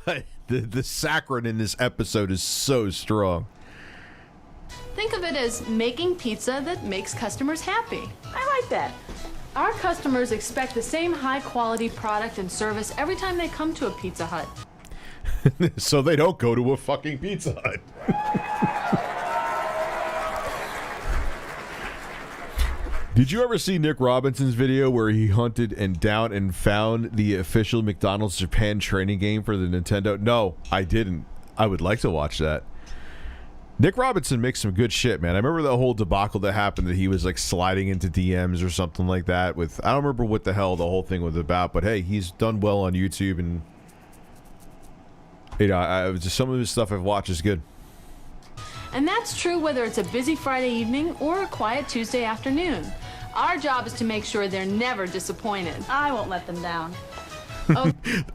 But the saccharin in this episode is so strong. Think of it as making pizza that makes customers happy. I like that. Our customers expect the same high-quality product and service every time they come to a Pizza Hut. So they don't go to a fucking Pizza Hut. Did you ever see Nick Robinson's video where he hunted and down and found the official McDonald's Japan training game for the Nintendo? No, I didn't. I would like to watch that. Nick Robinson makes some good shit, man. I remember the whole debacle that happened, that he was like sliding into DMs or something like that with, I don't remember what the hell the whole thing was about, but hey, he's done well on YouTube, and just some of his stuff I've watched is good. And that's true whether it's a busy Friday evening or a quiet Tuesday afternoon. Our job is to make sure they're never disappointed. I won't let them down.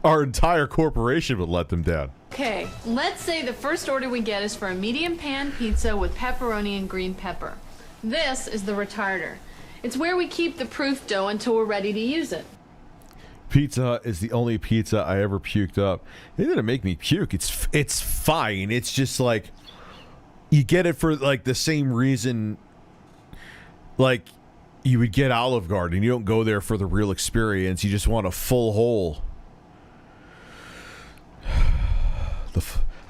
Our entire corporation would let them down. Okay, let's say the first order we get is for a medium pan pizza with pepperoni and green pepper. This is the retarder. It's where we keep the proof dough until we're ready to use it. Pizza Hut is the only pizza I ever puked up. They didn't make me puke. It's fine. It's just like, you get it for like the same reason like you would get Olive Garden. You don't go there for the real experience. You just want a full hole.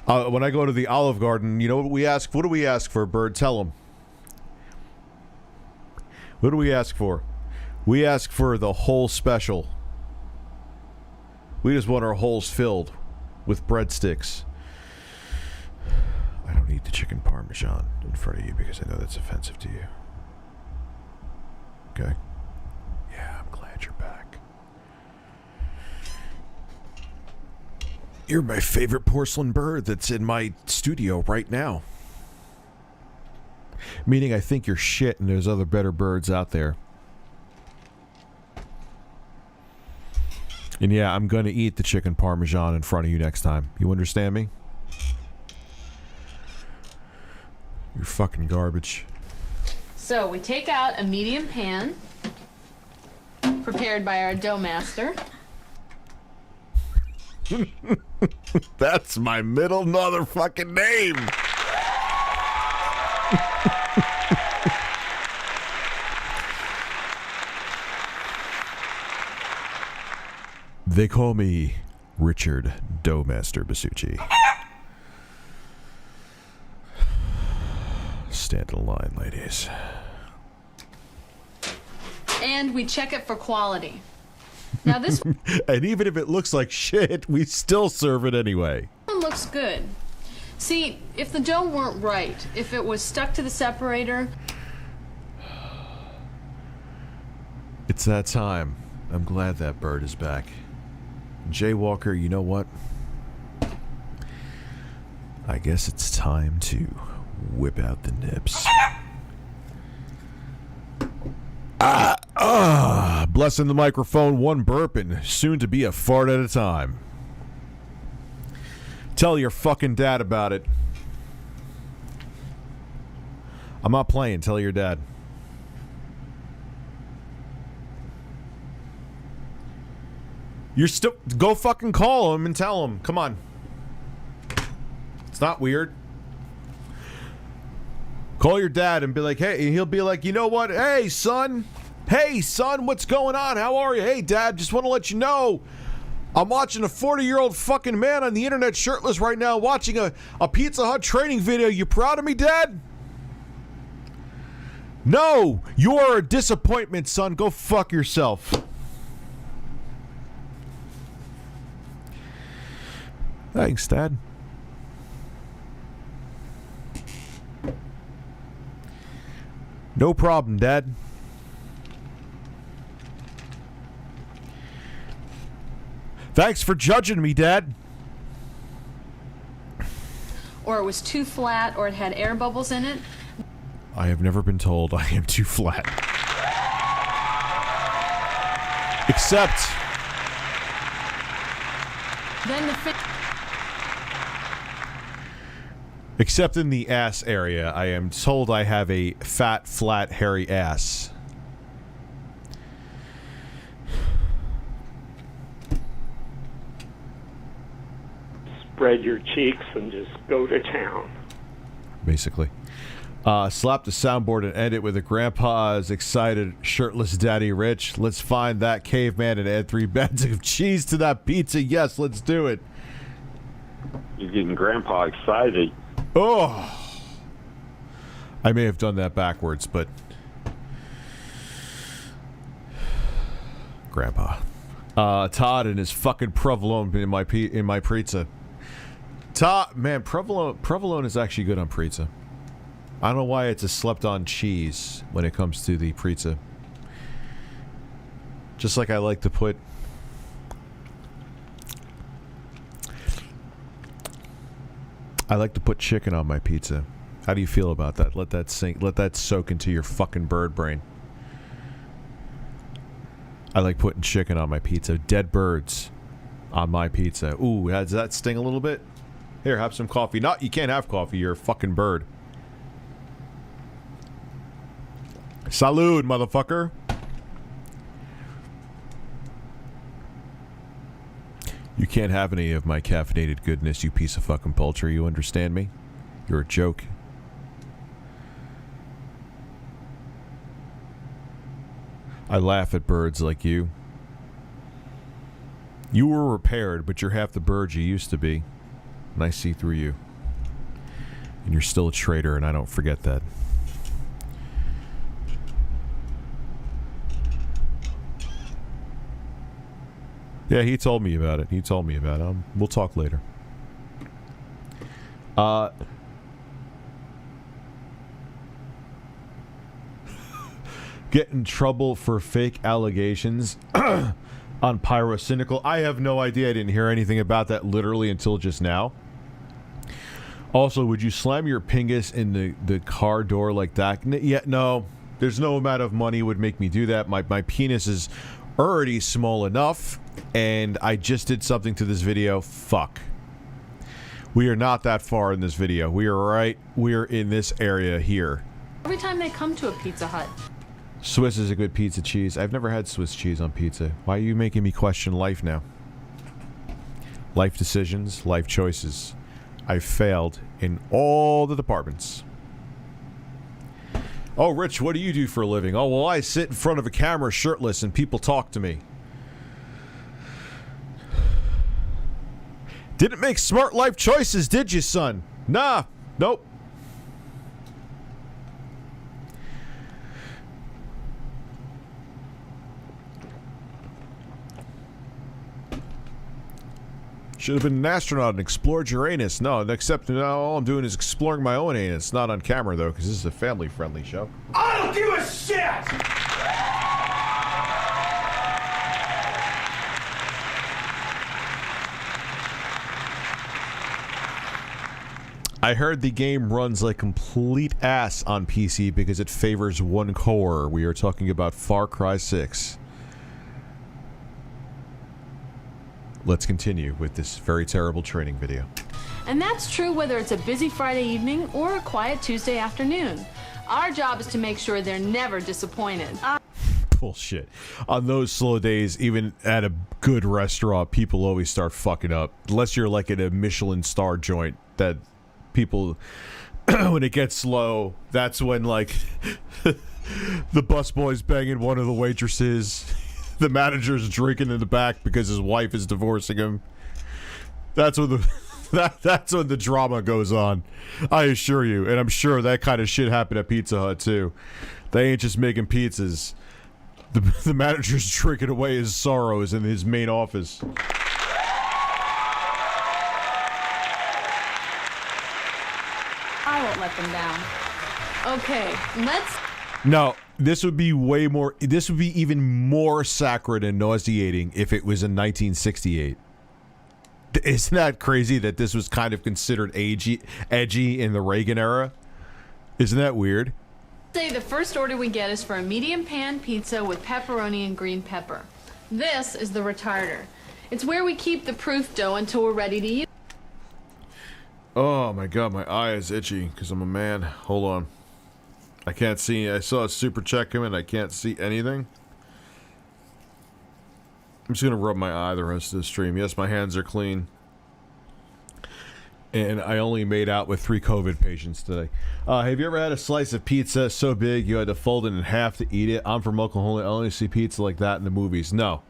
When I go to the Olive Garden, you know what we ask? What do we ask for, Bird? Tell them. What do we ask for? We ask for the whole special. We just want our holes filled with breadsticks. I don't eat the chicken parmesan in front of you because I know that's offensive to you. Okay? Yeah, I'm glad you're back. You're my favorite porcelain bird that's in my studio right now. Meaning I think you're shit and there's other better birds out there. And yeah, I'm going to eat the chicken parmesan in front of you next time. You understand me? You're fucking garbage. So we take out a medium pan prepared by our dough master. That's my middle motherfucking name. They call me Richard Doughmaster Basucci. Stand in line, ladies. And we check it for quality. Now this And even if it looks like shit, we still serve it anyway. one looks good. See, if the dough weren't right, if it was stuck to the separator... It's that time. I'm glad that bird is back. Jay Walker, you know what? I guess it's time to whip out the nips. Blessing the microphone, one burping, soon to be a fart at a time. Tell your fucking dad about it. I'm not playing, tell your dad. You're still... Go fucking call him and tell him. Come on. It's not weird. Call your dad and be like, hey, and he'll be like, you know what? Hey, son. Hey, son, what's going on? How are you? Hey, Dad, just want to let you know I'm watching a 40-year-old fucking man on the internet shirtless right now watching a Pizza Hut training video. You proud of me, Dad? No, you're a disappointment, son. Go fuck yourself. Thanks, Dad. No problem, Dad. Thanks for judging me, Dad. Or it was too flat, or it had air bubbles in it. I have never been told I am too flat. Except... Then the Except in the ass area, I am told I have a fat, flat, hairy ass. Spread your cheeks and just go to town. Basically. Slap the soundboard and end it with a grandpa's excited, shirtless daddy Rich. Let's find that caveman and add 3 bags of cheese to that pizza. Yes, let's do it. You're getting grandpa excited. Oh! I may have done that backwards, but... Grandpa. Todd and his fucking provolone in my pizza. Todd, man, provolone is actually good on pizza. I don't know why it's a slept-on cheese when it comes to the pizza. Just like I like to put... I like to put chicken on my pizza. How do you feel about that? Let that sink. Let that soak into your fucking bird brain. I like putting chicken on my pizza. Dead birds on my pizza. Ooh, does that sting a little bit? Here, have some coffee. No, you can't have coffee. You're a fucking bird. Salud, motherfucker. You can't have any of my caffeinated goodness, you piece of fucking poultry. You understand me? You're a joke. I laugh at birds like you. You were repaired, but you're half the bird you used to be. And I see through you. And you're still a traitor, and I don't forget that. Yeah, he told me about it. He told me about it. We'll talk later. Get in trouble for fake allegations on Pyrocynical. I have no idea. I didn't hear anything about that literally until just now. Also, would you slam your pingus in the car door like that? Yeah, no. There's no amount of money would make me do that. My penis is already small enough, and I just did something to this video. Fuck. We are not that far in this video. We are in this area here. Every time they come to a Pizza Hut. Swiss is a good pizza cheese. I've never had Swiss cheese on pizza. Why are you making me question life now? Life decisions, life choices. I've failed in all the departments. Oh, Rich, what do you do for a living? Oh, well, I sit in front of a camera shirtless and people talk to me. Didn't make smart life choices, did you, son? Nah, nope. Should have been an astronaut and explored Uranus. No, except now all I'm doing is exploring my own anus. Not on camera, though, because this is a family-friendly show. I don't give a shit! I heard the game runs like complete ass on PC because it favors one core. We are talking about Far Cry 6. Let's continue with this very terrible training video. And that's true whether it's a busy Friday evening or a quiet Tuesday afternoon. Our job is to make sure they're never disappointed. Bullshit. On those slow days, even at a good restaurant, people always start fucking up. Unless you're like at a Michelin star joint that people, when it gets slow, that's when like the busboy's banging one of the waitresses. The manager's drinking in the back because his wife is divorcing him. That's when that's when the drama goes on. I assure you, and I'm sure that kind of shit happened at Pizza Hut too. They ain't just making pizzas. The manager's drinking away his sorrows in his main office. I won't let them down. Okay, let's... No, this would be way more. This would be even more saccharine and nauseating if it was in 1968. Isn't that crazy that this was kind of considered edgy in the Reagan era? Isn't that weird? Say the first order we get is for a medium pan pizza with pepperoni and green pepper. This is the retarder. It's where we keep the proof dough until we're ready to use. Oh my god, my eye is itchy because I'm a man. Hold on. I can't see. I saw a super check come in. I can't see anything. I'm just going to rub my eye the rest of the stream. Yes, my hands are clean. And I only made out with 3 COVID patients today. Have you ever had a slice of pizza so big you had to fold it in half to eat it? I'm from Oklahoma. I only see pizza like that in the movies. No.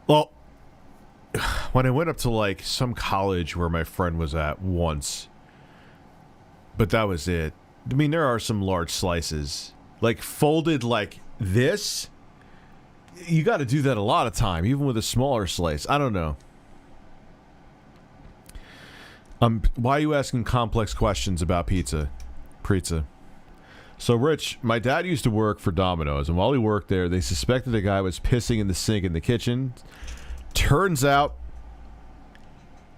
Well, when I went up to like some college where my friend was at once, but that was it. I mean, there are some large slices. Like folded like this, you got to do that a lot of time, even with a smaller slice. I don't know. Why are you asking complex questions about pizza? So, Rich, my dad used to work for Domino's, and while he worked there, they suspected a guy was pissing in the sink in the kitchen. Turns out,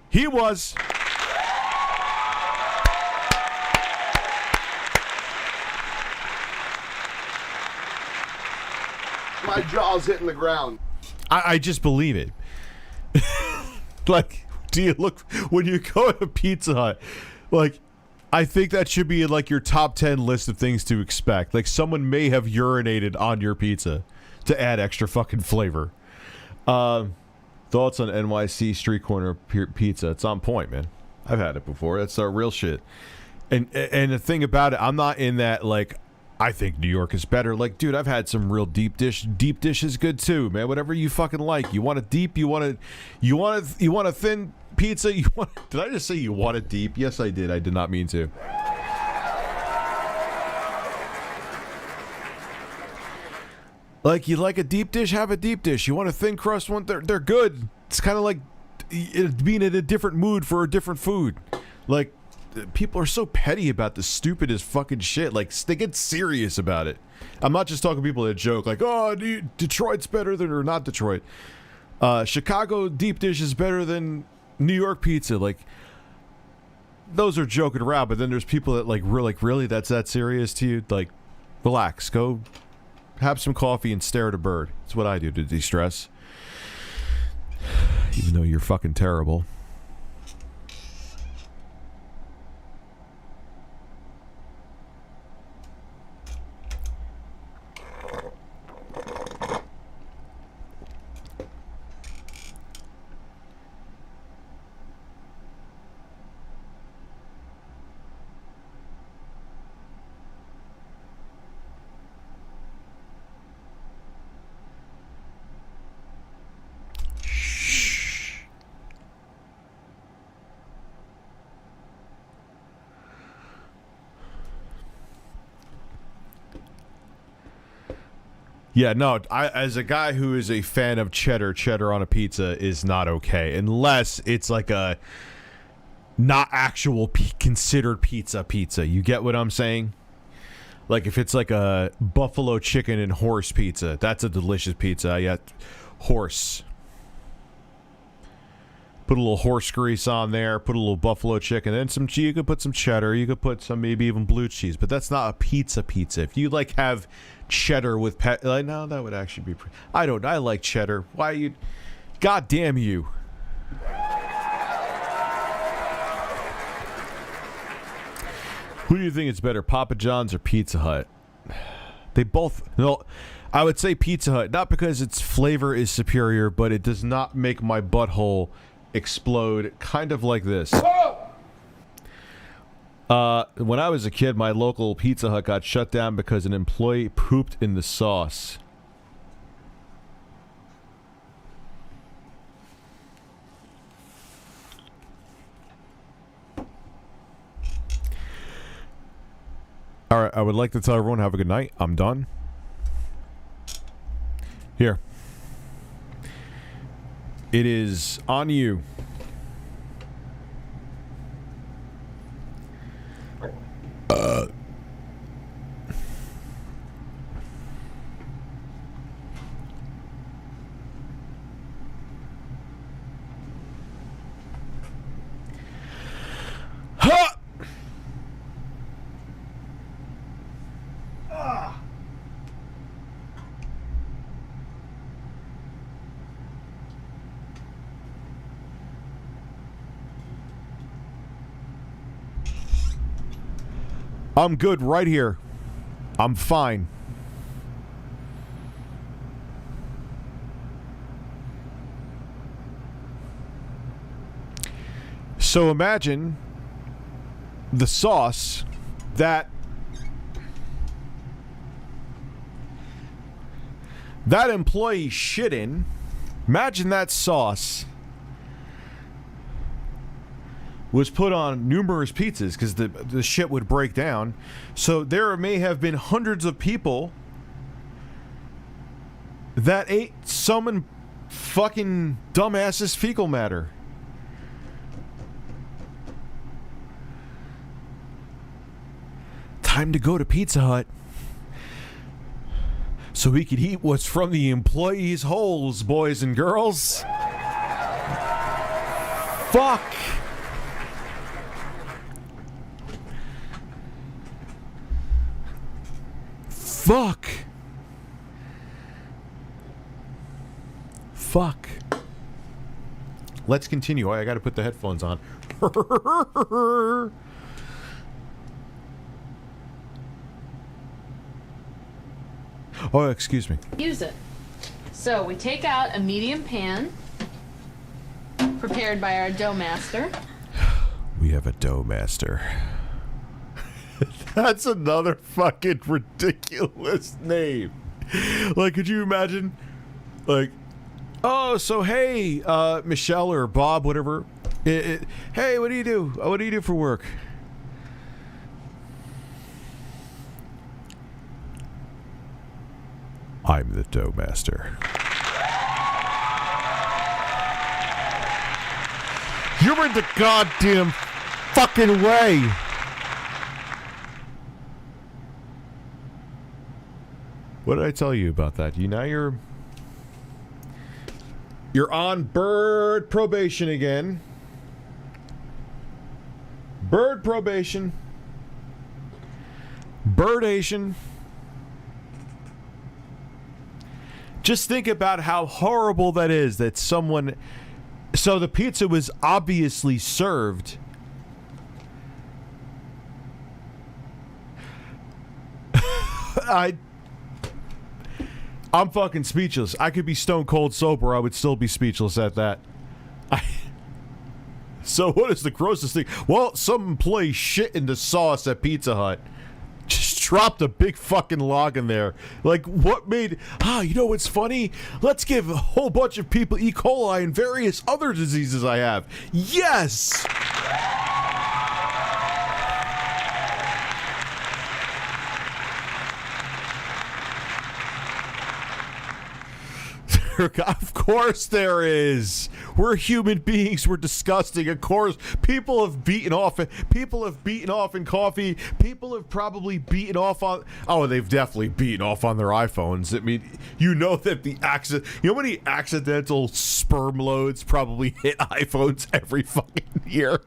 he was. My jaw's hitting the ground. I just believe it. Like, do you look when you go to Pizza Hut? Like, I think that should be in like your top 10 list of things to expect. Like, someone may have urinated on your pizza to add extra fucking flavor. Thoughts on NYC street corner pizza? It's on point, man. I've had it before. That's our real shit. And the thing about it, I'm not in that like I think New York is better. Like, dude, I've had some real deep dish. Deep dish is good too, man. Whatever you fucking like. You want it deep? You want a thin pizza? Did I just say you want it deep? Yes, I did. I did not mean to. Like, you like a deep dish? Have a deep dish. You want a thin crust one? They're good. It's kind of like being in a different mood for a different food. Like, people are so petty about the stupidest fucking shit. Like, they get serious about it. I'm not just talking to people that joke, like, oh, Detroit's better than, or not Detroit. Chicago deep dish is better than New York pizza. Like, those are joking around, but then there's people that, like, really, that's that serious to you? Like, relax. Go have some coffee and stare at a bird. That's what I do to de-stress. Even though you're fucking terrible. Yeah, no, as a guy who is a fan of cheddar on a pizza is not okay. Unless it's like a not actual considered pizza. You get what I'm saying? Like if it's like a buffalo chicken and horse pizza, that's a delicious pizza. Yeah, horse. Put a little horse grease on there, put a little buffalo chicken, then some cheese. You could put some cheddar, you could put some maybe even blue cheese, but that's not a pizza. If you like have cheddar with like, no, that would actually be I like cheddar. Why you, god damn you. Who do you think is better, Papa John's or Pizza Hut? They both, no, I would say Pizza Hut, not because its flavor is superior, but it does not make my butthole explode, kind of like this. When I was a kid, my local Pizza Hut got shut down because an employee pooped in the sauce. All right, I would like to tell everyone have a good night. I'm done. Here. It is on you. I'm good right here. I'm fine. So imagine the sauce that employee shit in. Imagine that sauce was put on numerous pizzas because the shit would break down. So there may have been hundreds of people that ate some fucking dumbass's fecal matter. Time to go to Pizza Hut so we could eat what's from the employees' holes, boys and girls. Fuck. Fuck. Fuck. Let's continue. I gotta put the headphones on. Oh, excuse me. Use it. So we take out a medium pan prepared by our dough master. We have a dough master. That's another fucking ridiculous name. Like, could you imagine? Like, oh, so hey, Michelle or Bob, whatever. Hey, what do you do? What do you do for work? I'm the dough master. You're in the goddamn fucking way. What did I tell you about that? You're on bird probation again. Bird probation. Birdation. Just think about how horrible that is that someone... So the pizza was obviously served. I'm fucking speechless. I could be stone cold sober. I would still be speechless at that. So what is the grossest thing? Well, some employee shit in the sauce at Pizza Hut. Just dropped a big fucking log in there. Like, what made... you know what's funny? Let's give a whole bunch of people E. coli and various other diseases I have. Yes! Of course there is. We're human beings. We're disgusting. Of course, people have beaten off in coffee. People have probably beaten off on... Oh, they've definitely beaten off on their iPhones. I mean, you know that you know how many accidental sperm loads probably hit iPhones every fucking year?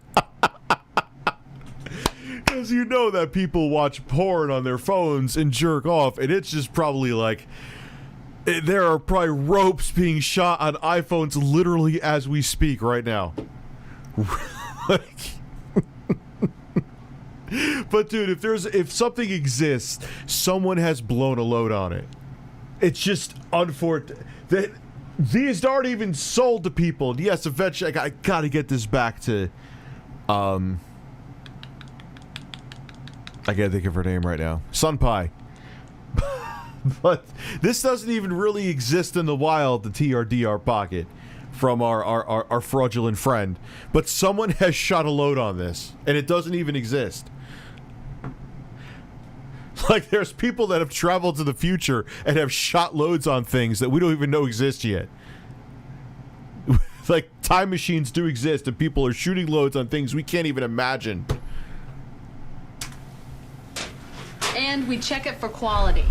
Because you know that people watch porn on their phones and jerk off, and it's just probably like... There are probably ropes being shot on iPhones literally as we speak right now. But dude, if something exists, someone has blown a load on it. It's just unfortunate that these aren't even sold to people. Yes, eventually I gotta get this back to I can't think of her name right now. Sun Pie. But this doesn't even really exist in the wild, the TRDR pocket from our fraudulent friend. But someone has shot a load on this, and it doesn't even exist. Like, there's people that have traveled to the future and have shot loads on things that we don't even know exist yet. Like, time machines do exist, and people are shooting loads on things we can't even imagine. And we check it for quality.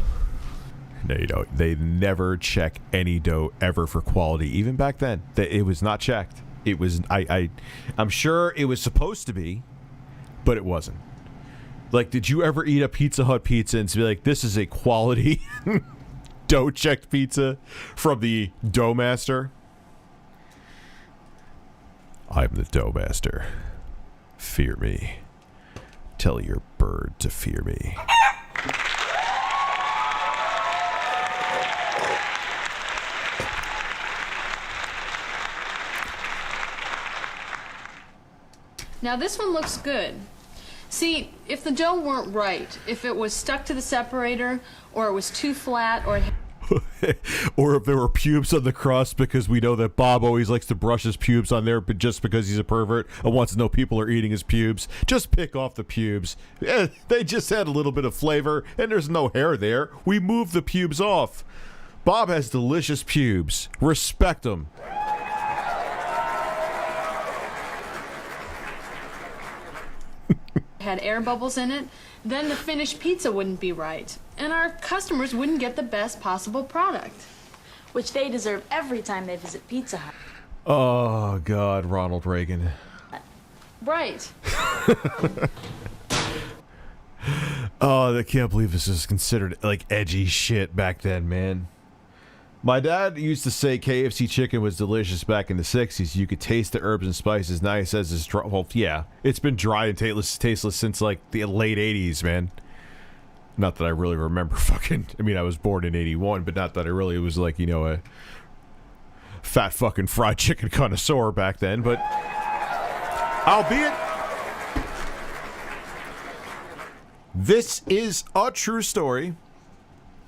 No, you don't. They never check any dough ever for quality. Even back then, it was not checked. It was. I'm sure it was supposed to be, but it wasn't. Like, did you ever eat a Pizza Hut pizza and be like, "This is a quality dough checked pizza from the dough master"? I'm the dough master. Fear me. Tell your bird to fear me. Now this one looks good. See, if the dough weren't right, if it was stuck to the separator, or it was too flat, or or if there were pubes on the crust, because we know that Bob always likes to brush his pubes on there, but just because he's a pervert and wants to know people are eating his pubes, just pick off the pubes. They just had a little bit of flavor, and there's no hair there. We move the pubes off. Bob has delicious pubes. Respect him. had air bubbles in it, then the finished pizza wouldn't be right, and our customers wouldn't get the best possible product. Which they deserve every time they visit Pizza Hut. Oh, God, Ronald Reagan. Right. Oh, I can't believe this is considered, like, edgy shit back then, man. My dad used to say KFC chicken was delicious back in the 60s. You could taste the herbs and spices. Now he says it's dry. Well, yeah, it's been dry and tasteless since, like, the late 80s, man. Not that I really remember fucking... I mean, I was born in 81, but not that I really was, like, you know, a fat fucking fried chicken connoisseur back then, but... Albeit... This is a true story.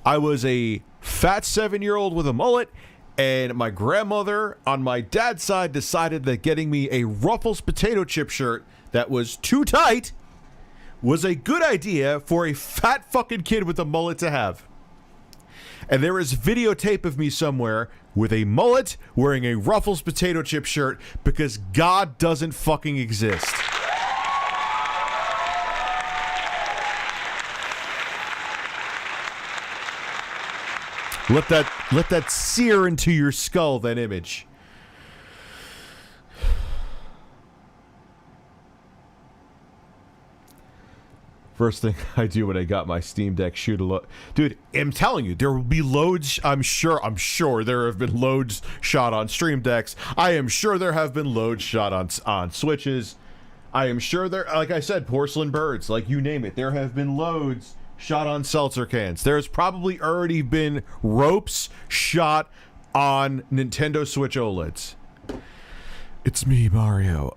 I was a fat 7-year-old with a mullet, and my grandmother on my dad's side decided that getting me a Ruffles potato chip shirt that was too tight was a good idea for a fat fucking kid with a mullet to have. And there is videotape of me somewhere with a mullet wearing a Ruffles potato chip shirt because God doesn't fucking exist. Let that sear into your skull, that image. First thing I do when I got my Steam Deck shoot a load. Dude, I'm telling you, there will be loads. I'm sure there have been loads shot on Stream Decks. I am sure there have been loads shot on Switches. I am sure there, like I said, porcelain birds, like you name it. There have been loads shot on seltzer cans. There's probably already been ropes shot on Nintendo Switch OLEDs. It's me, Mario.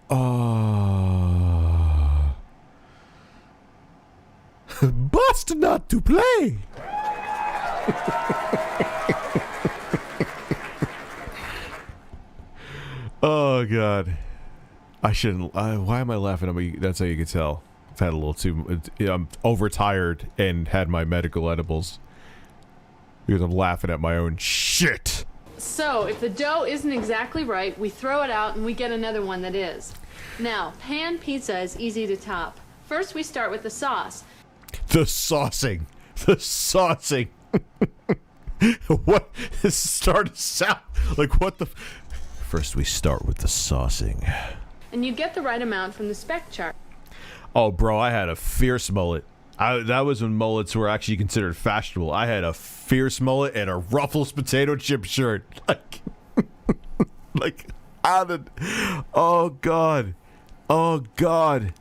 Bust not to play. Oh, God. I shouldn't. Why am I laughing at me? That's how you can tell. I've had a little too... I'm overtired and had my medical edibles. Because I'm laughing at my own shit. So, if the dough isn't exactly right, we throw it out and we get another one that is. Now, pan pizza is easy to top. First, we start with the sauce. The saucing. The saucing. What? This started to sound like what the... First, we start with the saucing. And you get the right amount from the spec chart. Oh, bro, I had a fierce mullet. That was when mullets were actually considered fashionable. I had a fierce mullet and a Ruffles potato chip shirt. Oh, God. Oh, God.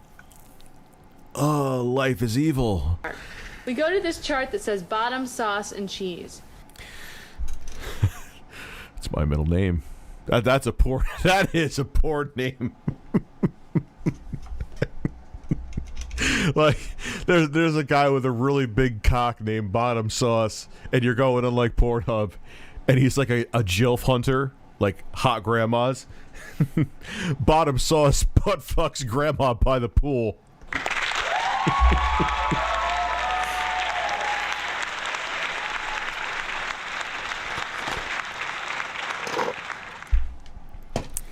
Oh, life is evil. We go to this chart that says bottom, sauce, and cheese. It's my middle name. That is a poor name. Like, there's a guy with a really big cock named Bottom Sauce, and you're going on like Pornhub, and he's like a Jilf hunter, like hot grandmas. Bottom Sauce butt fucks grandma by the pool.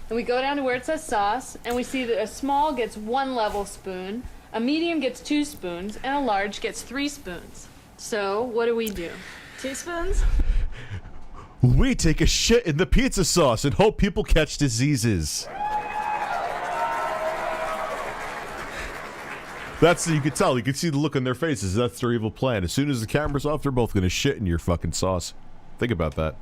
And we go down to where it says sauce, and we see that a small gets 1 level spoon, a medium gets 2 spoons, and a large gets 3 spoons. So, what do? 2 spoons? We take a shit in the pizza sauce and hope people catch diseases. That's, you could tell, you could see the look on their faces. That's their evil plan. As soon as the camera's off, they're both gonna shit in your fucking sauce. Think about that.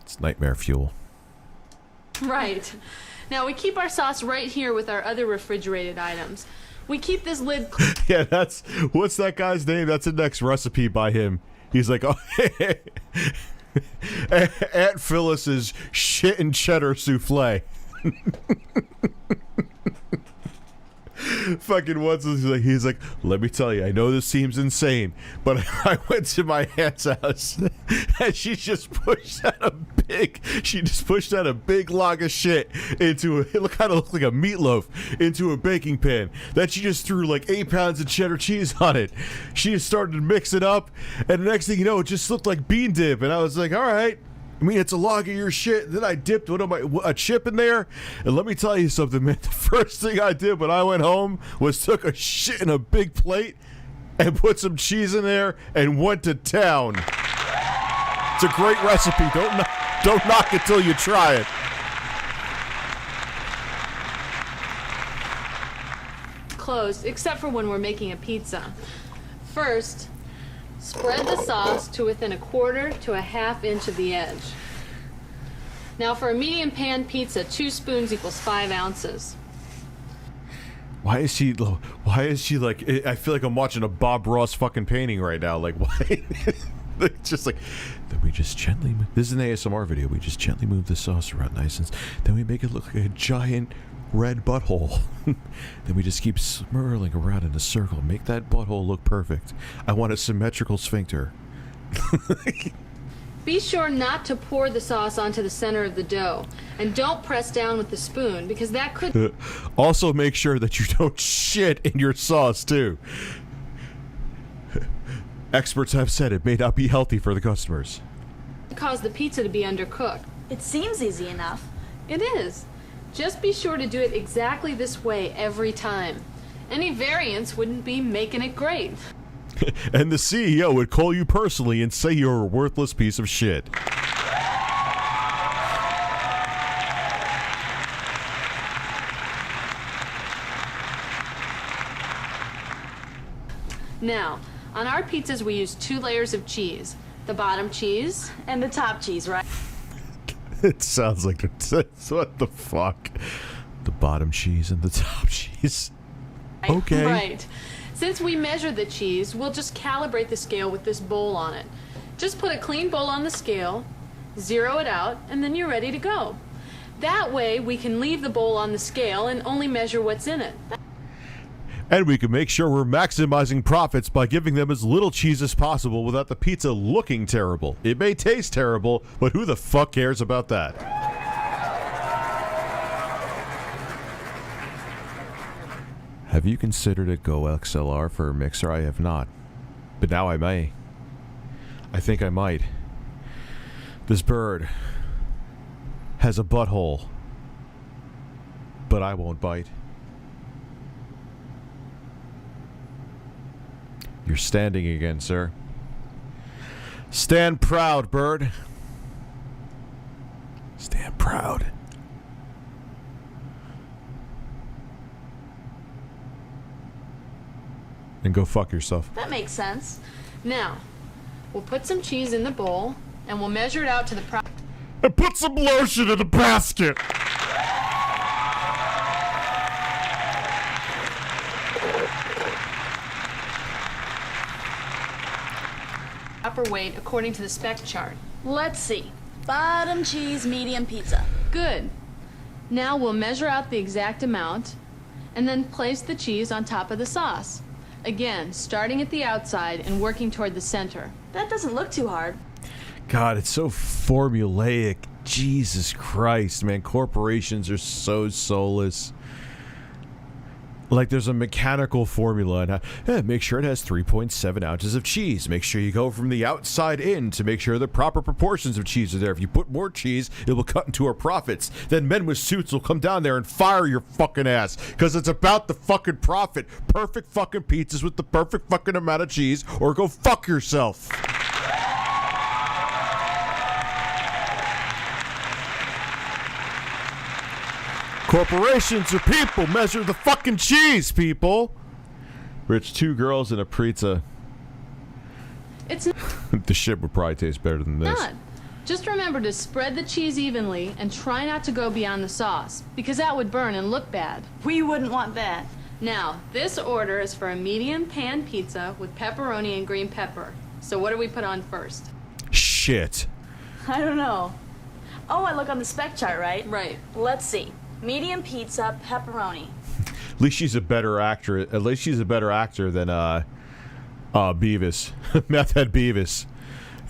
It's nightmare fuel. Right. Now we keep our sauce right here with our other refrigerated items. We keep this lid Yeah, that's... What's that guy's name? That's the next recipe by him. He's like, oh, Aunt Phyllis's shit and cheddar souffle. Fucking once he's like, let me tell you, I know this seems insane, but I went to my aunt's house and she just pushed out a big log of shit into it kind of looked like a meatloaf into a baking pan. Then she just threw like 8 pounds of cheddar cheese on it. She just started to mix it up, and the next thing you know, it just looked like bean dip. And I was like, all right. I mean, it's a log of your shit. Then I dipped a chip in there. And let me tell you something, man. The first thing I did when I went home was took a shit in a big plate and put some cheese in there and went to town. It's a great recipe. Don't knock it till you try it. closed, except for when we're making a pizza. First, spread the sauce to within 1/4 to 1/2 inch of the edge. Now for a medium pan pizza, 2 spoons equals 5 ounces. Why is she like, I feel like I'm watching a Bob Ross fucking painting right now. Like, why? It's just like, then we just gently, this is an ASMR video, we just gently move the sauce around nice and then we make it look like a giant red butthole. Then we just keep swirling around in a circle, make that butthole look perfect. I want a symmetrical sphincter. Be sure not to pour the sauce onto the center of the dough, and don't press down with the spoon because that could also make sure that you don't shit in your sauce too. Experts have said it may not be healthy for the customers. cause the pizza to be undercooked. It seems easy enough. It is. Just be sure to do it exactly this way every time. Any variance wouldn't be making it great. And the CEO would call you personally and say you're a worthless piece of shit. Now, on our pizzas we use 2 layers of cheese. The bottom cheese and the top cheese, right? It sounds like what the fuck? The bottom cheese and the top cheese. Okay. Right. Since we measure the cheese, we'll just calibrate the scale with this bowl on it. Just put a clean bowl on the scale, zero it out, and then you're ready to go. That way we can leave the bowl on the scale and only measure what's in it. And we can make sure we're maximizing profits by giving them as little cheese as possible without the pizza looking terrible. It may taste terrible, but who the fuck cares about that? Have you considered a Go XLR for a mixer? I have not. But now I may. I think I might. This bird has a butthole. But I won't bite. You're standing again, sir. Stand proud, bird. Stand proud. And go fuck yourself. That makes sense. Now, we'll put some cheese in the bowl, and we'll measure it out to the and put some lotion in the basket! proper weight according to the spec chart. Let's see. Bottom cheese, medium pizza. Good. Now we'll measure out the exact amount, and then place the cheese on top of the sauce. Again, starting at the outside and working toward the center. That doesn't look too hard. God, it's so formulaic. Jesus Christ, man. Corporations are so soulless. Like, there's a mechanical formula. And make sure it has 3.7 ounces of cheese. Make sure you go from the outside in to make sure the proper proportions of cheese are there. If you put more cheese, it will cut into our profits. Then men with suits will come down there and fire your fucking ass. Because it's about the fucking profit. Perfect fucking pizzas with the perfect fucking amount of cheese, or go fuck yourself. Corporations are people. Measure the fucking cheese, people. Rich, 2 girls and a pizza. It's the shit would probably taste better than this. not. Just remember to spread the cheese evenly and try not to go beyond the sauce, because that would burn and look bad. We wouldn't want that. Now, this order is for a medium pan pizza with pepperoni and green pepper. So what do we put on first? Shit. I don't know. Oh, I look on the spec chart, right? Right. Let's see. Medium pizza, pepperoni. At least she's a better actor. At least she's a better actor than Beavis, Meth Head Beavis.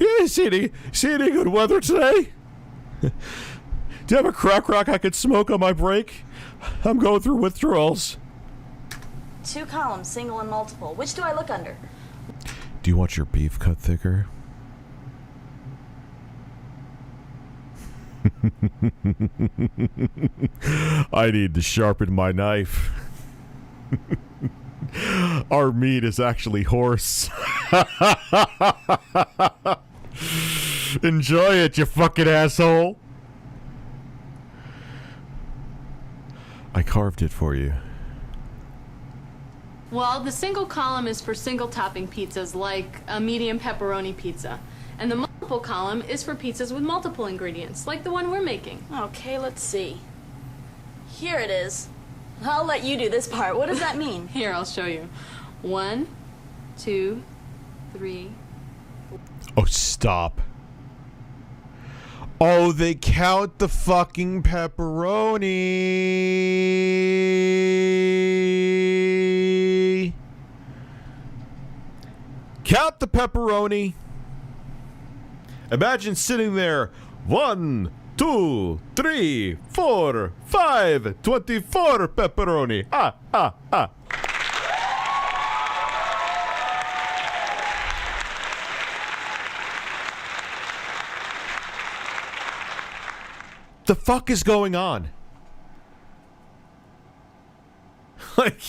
Yeah, see any good weather today? Do you have a crack rock I could smoke on my break? I'm going through withdrawals. 2 columns, single and multiple. Which do I look under? Do you want your beef cut thicker? I need to sharpen my knife. Our meat is actually horse. Enjoy it, you fucking asshole. I carved it for you. Well, the single column is for single topping pizzas, like a medium pepperoni pizza. And the multiple column is for pizzas with multiple ingredients, like the one we're making. Okay, let's see. Here it is. I'll let you do this part. What does that mean? Here, I'll show you. 1, 2, 3. Oh, stop. Oh, they count the fucking pepperoni. Count the pepperoni. Imagine sitting there. 1, 2, 3, 4, 5, 24 pepperoni. Ah, ah, ah. The fuck is going on? Like,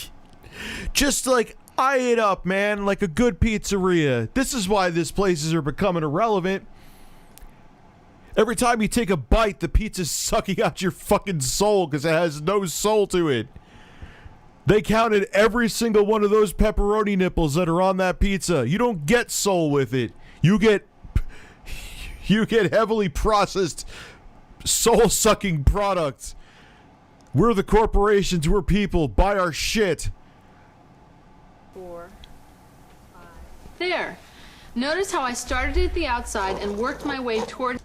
just like, eye it up, man, like a good pizzeria. This is why these places are becoming irrelevant. Every time you take a bite, the pizza's sucking out your fucking soul because it has no soul to it. They counted every single one of those pepperoni nipples that are on that pizza. You don't get soul with it. You get heavily processed soul-sucking products. We're the corporations, we're people. Buy our shit. 4, 5. There. Notice how I started at the outside and worked my way toward...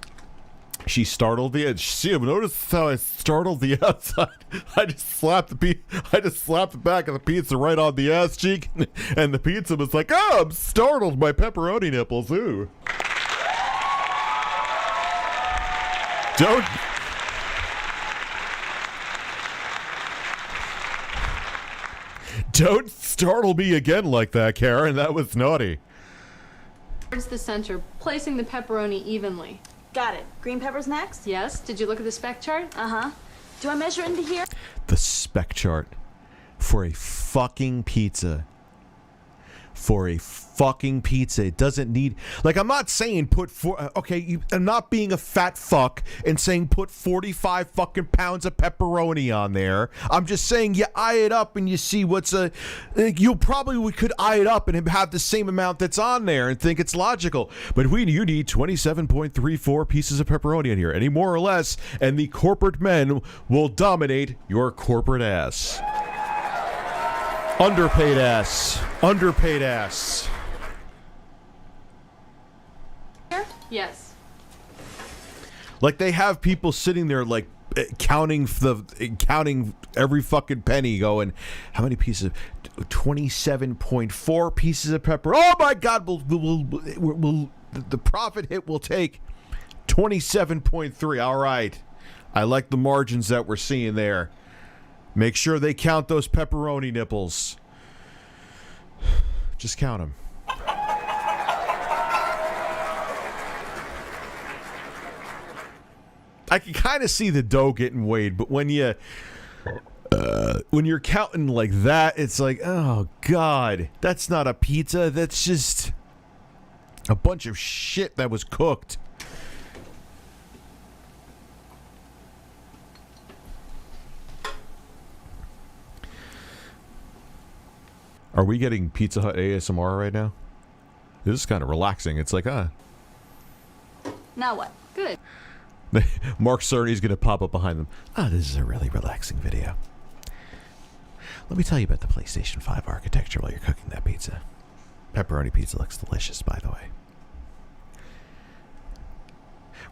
She startled the edge. See, notice how I startled the outside. I just slapped the back of the pizza right on the ass cheek, and the pizza was like, "Oh, I'm startled by pepperoni nipples." Ooh. Don't startle me again like that, Karen. That was naughty. Towards the center, placing the pepperoni evenly. Got it. Green peppers next? Yes. Did you look at the spec chart? Uh-huh. Do I measure into here? The spec chart for a fucking pizza. For a fucking pizza. It doesn't need... Like, I'm not saying put... I'm not being a fat fuck and saying put 45 fucking pounds of pepperoni on there. I'm just saying you eye it up and you see what's a... You probably could eye it up and have the same amount that's on there and think it's logical. But you need 27.34 pieces of pepperoni in here. Any more or less, and the corporate men will dominate your corporate ass. Underpaid ass. Underpaid ass. Yes. Like they have people sitting there like counting every fucking penny going, how many pieces? 27.4 pieces of pepper. Oh my God, we'll the profit hit will take 27.3. All right. I like the margins that we're seeing there. Make sure they count those pepperoni nipples. Just count them. I can kind of see the dough getting weighed, but when you're counting like that, it's like, oh God, that's not a pizza. That's just a bunch of shit that was cooked. Are we getting Pizza Hut ASMR right now? This is kind of relaxing. It's like, Now what? Good. Mark Cerny's going to pop up behind them. Ah, this is a really relaxing video. Let me tell you about the PlayStation 5 architecture while you're cooking that pizza. Pepperoni pizza looks delicious, by the way.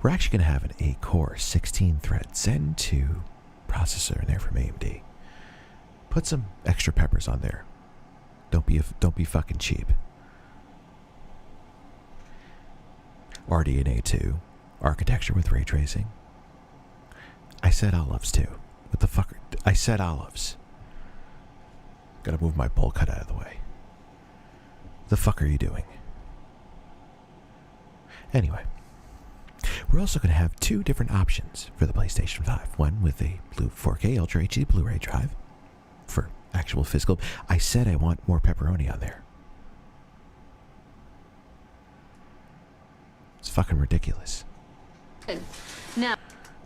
We're actually going to have an 8-core, 16-thread Zen 2 processor in there from AMD. Put some extra peppers on there. Don't be fucking cheap. RDNA 2 architecture with ray tracing. I said olives too. What the fuck? I said olives. Gotta move my bowl cut out of the way. The fuck are you doing? Anyway, we're also going to have 2 different options for the PlayStation 5. One with a 4K Ultra HD Blu-ray drive for actual physical. I said I want more pepperoni on there. It's fucking ridiculous. Good. Now.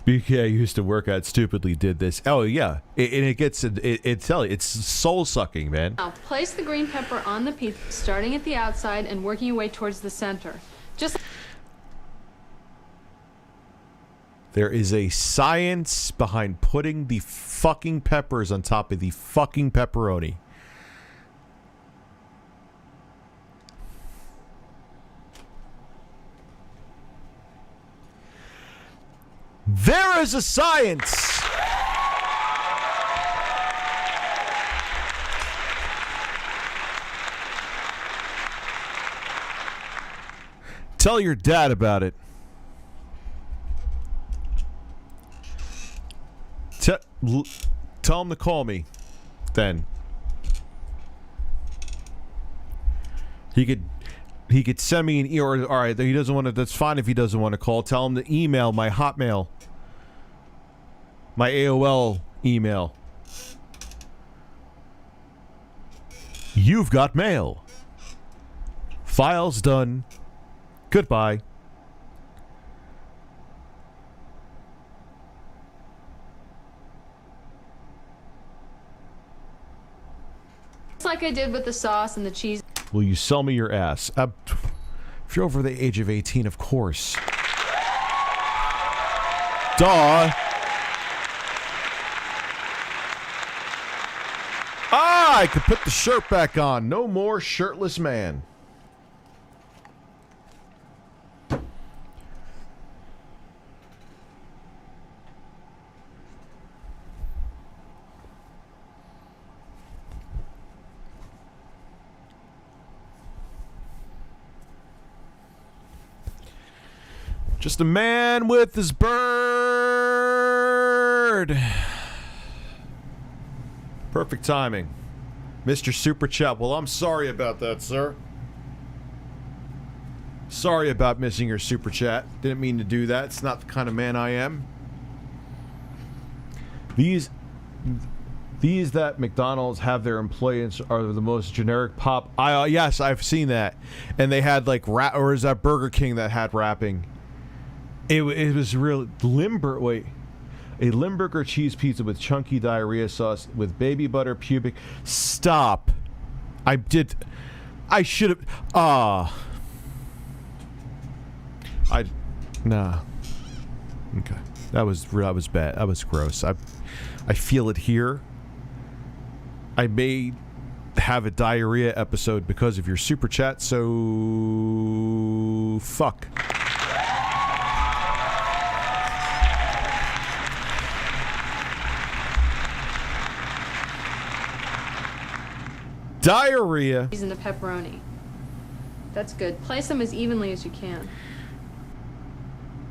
BK used to work at stupidly did this. Oh yeah, it's soul sucking, man. Now place the green pepper on the pizza, starting at the outside and working your way towards the center. Just. There is a science behind putting the fucking peppers on top of the fucking pepperoni. There is a science! Tell your dad about it. Tell him to call me. Then. He could send me an email. All right, he doesn't want to. That's fine if he doesn't want to call. Tell him to email my Hotmail, my AOL email. You've got mail. Files done. Goodbye. Just like I did with the sauce and the cheese. Will you sell me your ass? If you're over the age of 18, of course. Duh. Ah, I could put the shirt back on. No more shirtless man. Just a man with his bird. Perfect timing. Mr. Super Chat. Well, I'm sorry about that, sir. Sorry about missing your Super Chat. Didn't mean to do that. It's not the kind of man I am. These that McDonald's have their employees are the most generic pop. Yes, I've seen that. And they had like or is that Burger King that had wrapping? It was real a Limburger cheese pizza with chunky diarrhea sauce with baby butter pubic. Stop. I should have. Nah. Okay. That was bad. That was gross. I feel it here. I may have a diarrhea episode because of your super chat. So fuck. Diarrhea. In the pepperoni. That's good. Place them as evenly as you can.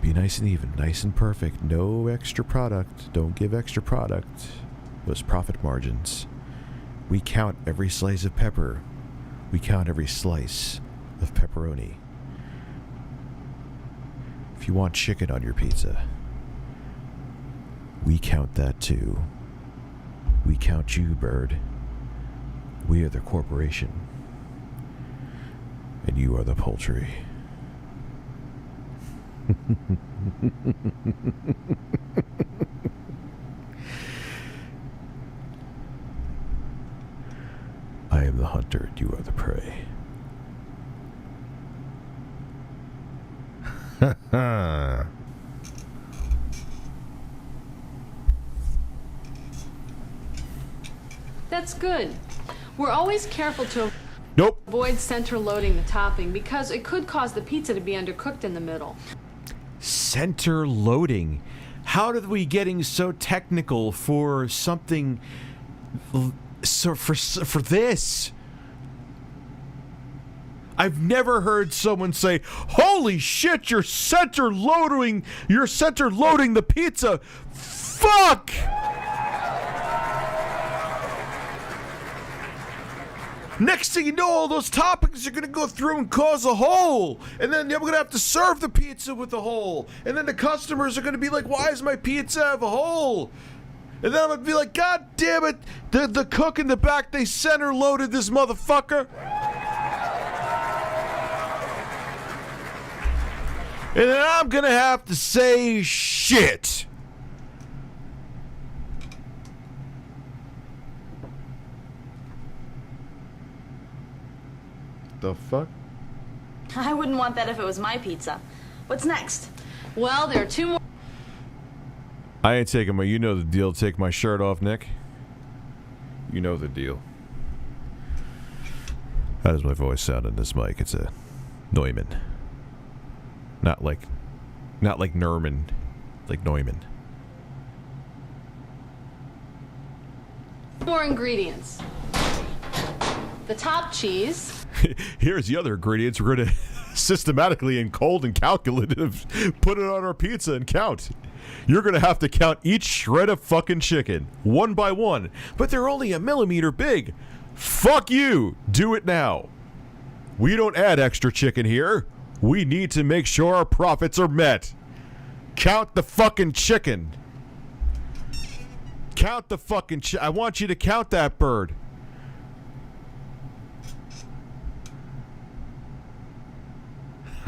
Be nice and even, nice and perfect. No extra product. Don't give extra product. Those profit margins. We count every slice of pepper. We count every slice of pepperoni. If you want chicken on your pizza, we count that too. We count you, bird. We are the corporation. And you are the poultry. I am the hunter and you are the prey. That's good. We're always careful to Nope. avoid center loading the topping because it could cause the pizza to be undercooked in the middle. Center loading. How are we getting so technical for something for this? I've never heard someone say, "Holy shit, you're center loading the pizza." Fuck! Next thing you know, all those toppings are going to go through and cause a hole. And then we're going to have to serve the pizza with a hole. And then the customers are going to be like, why does my pizza have a hole? And then I'm going to be like, God damn it, the cook in the back, they center loaded this motherfucker. And then I'm going to have to say shit. The fuck? I wouldn't want that if it was my pizza. What's next? Well, there are 2 more. I ain't taking you know the deal. Take my shirt off, Nick. You know the deal. How does my voice sound in this mic? It's a Neumann. Not like Nerman, like Neumann. More ingredients. The top cheese. Here's the other ingredients. We're going to systematically and cold and calculative put it on our pizza and count. You're going to have to count each shred of fucking chicken, one by one. But they're only a millimeter big. Fuck you. Do it now. We don't add extra chicken here. We need to make sure our profits are met. Count the fucking chicken. Count the fucking I want you to count that bird.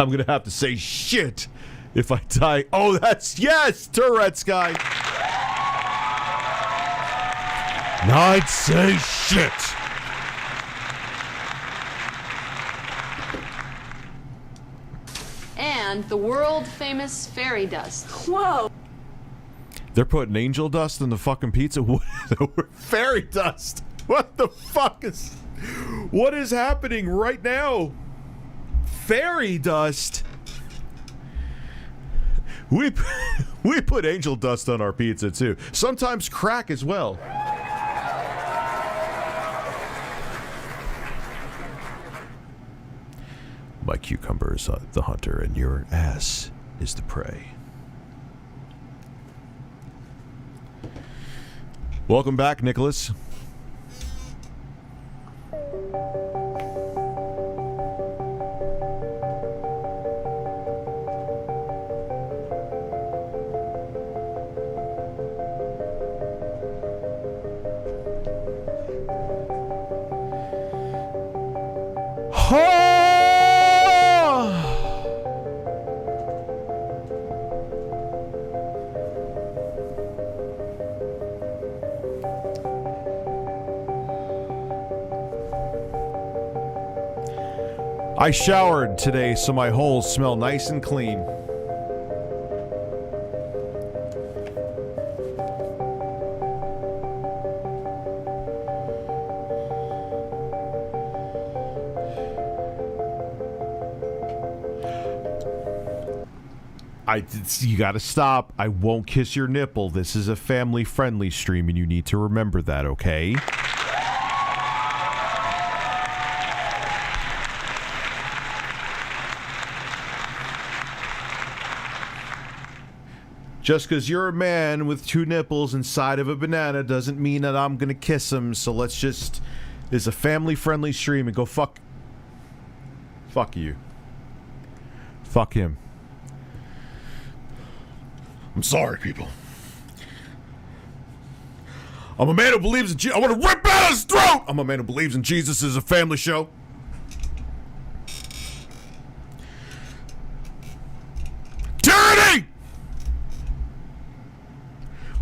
I'm going to have to say shit if I die. Oh, that's, yes, Tourette's guy. I'd say shit. And the world-famous fairy dust. Whoa! They're putting angel dust in the fucking pizza? Fairy dust? What the fuck is... What is happening right now? Fairy dust? We put angel dust on our pizza, too. Sometimes crack as well. My cucumber is the hunter, and your ass is the prey. Welcome back, Nicholas. I showered today, so my holes smell nice and clean. You gotta stop. I won't kiss your nipple. This is a family-friendly stream, and you need to remember that, okay? Just because you're a man with 2 nipples inside of a banana doesn't mean that I'm gonna kiss him, so let's just... It's a family-friendly stream, and go fuck... Fuck you. Fuck him. I'm sorry, people. I'm a man who believes in Jesus. I want to rip out his throat! I'm a man who believes in Jesus. This is a family show. Tyranny!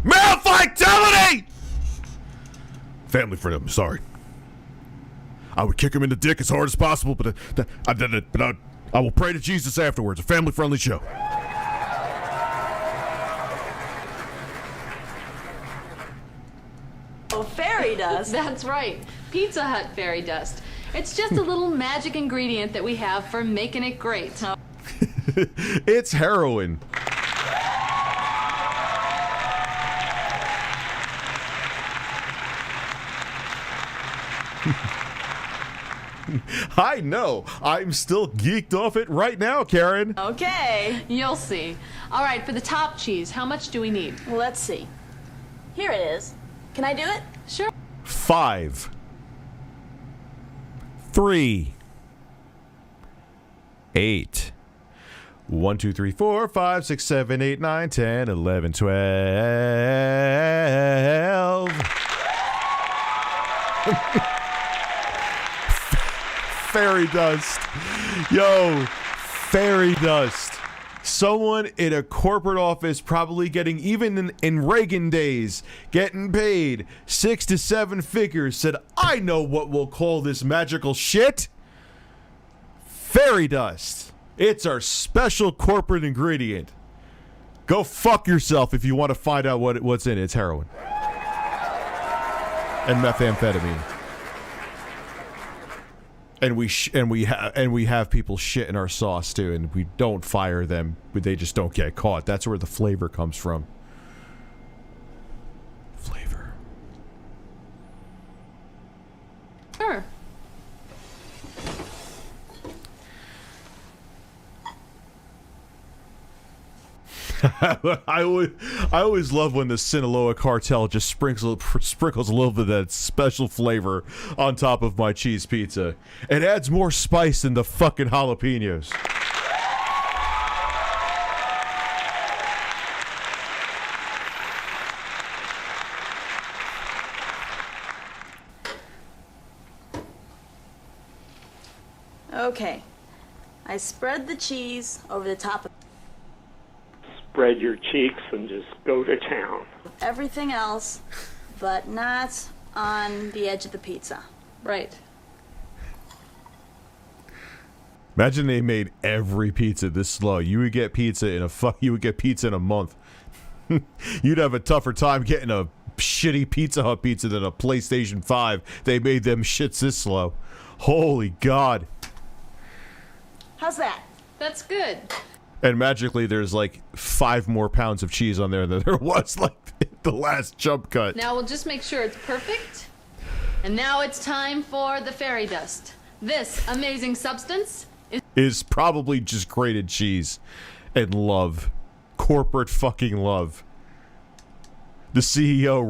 Male vitality! Family friend, I'm sorry. I would kick him in the dick as hard as possible, but I did it. But I will pray to Jesus afterwards. A family-friendly show. Oh, fairy dust. That's right. Pizza Hut fairy dust. It's just a little magic ingredient that we have for making it great. It's heroin. I know. I'm still geeked off it right now, Karen. Okay. You'll see. All right, for the top cheese, how much do we need? Let's see. Here it is. Can I do it? Sure. 5, 3, 8. 1, 2, 3, 4, 5, 6, 7, 8, 9, 10, 11, 12. Fairy dust. Yo, fairy dust. Someone in a corporate office, probably getting, even in Reagan days, getting paid 6 to 7 figures, said, I know what we'll call this magical shit. Fairy dust. It's our special corporate ingredient. Go fuck yourself if you want to find out what's in it. It's heroin. And methamphetamine. And we have people shit in our sauce too, and we don't fire them, but they just don't get caught. That's where the flavor comes from. Flavor. Sure. I always love when the Sinaloa cartel just sprinkles a little bit of that special flavor on top of my cheese pizza. It adds more spice than the fucking jalapenos. Okay. I spread the cheese over the top of Spread your cheeks and just go to town. everything else, but not on the edge of the pizza. Right. Imagine they made every pizza this slow. You would get pizza in a month. You'd have a tougher time getting a shitty Pizza Hut pizza than a PlayStation 5. They made them shits this slow. Holy God. How's that? That's good. And magically there's like 5 more pounds of cheese on there than there was like the last jump cut. Now we'll just make sure it's perfect. And now it's time for the fairy dust. This amazing substance is probably just grated cheese and love. Corporate fucking love. The CEO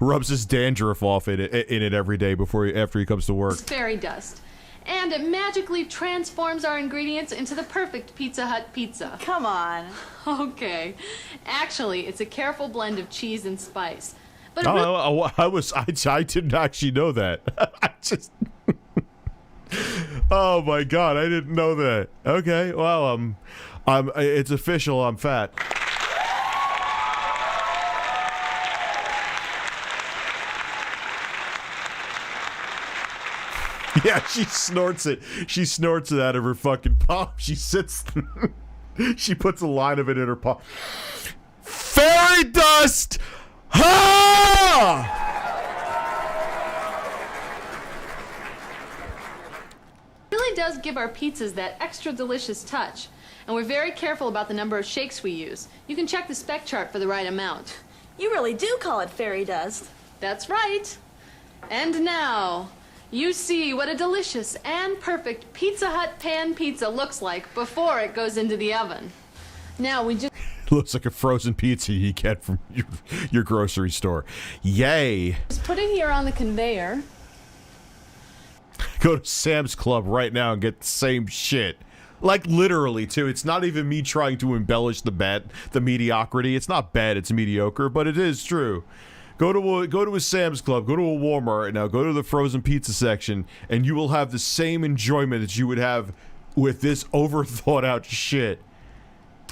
rubs his dandruff off in it every day after he comes to work. fairy dust. And it magically transforms our ingredients into the perfect Pizza Hut pizza. Come on. Okay. Actually, it's a careful blend of cheese and spice. But I didn't actually know that. I just oh my God, I didn't know that. Okay, well, it's official, I'm fat. Yeah, she snorts it. She snorts it out of her fucking palm. She sits. She puts a line of it in her palm. Fairy dust! Ha! it really does give our pizzas that extra delicious touch. And we're very careful about the number of shakes we use. You can check the spec chart for the right amount. You really do call it fairy dust. That's right. And now, you see what a delicious and perfect Pizza Hut pan pizza looks like before it goes into the oven. Now we just Looks like a frozen pizza you get from your grocery store. Yay. put it here on the conveyor. Go to Sam's Club right now and get the same shit. Like literally too. It's not even me trying to embellish the mediocrity. It's not bad, it's mediocre, but it is true. Go to a Sam's Club, go to a Walmart right now, go to the frozen pizza section, and you will have the same enjoyment that you would have with this overthought out shit.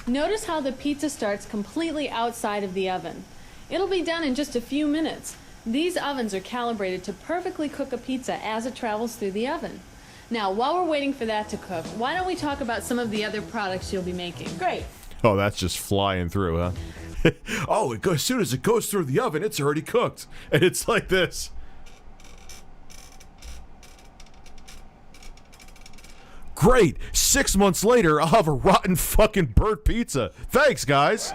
Notice how the pizza starts completely outside of the oven. It'll be done in just a few minutes. These ovens are calibrated to perfectly cook a pizza as it travels through the oven. Now, while we're waiting for that to cook, why don't we talk about some of the other products you'll be making? Great. Oh, that's just flying through, huh? Oh, it goes, as soon as it goes through the oven, it's already cooked. And it's like this. Great! 6 months later, I'll have a rotten fucking burnt pizza. Thanks, guys.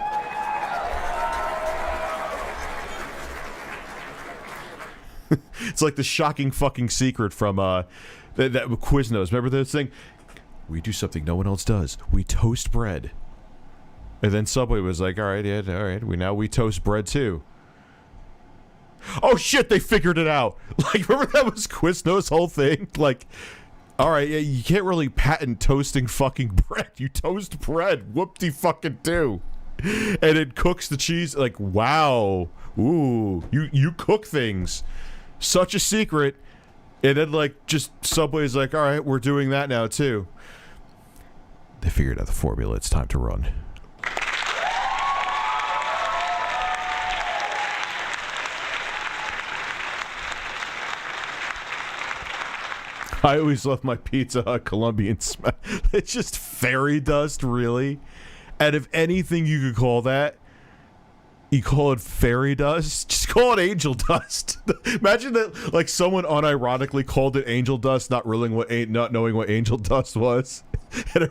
It's like the shocking fucking secret from that Quiznos. Remember this thing? We do something no one else does. We toast bread. And then Subway was like, all right, yeah, all right. We toast bread too. Oh shit, they figured it out. Like, remember that was Quiznos' whole thing? Like, all right, yeah, you can't really patent toasting fucking bread. You toast bread. Whoop-de-fucking-do. And it cooks the cheese. Like, wow. Ooh, you cook things. Such a secret. And then, like, just Subway's like, all right, we're doing that now, too. They figured out the formula. It's time to run. I always love my Pizza Hut Colombian smash. It's just fairy dust, really. And if anything you could call that, you call it fairy dust. Just call it angel dust. Imagine that, like, someone unironically called it angel dust, not knowing what angel dust was. And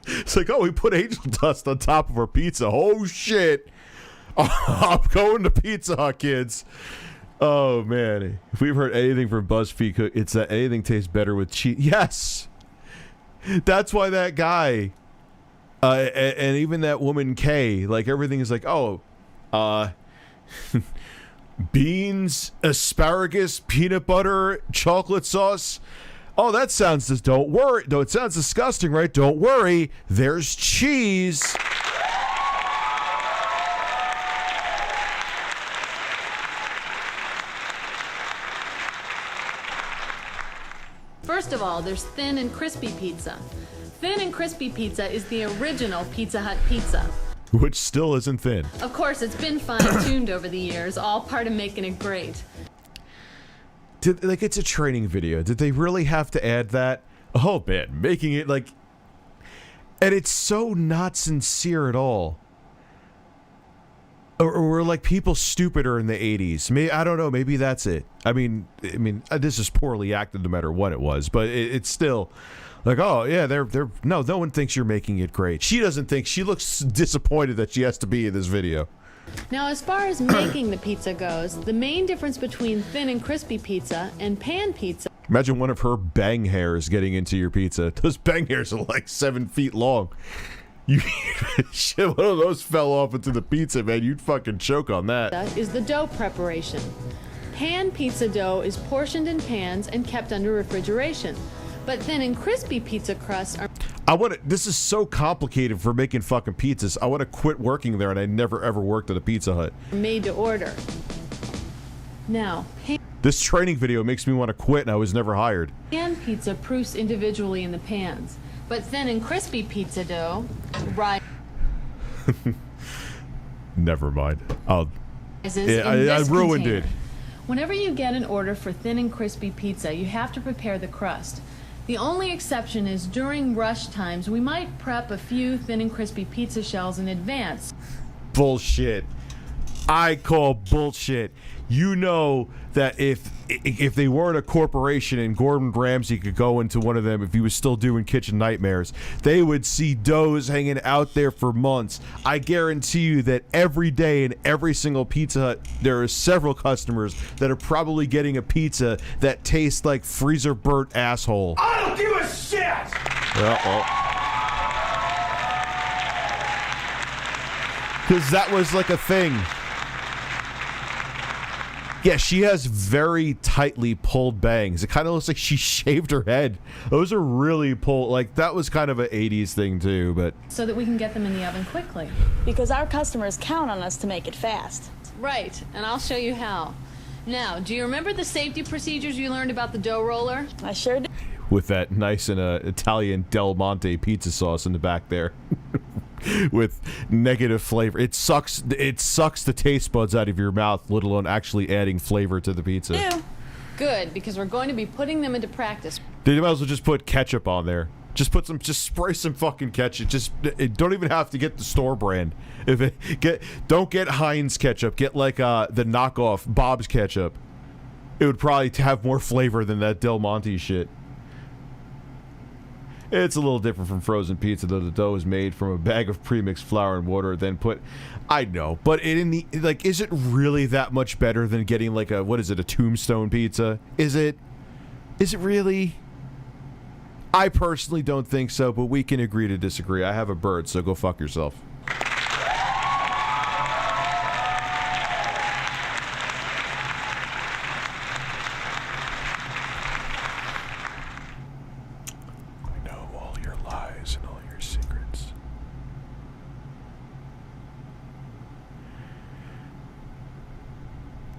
it's like, oh, we put angel dust on top of our pizza. Oh shit! I'm going to Pizza Hut, kids. Oh man, if we've heard anything from BuzzFeed, it's that anything tastes better with cheese. Yes, that's why that guy, and even that woman Kay, like everything is like, oh, beans, asparagus, peanut butter, chocolate sauce. Oh, that sounds don't worry. No, it sounds disgusting, right? Don't worry, there's cheese. First of all, there's thin and crispy pizza. Thin and crispy pizza is the original Pizza Hut pizza. Which still isn't thin. Of course, it's been fine-tuned over the years, all part of making it great. Like, it's a training video. Did they really have to add that? Oh, man, making it, like... And it's so not sincere at all. Or were, like, people stupider in the 80s? Maybe, I don't know, maybe that's it. I mean, this is poorly acted no matter what it was, but it's still... Like, oh, yeah, no one thinks you're making it great. She doesn't think, she looks disappointed that she has to be in this video. Now, as far as making the pizza goes, the main difference between thin and crispy pizza and pan pizza... Imagine one of her bang hairs getting into your pizza. Those bang hairs are like 7 feet long. Shit, one of those fell off into the pizza, man. You'd fucking choke on that. ...is the dough preparation. Pan pizza dough is portioned in pans and kept under refrigeration. But thin and crispy pizza crusts are... This is so complicated for making fucking pizzas. I want to quit working there, and I never ever worked at a Pizza Hut. ...made to order. Now, this training video makes me want to quit, and I was never hired. Pan pizza proofs individually in the pans. But thin and crispy pizza dough... Never mind. I ruined it. Whenever you get an order for thin and crispy pizza, you have to prepare the crust. The only exception is during rush times, we might prep a few thin and crispy pizza shells in advance. Bullshit. I call bullshit. You know that if they weren't a corporation and Gordon Ramsay could go into one of them, if he was still doing Kitchen Nightmares, they would see doughs hanging out there for months. I guarantee you that every day in every single Pizza Hut, there are several customers that are probably getting a pizza that tastes like freezer burnt asshole. I don't give a shit! Because that was like a thing. Yeah, she has very tightly pulled bangs. It kind of looks like she shaved her head. Those are really pulled. Like, that was kind of an 80s thing, too, but... So that we can get them in the oven quickly. Because our customers count on us to make it fast. Right, and I'll show you how. Now, do you remember the safety procedures you learned about the dough roller? I sure did. With that nice and Italian Del Monte pizza sauce in the back there. With negative flavor. It sucks the taste buds out of your mouth, let alone actually adding flavor to the pizza. Ew. Good, because we're going to be putting them into practice. They might as well just put ketchup on there. Just spray some fucking ketchup. Don't even have to get the store brand. Don't get Heinz ketchup. Get like the knockoff Bob's ketchup. It would probably have more flavor than that Del Monte shit. It's a little different from frozen pizza, though. The dough is made from a bag of premixed flour and water, then put. I know, but is it really that much better than getting like a Tombstone pizza? Is it really? I personally don't think so, but we can agree to disagree. I have a bird, so go fuck yourself. I know all your lies and all your secrets.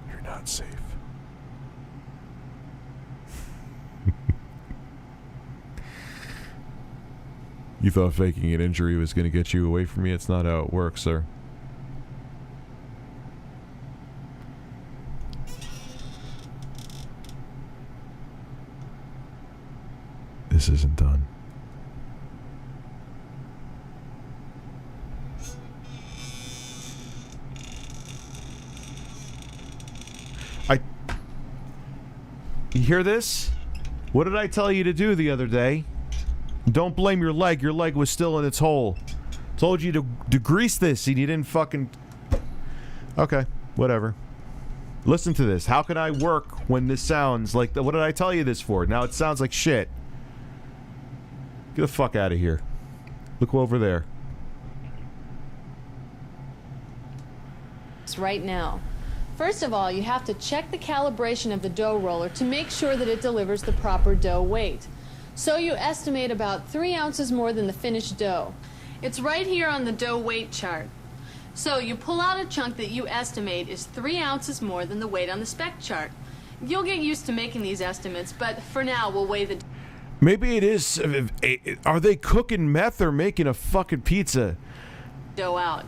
You're not safe. You thought faking an injury was going to get you away from me? It's not how it works, sir. This isn't done. You hear this? What did I tell you to do the other day? Don't blame your leg. Your leg was still in its hole. Told you to grease this and you didn't fucking... Okay, whatever. Listen to this. How can I work when this sounds like... What did I tell you this for? Now it sounds like shit. Get the fuck out of here. Look over there. Right now. First of all, you have to check the calibration of the dough roller to make sure that it delivers the proper dough weight. So you estimate about 3 ounces more than the finished dough. It's right here on the dough weight chart. So you pull out a chunk that you estimate is 3 ounces more than the weight on the spec chart. You'll get used to making these estimates, but for now we'll weigh the... Maybe it is... Are they cooking meth or making a fucking pizza? Dough out.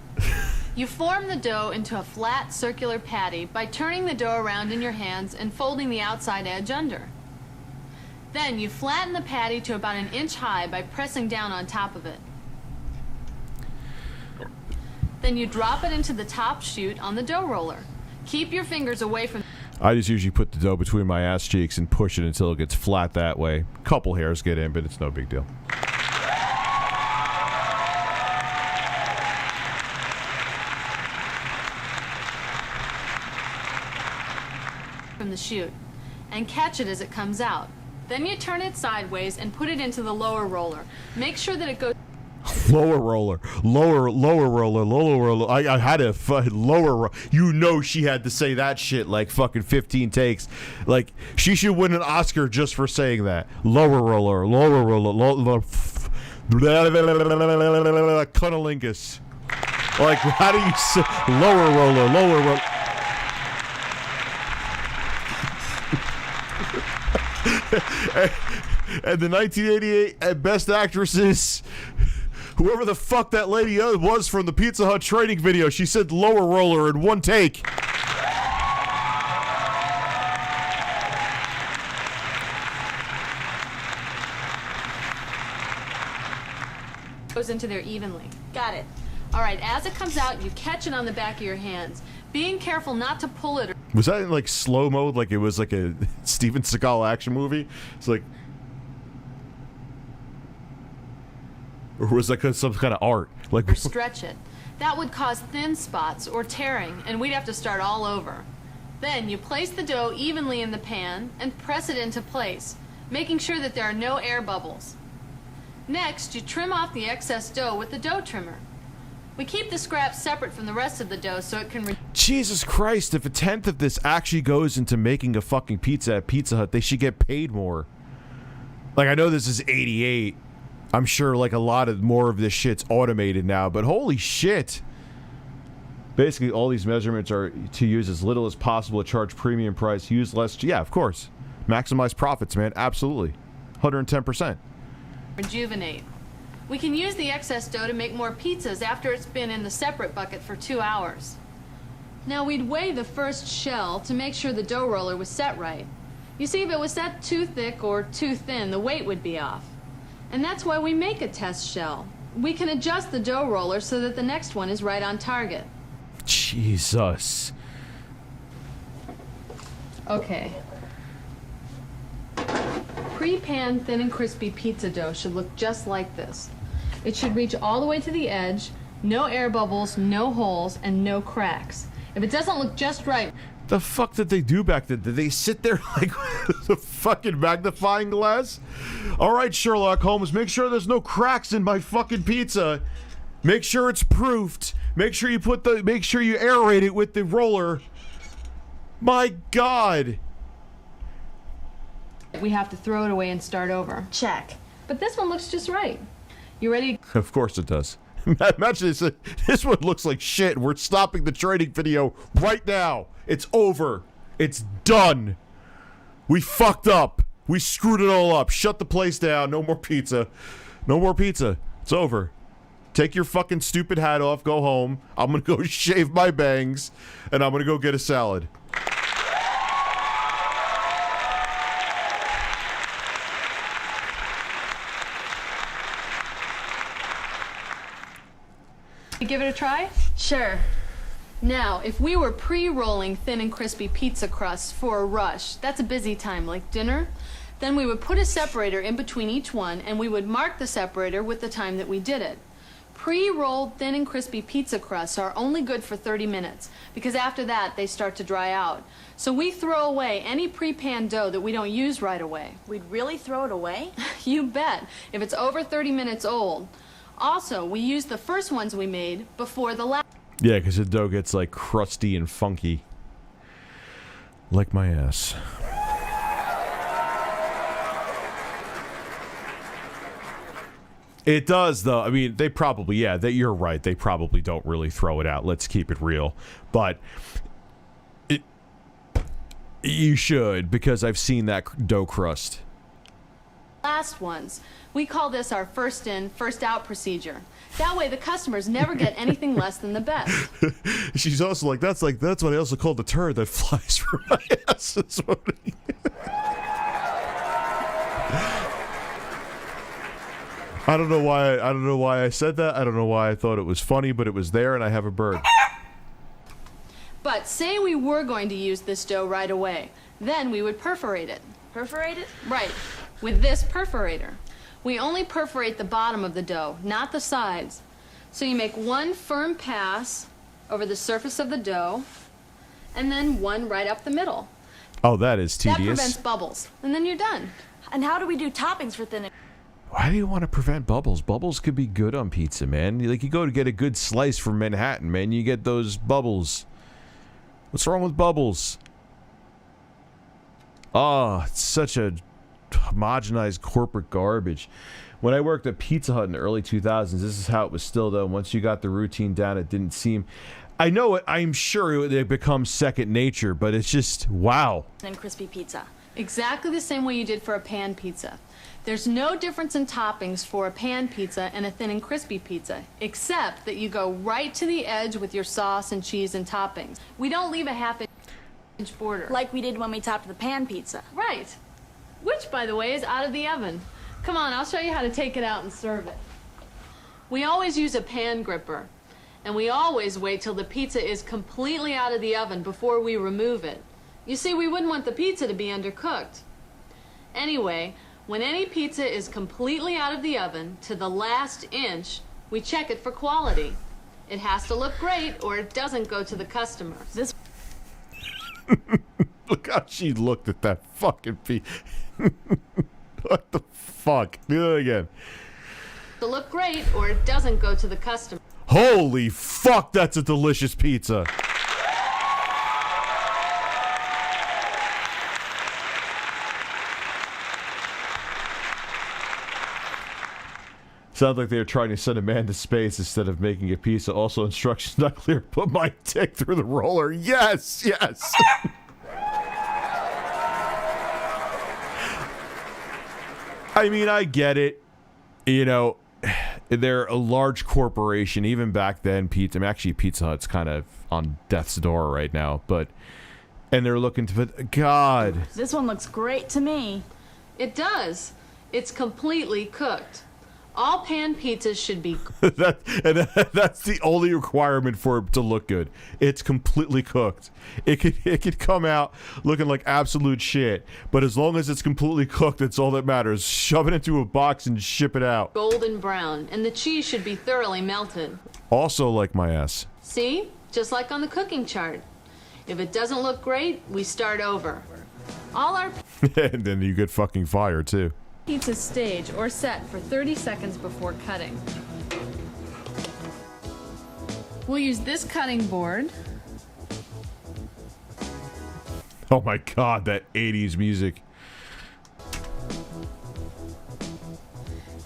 You form the dough into a flat circular patty by turning the dough around in your hands and folding the outside edge under. Then you flatten the patty to about 1 inch high by pressing down on top of it. Then you drop it into the top chute on the dough roller. Keep your fingers away from... I just usually put the dough between my ass cheeks and push it until it gets flat that way. Couple hairs get in, but it's no big deal. From the chute and catch it as it comes out. Then you turn it sideways and put it into the lower roller. Make sure that it goes... Lower roller. I had to lower... You know she had to say that shit like fucking 15 takes. Like, she should win an Oscar just for saying that. Lower roller. Cunnilingus. Like, how do you say... Lower roller. And the 1988 Best Actresses, whoever the fuck that lady was from the Pizza Hut training video, she said lower roller in one take. Goes into there evenly. Got it. All right, as it comes out, you catch it on the back of your hands, being careful not to pull it. Was that in like slow mode, like it was like a Steven Seagal action movie? It's like, or was that some kind of art? Like, or stretch it. That would cause thin spots or tearing, and we'd have to start all over. Then you place the dough evenly in the pan and press it into place, making sure that there are no air bubbles. Next, you trim off the excess dough with the dough trimmer. We keep the scraps separate from the rest of the dough so it can... Jesus Christ, if 1/10 of this actually goes into making a fucking pizza at Pizza Hut, they should get paid more. Like, I know this is 88. I'm sure, like, a lot of more of this shit's automated now, but holy shit. Basically, all these measurements are to use as little as possible, to charge premium price, use less... Yeah, of course. Maximize profits, man. Absolutely. 110%. Rejuvenate. We can use the excess dough to make more pizzas after it's been in the separate bucket for 2 hours. Now we'd weigh the first shell to make sure the dough roller was set right. You see, if it was set too thick or too thin, the weight would be off. And that's why we make a test shell. We can adjust the dough roller so that the next one is right on target. Jesus. Okay. Pre-pan thin and crispy pizza dough should look just like this. It should reach all the way to the edge, no air bubbles, no holes, and no cracks. If it doesn't look just right... The fuck did they do back then? Did they sit there like with a fucking magnifying glass? All right, Sherlock Holmes, make sure there's no cracks in my fucking pizza. Make sure it's proofed. Make sure you aerate it with the roller. My God. We have to throw it away and start over. Check. But this one looks just right. You ready? Of course it does. Imagine this one looks like shit. We're stopping the training video right now. It's over. It's done. We fucked up. We screwed it all up. Shut the place down. No more pizza. No more pizza. It's over. Take your fucking stupid hat off. Go home. I'm gonna go shave my bangs, and I'm gonna go get a salad. You give it a try? Sure. Now, if we were pre-rolling thin and crispy pizza crusts for a rush, that's a busy time, like dinner, then we would put a separator in between each one, and we would mark the separator with the time that we did it. Pre-rolled thin and crispy pizza crusts are only good for 30 minutes, because after that, they start to dry out. So we throw away any pre-panned dough that we don't use right away. We'd really throw it away? You bet, if it's over 30 minutes old. Also, we use the first ones we made before the last. Yeah, because the dough gets like crusty and funky. Like my ass. It does, though. I mean, they probably, yeah, you're right. They probably don't really throw it out. Let's keep it real. But you should, because I've seen that dough crust. Last ones. We call this our first in, first out procedure. That way the customers never get anything less than the best. She's also like, that's what I also call the turd that flies from my ass this morning. I don't know why I said that. I don't know why I thought it was funny, but it was there and I have a bird. But say we were going to use this dough right away. Then we would perforate it. Perforate it? Right. With this perforator. We only perforate the bottom of the dough, not the sides. So you make one firm pass over the surface of the dough, and then one right up the middle. Oh, that is tedious. That prevents bubbles, and then you're done. And how do we do toppings for thin? Why do you want to prevent bubbles? Bubbles could be good on pizza, man. Like, you go to get a good slice from Manhattan, man, you get those bubbles. What's wrong with bubbles? Oh, it's such a homogenized corporate garbage. When I worked at Pizza Hut in the early 2000s, this is how it was still done. Once you got the routine down, it didn't seem... I know it, I'm sure it becomes second nature, but it's just, wow. And crispy pizza. Exactly the same way you did for a pan pizza. There's no difference in toppings for a pan pizza and a thin and crispy pizza, except that you go right to the edge with your sauce and cheese and toppings. We don't leave a half-inch border. Like we did when we topped the pan pizza. Right. Which, by the way, is out of the oven. Come on, I'll show you how to take it out and serve it. We always use a pan gripper, and we always wait till the pizza is completely out of the oven before we remove it. You see, we wouldn't want the pizza to be undercooked. Anyway, when any pizza is completely out of the oven to the last inch, we check it for quality. It has to look great or it doesn't go to the customer. Look how she looked at that fucking pizza. What the fuck? Do it again. To look great or it doesn't go to the customer. Holy fuck, that's a delicious pizza. Sounds like they were trying to send a man to space instead of making a pizza. Also, instructions not clear. Put my dick through the roller. Yes, yes. I mean, I get it. You know, they're a large corporation. Even back then, Pizza Hut's kind of on death's door right now. But and they're looking to put. God. This one looks great to me. It does. It's completely cooked. All pan pizzas should be That's the only requirement for it to look good. It's completely cooked. It could come out looking like absolute shit, but as long as it's completely cooked, that's all that matters. Shove it into a box and ship it out. golden brown, and the cheese should be thoroughly melted. Also like my ass. See? Just like on the cooking chart. If it doesn't look great, we start over. All our And then you get fucking fired too. pizzas stage or set for 30 seconds before cutting. We'll use this cutting board. Oh my god, that 80s music.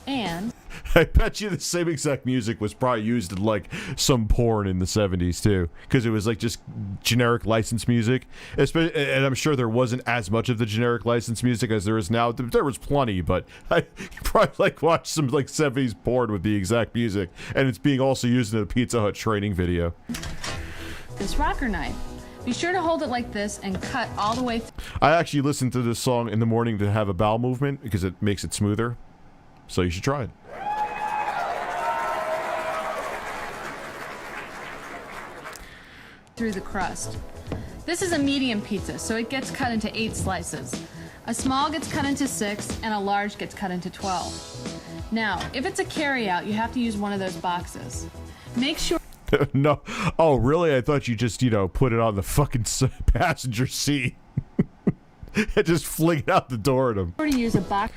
And I bet you the same exact music was probably used in like some porn in the 70s too, because it was like just generic license music. And I'm sure there wasn't as much of the generic license music as there is now. There was plenty, but I probably like watched some like 70s porn with the exact music, and it's being also used in a Pizza Hut training video. this rocker knife. Be sure to hold it like this and cut all the way I actually listen to this song in the morning to have a bowel movement because it makes it smoother. So you should try it. through the crust. This is a medium pizza, so it gets cut into 8 slices. A small gets cut into 6, and a large gets cut into 12. Now, if it's a carry-out, you have to use one of those boxes. Make sure... No. Oh, really? I thought you just, put it on the fucking passenger seat. And just fling it out the door at them. to use a box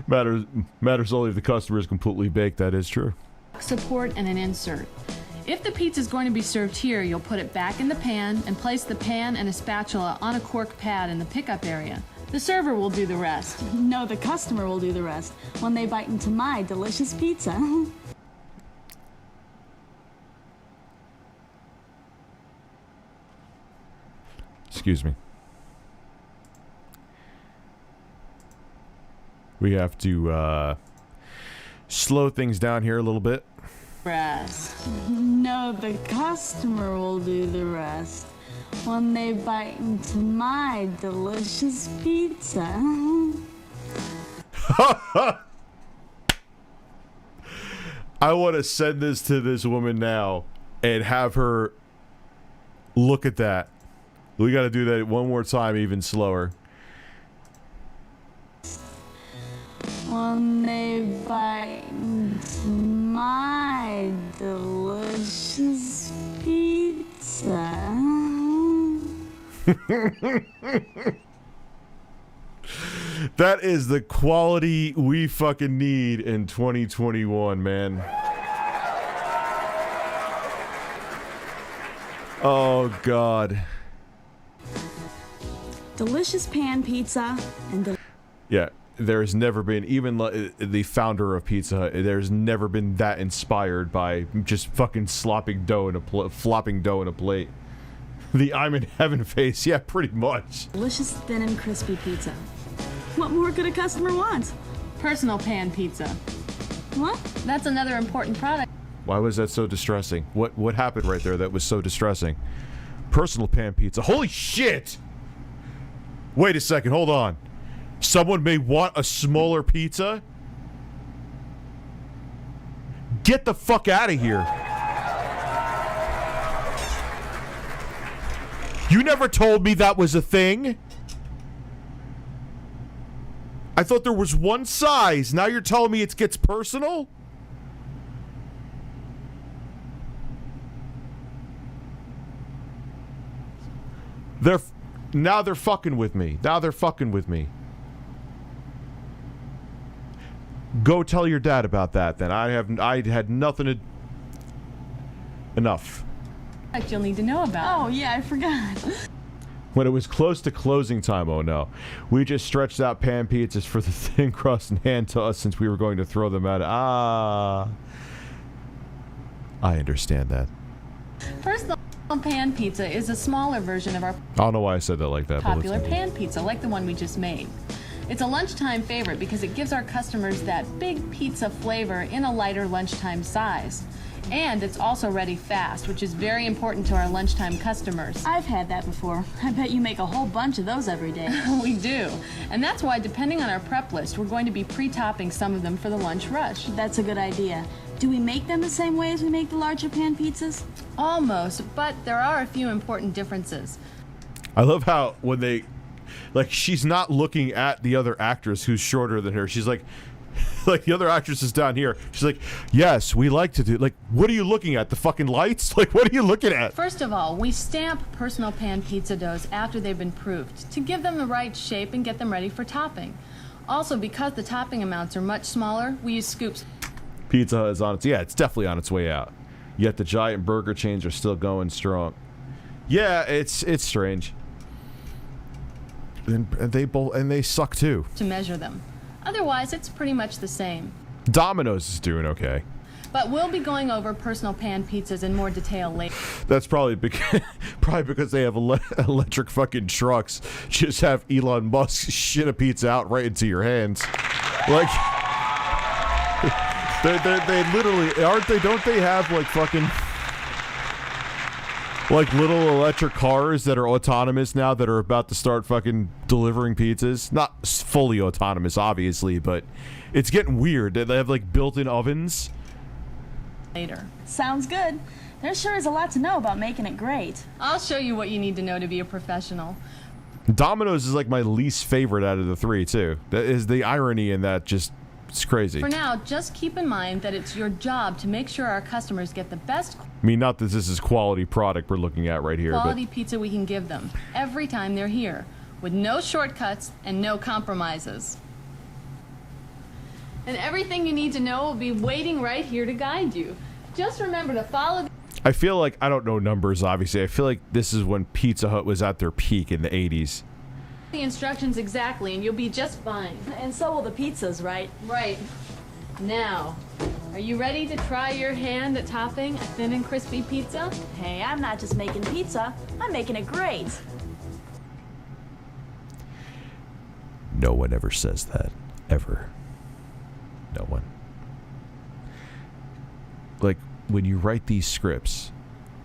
Matters only if the customer is completely baked. That is true. support and an insert. If the pizza is going to be served here, you'll put it back in the pan and place the pan and a spatula on a cork pad in the pickup area. The server will do the rest. No, the customer will do the rest when they bite into my delicious pizza. Excuse me. We have to slow things down here a little bit. Rest. No, the customer will do the rest when they bite into my delicious pizza. I want to send this to this woman now and have her look at that. We got to do that one more time, even slower. When they bite into my delicious pizza. That is the quality we fucking need in 2021, man. Oh, God. Delicious pan pizza and Yeah, there's never been, even the founder of Pizza Hut, there's never been that inspired by just fucking flopping dough in a plate. The I'm in heaven face, yeah, pretty much. delicious thin and crispy pizza. What more could a customer want? Personal pan pizza. What? That's another important product. Why was that so distressing? What happened right there that was so distressing? Personal pan pizza. Holy shit! Wait a second, hold on. Someone may want a smaller pizza? Get the fuck out of here. You never told me that was a thing. I thought there was one size. Now you're telling me it gets personal? Now they're fucking with me. Go tell your dad about that then. I had nothing to... Enough. You'll need to know about. Oh, yeah, I forgot. When it was close to closing time, oh no. We just stretched out pan pizzas for the thin crust and hand to us since we were going to throw them out. I understand that. Personal pan pizza is a smaller version of our I don't know why I said that like that. popular pan pizza, like the one we just made. It's a lunchtime favorite because it gives our customers that big pizza flavor in a lighter lunchtime size. And it's also ready fast, which is very important to our lunchtime customers. I've had that before. I bet you make a whole bunch of those every day. We do. And that's why, depending on our prep list, we're going to be pre-topping some of them for the lunch rush. That's a good idea. Do we make them the same way as we make the larger pan pizzas? Almost, but there are a few important differences. I love how when they, like, she's not looking at the other actress who's shorter than her. She's like the other actress is down here. She's like, yes, we like to do, like, what are you looking at? The fucking lights? Like, what are you looking at? First of all, we stamp personal pan pizza doughs after they've been proofed to give them the right shape and get them ready for topping. Also, because the topping amounts are much smaller, we use scoops. Pizza Hut is on its, yeah, it's definitely on its way out. Yet the giant burger chains are still going strong. Yeah, it's strange. And they suck too. To measure them. Otherwise, it's pretty much the same. Domino's is doing okay. But we'll be going over personal pan pizzas in more detail later. That's probably because they have electric fucking trucks. Just have Elon Musk shit a pizza out right into your hands. Like, they literally, aren't they, don't they have like fucking, like little electric cars that are autonomous now that are about to start fucking delivering pizzas? Not fully autonomous, obviously, but it's getting weird. They have like built-in ovens. Later. Sounds good. There sure is a lot to know about making it great. I'll show you what you need to know to be a professional. Domino's is like my least favorite out of the three, too. That is the irony in that. Just, it's crazy. For now, just keep in mind that it's your job to make sure our customers get the best I mean, not that this is quality product we're looking at right here, quality but pizza we can give them every time they're here, with no shortcuts and no compromises. And everything you need to know will be waiting right here to guide you. Just remember to follow. I feel like, I don't know numbers, obviously. I feel like this is when Pizza Hut was at their peak in the 80s. The instructions exactly, and you'll be just fine. And so will the pizzas, right? Right. Now, are you ready to try your hand at topping a thin and crispy pizza? Hey, I'm not just making pizza, I'm making it great. No one ever says that. Ever. No one. Like, when you write these scripts,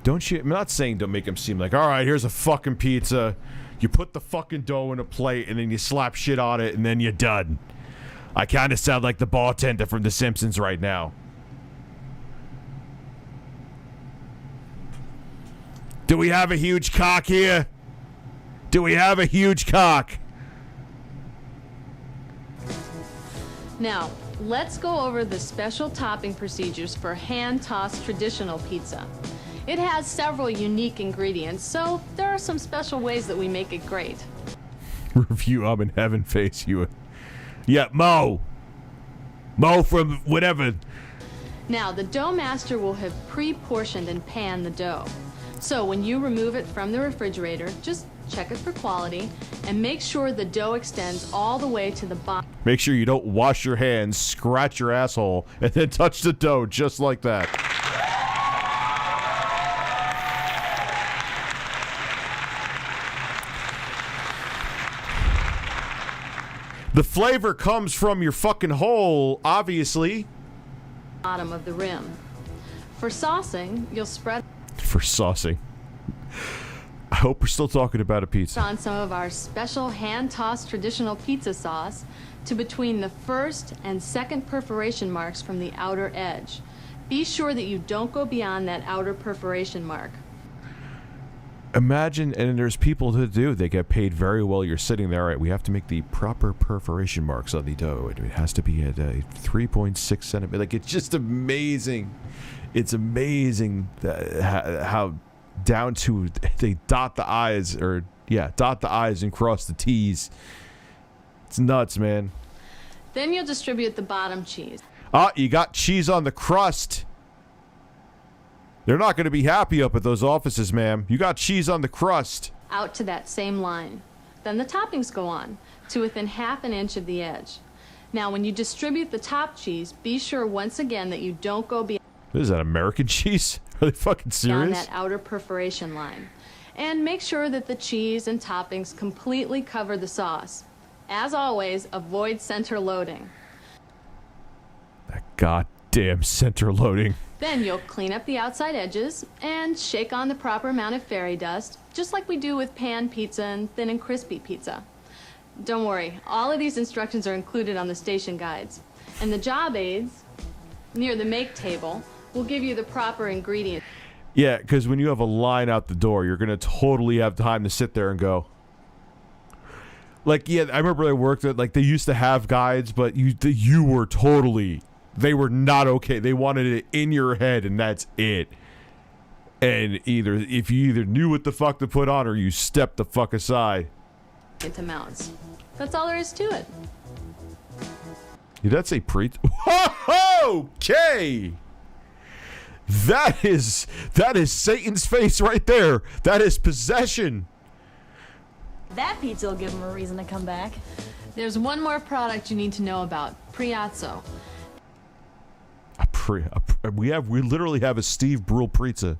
don't you, I'm not saying don't make them seem like, all right, here's a fucking pizza. You put the fucking dough in a plate and then you slap shit on it and then you're done. I kind of sound like the bartender from The Simpsons right now. Do we have a huge cock here? Do we have a huge cock? Now, let's go over the special topping procedures for hand-tossed traditional pizza. It has several unique ingredients, so there are some special ways that we make it great. Review I'm in heaven face you. Yeah, Mo from whatever. Now, the dough master will have pre-portioned and panned the dough. So when you remove it from the refrigerator, just check it for quality and make sure the dough extends all the way to the bottom. Make sure you don't wash your hands, scratch your asshole, and then touch the dough just like that. The flavor comes from your fucking hole, obviously. Bottom of the rim. For saucing, you'll spread For saucing. I hope we're still talking about a pizza. on some of our special hand-tossed traditional pizza sauce to between the first and second perforation marks from the outer edge. Be sure that you don't go beyond that outer perforation mark. Imagine, and there's people who do, they get paid very well. You're sitting there, all right, we have to make the proper perforation marks on the dough. It has to be at 3.6 centimeters. Like, it's just amazing. It's amazing that, how down to, they dot the I's, or, yeah, dot the I's and cross the T's. It's nuts, man. Then you'll distribute the bottom cheese. Ah, you got cheese on the crust. They're not going to be happy up at those offices, ma'am. You got cheese on the crust. Out to that same line. Then the toppings go on to within ½ an inch of the edge. Now, when you distribute the top cheese, be sure once again that you don't go beyond Is that American cheese? Are they fucking serious? that outer perforation line. And make sure that the cheese and toppings completely cover the sauce. As always, avoid center loading. That Damn center loading. Then you'll clean up the outside edges and shake on the proper amount of fairy dust, just like we do with pan pizza and thin and crispy pizza. Don't worry, all of these instructions are included on the station guides. And the job aids, near the make table, will give you the proper ingredients. Yeah, because when you have a line out the door, you're going to totally have time to sit there and go. Like, yeah, I remember I worked at, like, they used to have guides, but you were totally, they were not okay. They wanted it in your head, and that's it. And if you either knew what the fuck to put on or you stepped the fuck aside. Into mounts. That's all there is to it. Did that say pre? Okay. That is Satan's face right there. That is possession. That pizza will give him a reason to come back. There's one more product you need to know about, Priazzo. We literally have a Steve Brule pizza.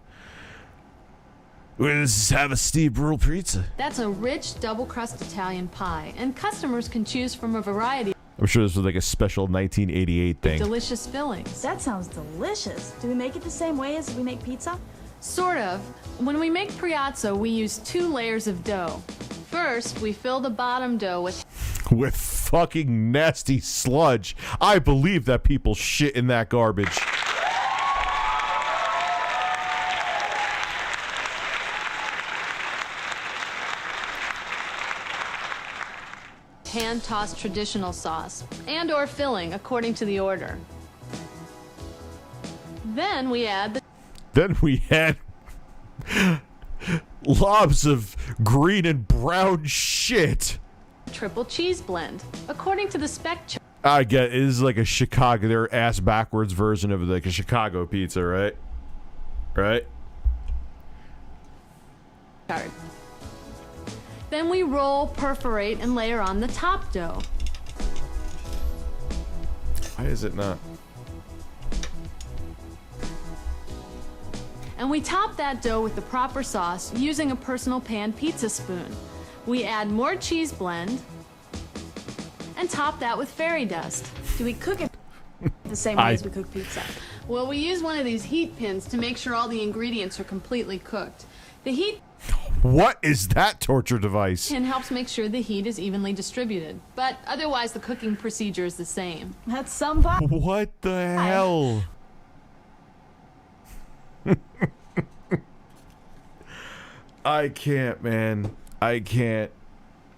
We just have a Steve Brule pizza. That's a rich double crust Italian pie, and customers can choose from a variety I'm sure this was like a special 1988 of thing. delicious fillings. That sounds delicious. Do we make it the same way as we make pizza? Sort of. When we make Priazzo, we use 2 layers of dough. First, we fill the bottom dough with fucking nasty sludge. I believe that people shit in that garbage. hand-tossed traditional sauce and or filling according to the order. Then we add lobs of green and brown shit. Triple cheese blend according to the spec chart. I get it. It is like a Chicago, their ass backwards version of like a Chicago pizza, right? Right? Then we roll, perforate, and layer on the top dough. Why is it not? And we top that dough with the proper sauce using a personal pan pizza spoon. We add more cheese blend and top that with fairy dust. Do we cook it the same way as we cook pizza? Well, we use one of these heat pins to make sure all the ingredients are completely cooked. The heat What is that torture device? pin helps make sure the heat is evenly distributed, but otherwise the cooking procedure is the same. That's some pie. What the hell? I can't, man. I can't.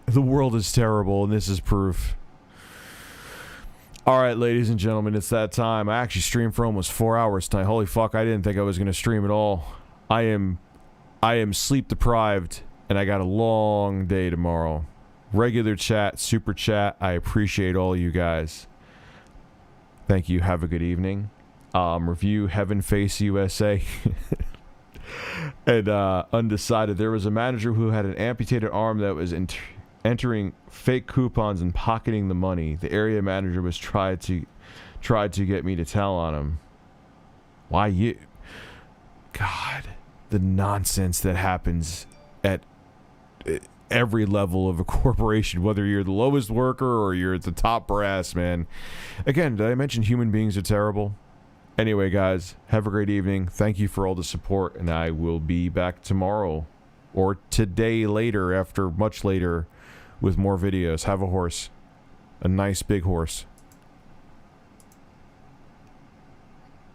The world is terrible, and this is proof. All right, ladies and gentlemen, it's that time. I actually streamed for almost 4 hours tonight. Holy fuck, I didn't think I was going to stream at all. I am sleep deprived, and I got a long day tomorrow. Regular chat, super chat. I appreciate all you guys. Thank you. Have a good evening. Review Heaven Face USA. And Undecided. There was a manager who had an amputated arm that was entering fake coupons and pocketing the money. The area manager was tried to get me to tell on him. Why you? God, the nonsense that happens at every level of a corporation, whether you're the lowest worker or you're at the top brass, man. Again, did I mention human beings are terrible? Anyway, guys, have a great evening. Thank you for all the support, and I will be back tomorrow or today later, after much later, with more videos. Have a horse. A nice big horse.